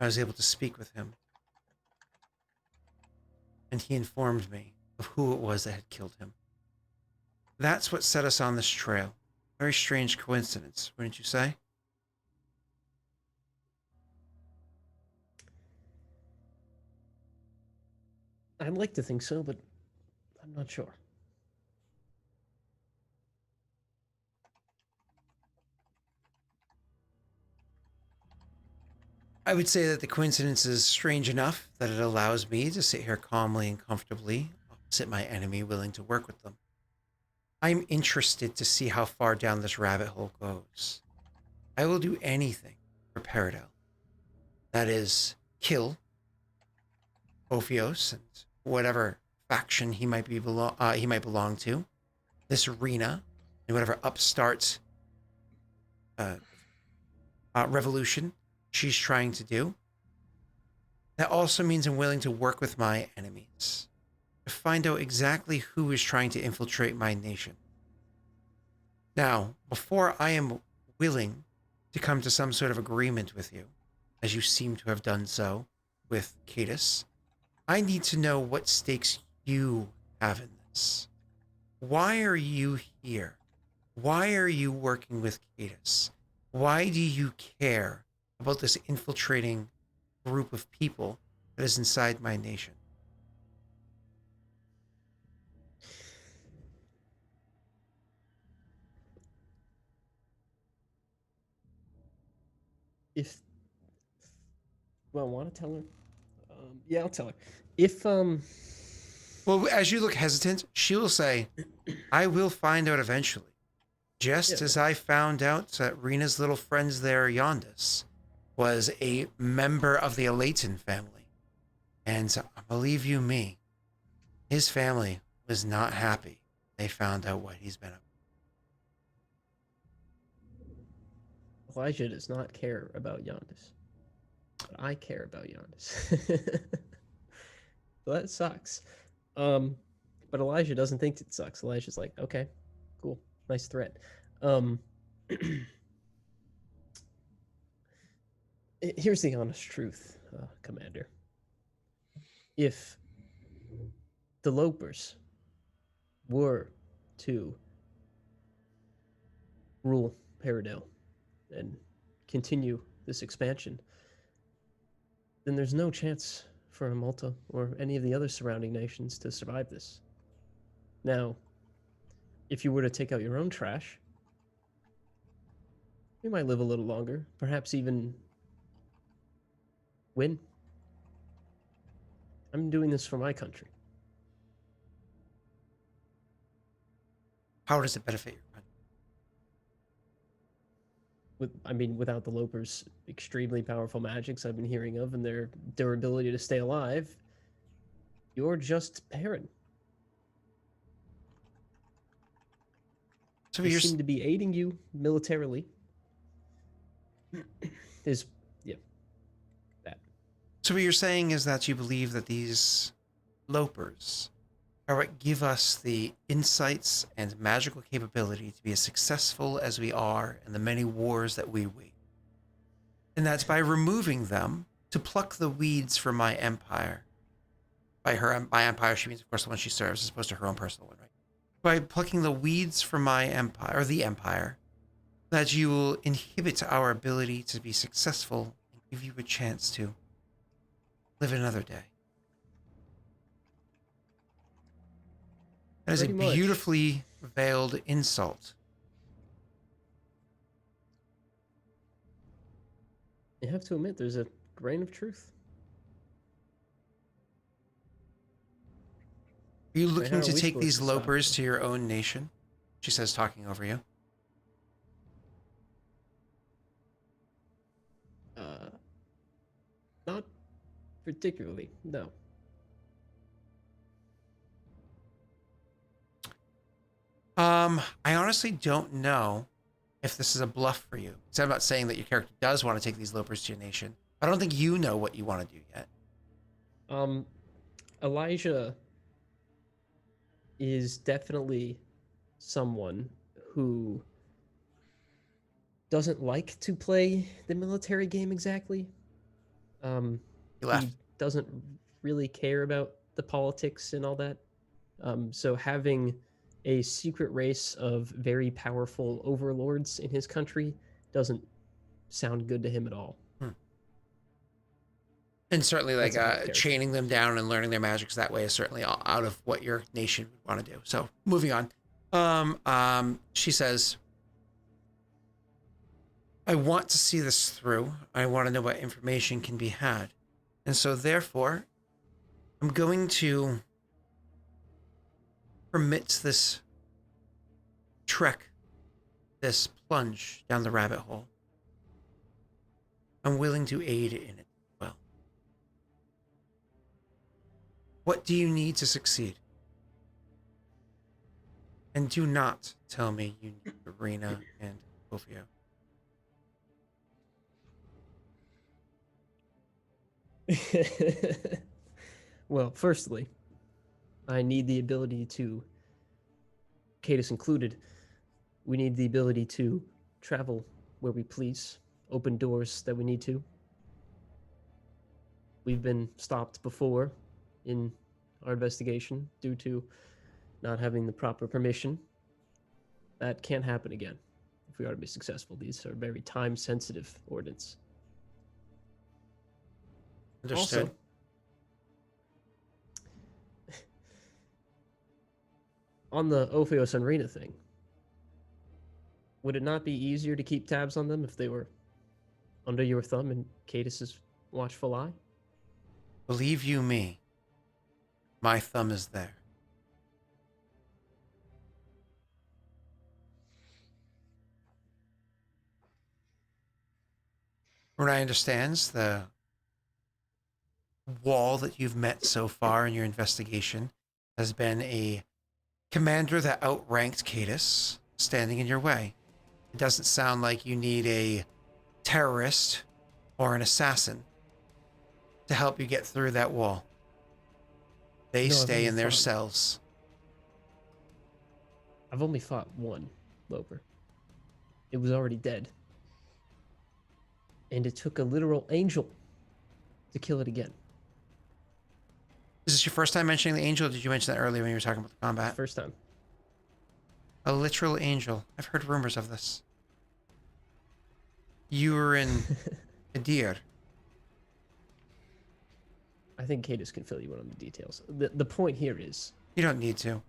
I was able to speak with him. And he informed me of who it was that had killed him. That's what set us on this trail. Very strange coincidence, wouldn't you say? I'd like to think so, but I'm not sure. I would say that the coincidence is strange enough that it allows me to sit here calmly and comfortably opposite my enemy, willing to work with them. I'm interested to see how far down this rabbit hole goes. I will do anything for Peredhel. That is, kill Ophios and whatever faction he might belong to. This arena and whatever upstart revolution she's trying to do. That also means I'm willing to work with my enemies to find out exactly who is trying to infiltrate my nation. Now, before I am willing to come to some sort of agreement with you, as you seem to have done so with Cadus, I need to know what stakes you have in this. Why are you here? Why are you working with Cadus? Why do you care about this infiltrating group of people that is inside my nation? If well, want to tell her? Yeah, I'll tell her. If Well, as you look hesitant, she will say, I will find out eventually. Just Yeah. as I found out that Rena's little friends there, Yondis, was a member of the Alayton family. And believe you me, his family was not happy. They found out what he's been up to. Elijah does not care about Yondis. But I care about Yondis. So that sucks. But Elijah doesn't think it sucks. Elijah's like, okay, cool, nice threat. Here's the honest truth, Commander. If the Lopers were to rule Peredhel and continue this expansion, then there's no chance for Malta or any of the other surrounding nations to survive this. Now, if you were to take out your own trash, you might live a little longer, perhaps even win. I'm doing this for my country. How does it benefit your country? Without the Lopers' extremely powerful magics I've been hearing of and their durability to stay alive, you're just Perrin. So They you're, seem to be aiding you militarily. Is that. so what you're saying is that you believe that these Lopers are what give us the insights and magical capability to be as successful as we are in the many wars that we wage. And that's by removing them to pluck the weeds from my empire. My empire, she means, of course, the one she serves, as opposed to her own personal one, right? By plucking the weeds from my empire, or the empire, that you will inhibit our ability to be successful and give you a chance to live another day. That is Pretty a much. beautifully veiled insult. You have to admit, there's a grain of truth. Are you how looking are to we take supposed these to stop Lopers them? to your own nation? She says, talking over you. Not particularly, no. I honestly don't know if this is a bluff for you. So I'm not saying that your character does want to take these Lopers to your nation. I don't think you know what you want to do yet. Elijah is definitely someone who doesn't like to play the military game exactly. You left. He doesn't really care about the politics and all that. So having a secret race of very powerful overlords in his country doesn't sound good to him at all. And certainly, like, That's a hard character. chaining them down and learning their magics that way is certainly out of what your nation would want to do. So, moving on. She says, I want to see this through. I want to know what information can be had. And so, therefore, I'm going to permit this trek, this plunge down the rabbit hole. I'm willing to aid in it. What do you need to succeed? And do not tell me you need Arena and Sofia. Well, firstly, I need the ability to, Cadus included, we need the ability to travel where we please, open doors that we need to. We've been stopped before in our investigation due to not having the proper permission. That can't happen again if we are to be successful. These are very time-sensitive ordinance. Understood. Also, on the Ophios and Rena thing, would it not be easier to keep tabs on them if they were under your thumb and Cadus's watchful eye? Believe you me, my thumb is there. Renai understands the wall that you've met so far in your investigation has been a commander that outranked Cadus standing in your way. It doesn't sound like you need a terrorist or an assassin to help you get through that wall. They No, I've stay only in their fought- cells. I've only fought one Loper. It was already dead. And it took a literal angel to kill it again. Is this your first time mentioning the angel? Or did you mention that earlier when you were talking about the combat? First time. A literal angel. I've heard rumors of this. You were in a deer. I think Cadus can fill you in on the details. The point here is, You don't need to.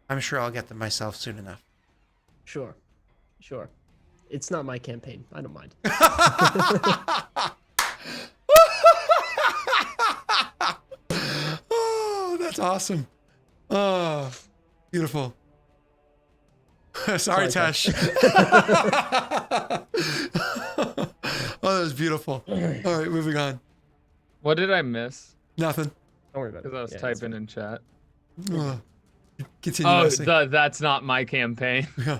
I'm sure I'll get them myself soon enough. sure. It's not my campaign. I don't mind. Oh, that's awesome. Oh, beautiful. Sorry, Tash. Oh, that was beautiful. All right, moving on. What did I miss? Nothing. Don't worry about it. Because I was Yeah, it's typing fine. in chat. Ugh. Continue. Oh, Wesley. that's not my campaign. Yeah.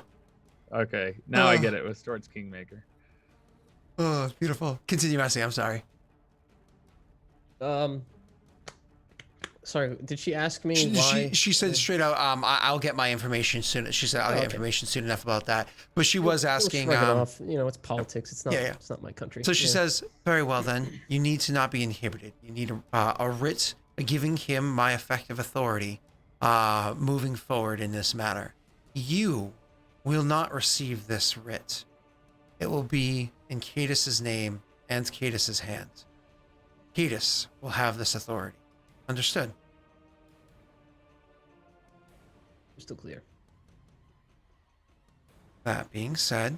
Okay, now I Oh. get it. With Stort's Kingmaker. Oh, it's beautiful. Continue, Messi. I'm sorry. Sorry, did she ask me why? She said straight out, I'll get my information soon. She said I'll get Okay. information soon enough about that. But she was We'll asking. shrug it off. You know, it's politics. It's not. yeah. It's not my country. So she Yeah. says, very well then, you need to not be inhibited. You need a writ giving him my effective authority moving forward in this matter. You will not receive this writ. It will be in Cadus's name and Cadus's hand. Cadus will have this authority. Understood? Crystal clear. That being said,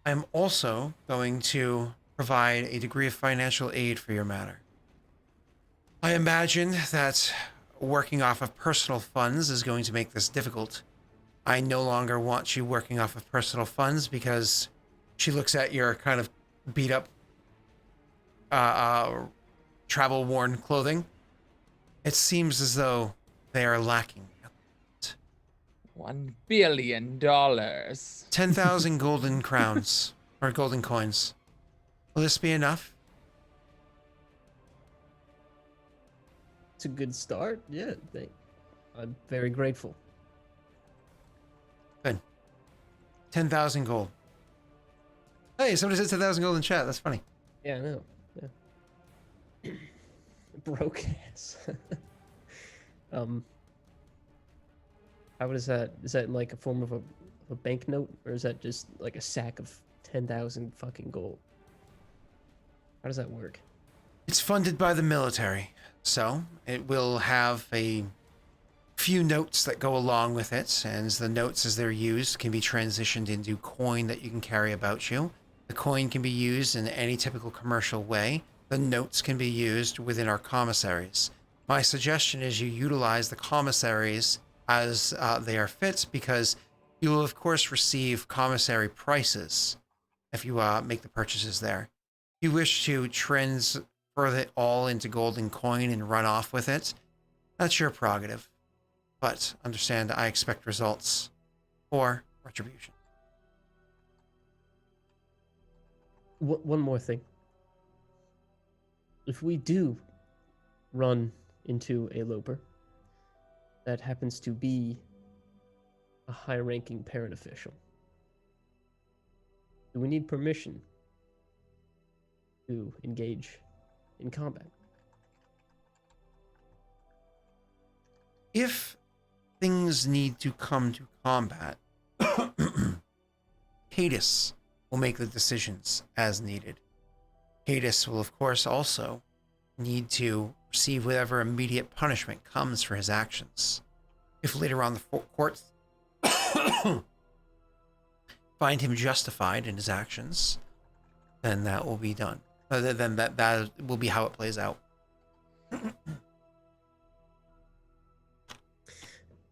I'm also going to provide a degree of financial aid for your matter. I imagine that working off of personal funds is going to make this difficult. I no longer want you working off of personal funds because she looks at your kind of beat up, travel worn clothing. It seems as though they are lacking. $1 billion. 10,000 golden crowns or golden coins. Will this be enough? It's a good start. Yeah, I'm very grateful. Good. 10,000 gold. Hey, somebody said 10,000 gold in chat. That's funny. Yeah, I know. Yeah. Broke ass. How is that? Is that in like a form of a banknote, or is that just like a sack of 10,000 fucking gold? How does that work? It's funded by the military, so it will have a few notes that go along with it, and the notes as they're used can be transitioned into coin that you can carry about you. The coin can be used in any typical commercial way. The notes can be used within our commissaries. My suggestion is you utilize the commissaries as they are fit, because you will of course receive commissary prices if you make the purchases there. If you wish to transfer it all into golden coin and run off with it, that's your prerogative. But understand, I expect results or retribution. One more thing. If we do run into a Loper that happens to be a high-ranking parent official, do we need permission to engage in combat? If things need to come to combat, Cadus will make the decisions as needed. Cadus will, of course, also need to receive whatever immediate punishment comes for his actions. If later on the courts find him justified in his actions, then that will be done. Then that will be how it plays out.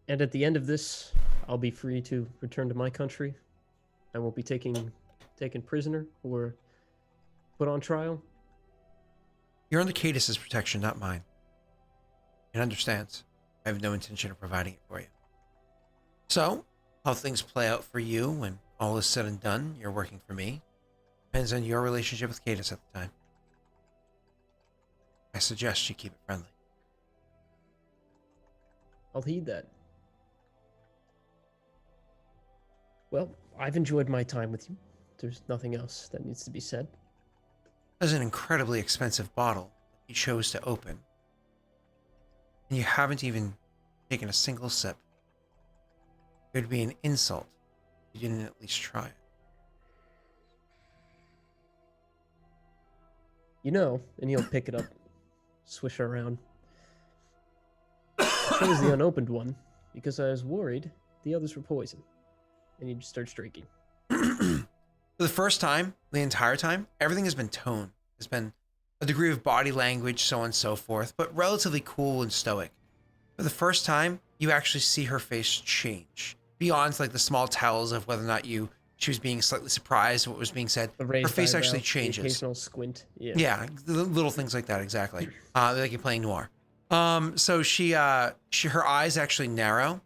And at the end of this, I'll be free to return to my country. I won't be taken prisoner or put on trial. You're under Cadus's protection, not mine. It understands. I have no intention of providing it for you. So, how things play out for you when all is said and done, you're working for me, depends on your relationship with Cadus at the time. I suggest you keep it friendly. I'll heed that. Well, I've enjoyed my time with you. There's nothing else that needs to be said. There's an incredibly expensive bottle that you chose to open, and you haven't even taken a single sip. It would be an insult if you didn't at least try it. You know, and he'll pick it up, swish it around. I chose the unopened one because I was worried the others were poison. And he just starts drinking. For the first time, the entire time, everything has been tone. There's been a degree of body language, so on and so forth, but relatively cool and stoic. For the first time, you actually see her face change. Beyond like the small tells of whether or not she was being slightly surprised at what was being said. The Her raised face eyebrow, actually the changes. occasional squint. Yeah. Yeah, the little things like that, exactly. Like you're playing noir. So her eyes actually narrow.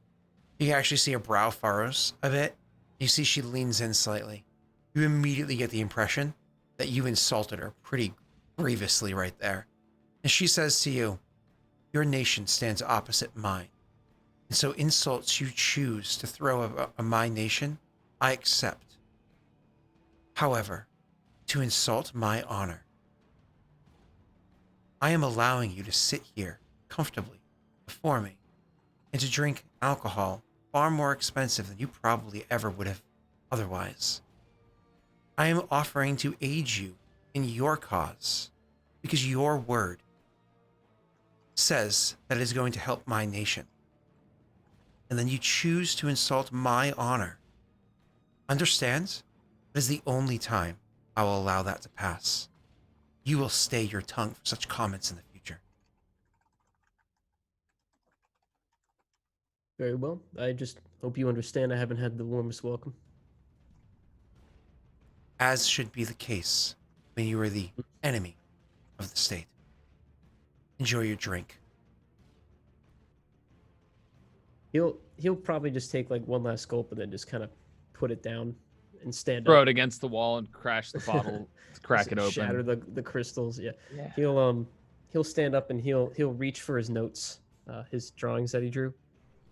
You can actually see her brow furrows a bit. You see she leans in slightly. You immediately get the impression that you insulted her pretty grievously right there. And she says to you, your nation stands opposite mine. And so insults you choose to throw at my nation, I accept. However, to insult my honor, I am allowing you to sit here comfortably before me and to drink alcohol far more expensive than you probably ever would have otherwise. I am offering to aid you in your cause because your word says that it is going to help my nation. And then you choose to insult my honor. Understand? That is the only time I will allow that to pass. You will stay your tongue for such comments in the future. Very well. I just hope you understand I haven't had the warmest welcome. As should be the case when you are the enemy of the state. Enjoy your drink. He'll probably just take like one last gulp and then just kind of put it down and stand Throw up. it against the wall and crash the bottle, crack it open. Shatter the crystals. Yeah. Yeah. He'll stand up and he'll reach for his notes, his drawings that he drew.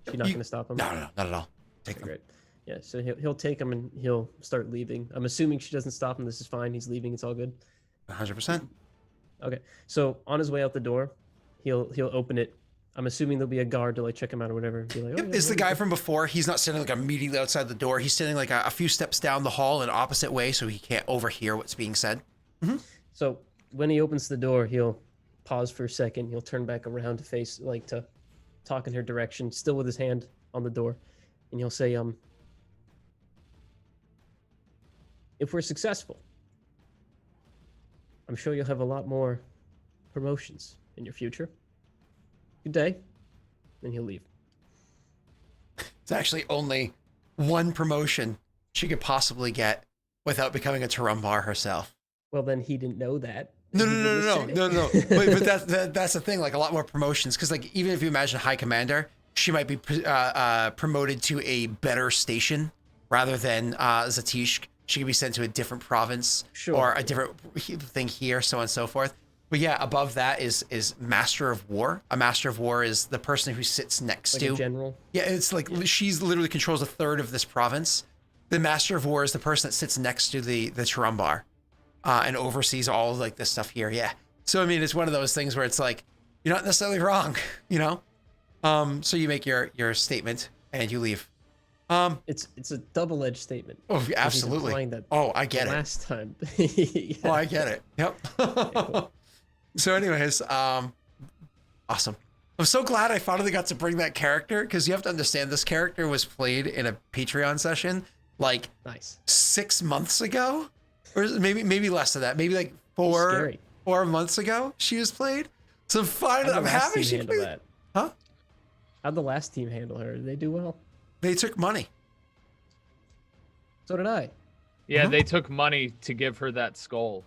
She's not going to stop him. No, not at all. Take Okay, them. great. Yeah, so he'll take them and he'll start leaving. I'm assuming she doesn't stop him. This is fine. He's leaving. It's all good. 100%. Okay. So on his way out the door, he'll open it. I'm assuming there'll be a guard to like check him out or whatever. And be like, Yep, it's the guy from before. He's not standing like immediately outside the door. He's standing like a few steps down the hall in opposite way so he can't overhear what's being said. So when he opens the door, he'll pause for a second. He'll turn back around to face, like to talk in her direction, still with his hand on the door. And he'll say, if we're successful, I'm sure you'll have a lot more promotions in your future. Good day. And he'll leave. It's actually only one promotion she could possibly get without becoming a Tarumbar herself. Well, then he didn't know that. No. He wouldn't have said it. But that's the thing. Like a lot more promotions, because like even if you imagine High Commander, she might be promoted to a better station rather than Zatish. She could be sent to a different province or a different thing here, so on and so forth. But yeah, above that is Master of War. A Master of War is the person who sits next Like to a general. Yeah, it's like she's literally controls a third of this province. The Master of War is the person that sits next to the Tarumbar. And oversees all of, like this stuff here. Yeah. So I mean, it's one of those things where it's like you're not necessarily wrong, you know. So you make your statement and you leave. It's a double-edged statement. Oh, 'cause he's absolutely. implying that Oh, I get it. last time. Yeah. Oh, I get it. Yep. Cool. So, anyways, awesome. I'm so glad I finally got to bring that character because you have to understand this character was played in a Patreon session like Nice. 6 months ago. Or maybe less than that. Maybe like 4 months ago she was played. So finally, I'm happy she handle played. that. Huh? How'd the last team handle her? Did they do well? They took money. So did I. Yeah, Mhm. they took money to give her that skull.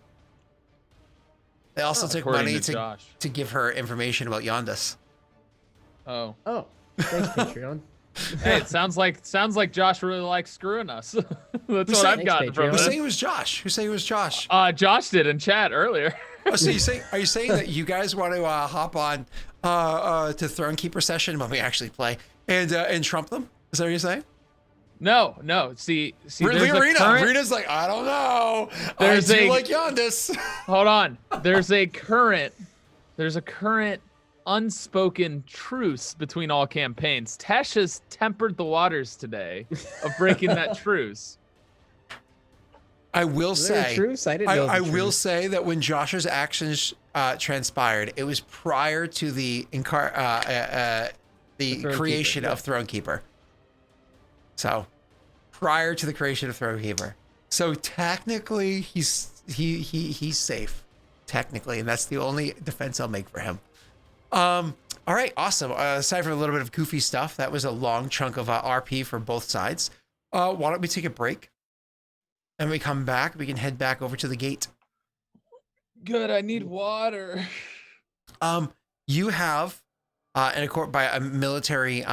They also took according money to Josh. to give her information about Yondis. Oh. Oh, thanks, Patreon. Hey, it sounds like Josh really likes screwing us. That's what said- I've Thanks, gotten from Patreon. Who's this. saying it was Josh? Who's saying it was Josh? Josh did in chat earlier. Oh, so are you saying that you guys want to hop on to Throne Keeper session when we actually play and trump them? Is that what you're saying? No. See, there's a Arena. current. Arena's like, I don't know. There's I do a- like Yondis. Hold on. There's a current unspoken truce between all campaigns. Tesh has tempered the waters today of breaking that truce. I will Is there a say, truce? I didn't know. I the will truce. say that when Josh's actions transpired, it was prior to the Thronekeeper, creation yeah. of Thronekeeper. So, prior to the creation of Thronekeeper. So technically, he's safe, technically, and that's the only defense I'll make for him. All right, awesome. Aside from a little bit of goofy stuff, that was a long chunk of RP for both sides. Why don't we take a break? And when we come back, we can head back over to the gate. Good, I need water. You have, and of course, by a military,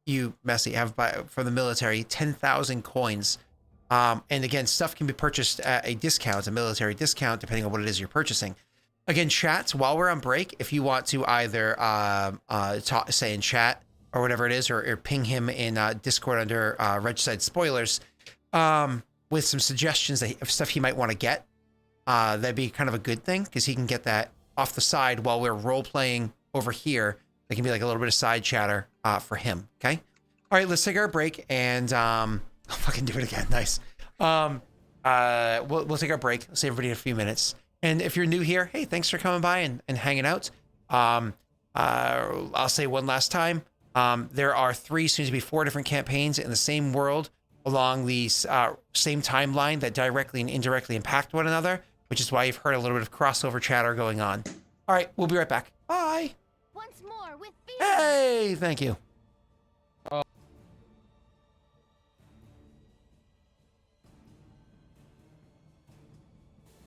you Messi have for the military 10,000 coins. And again, stuff can be purchased at a discount, a military discount, depending on what it is you're purchasing. Again, chat, while we're on break, if you want to either say in chat or whatever it is, or ping him in Discord under Regicide Spoilers, with some suggestions of stuff he might want to get, that'd be kind of a good thing, because he can get that off the side while we're role-playing over here. It can be like a little bit of side chatter for him, okay? All right, let's take our break, and I'll fucking do it again. Nice. We'll take our break. Let's see everybody in a few minutes. And if you're new here, hey, thanks for coming by and hanging out. I'll say one last time. There are 3, soon to be 4 different campaigns in the same world along the same timeline that directly and indirectly impact one another, which is why you've heard a little bit of crossover chatter going on. All right, we'll be right back. Bye. Once more with fear. Hey, thank you.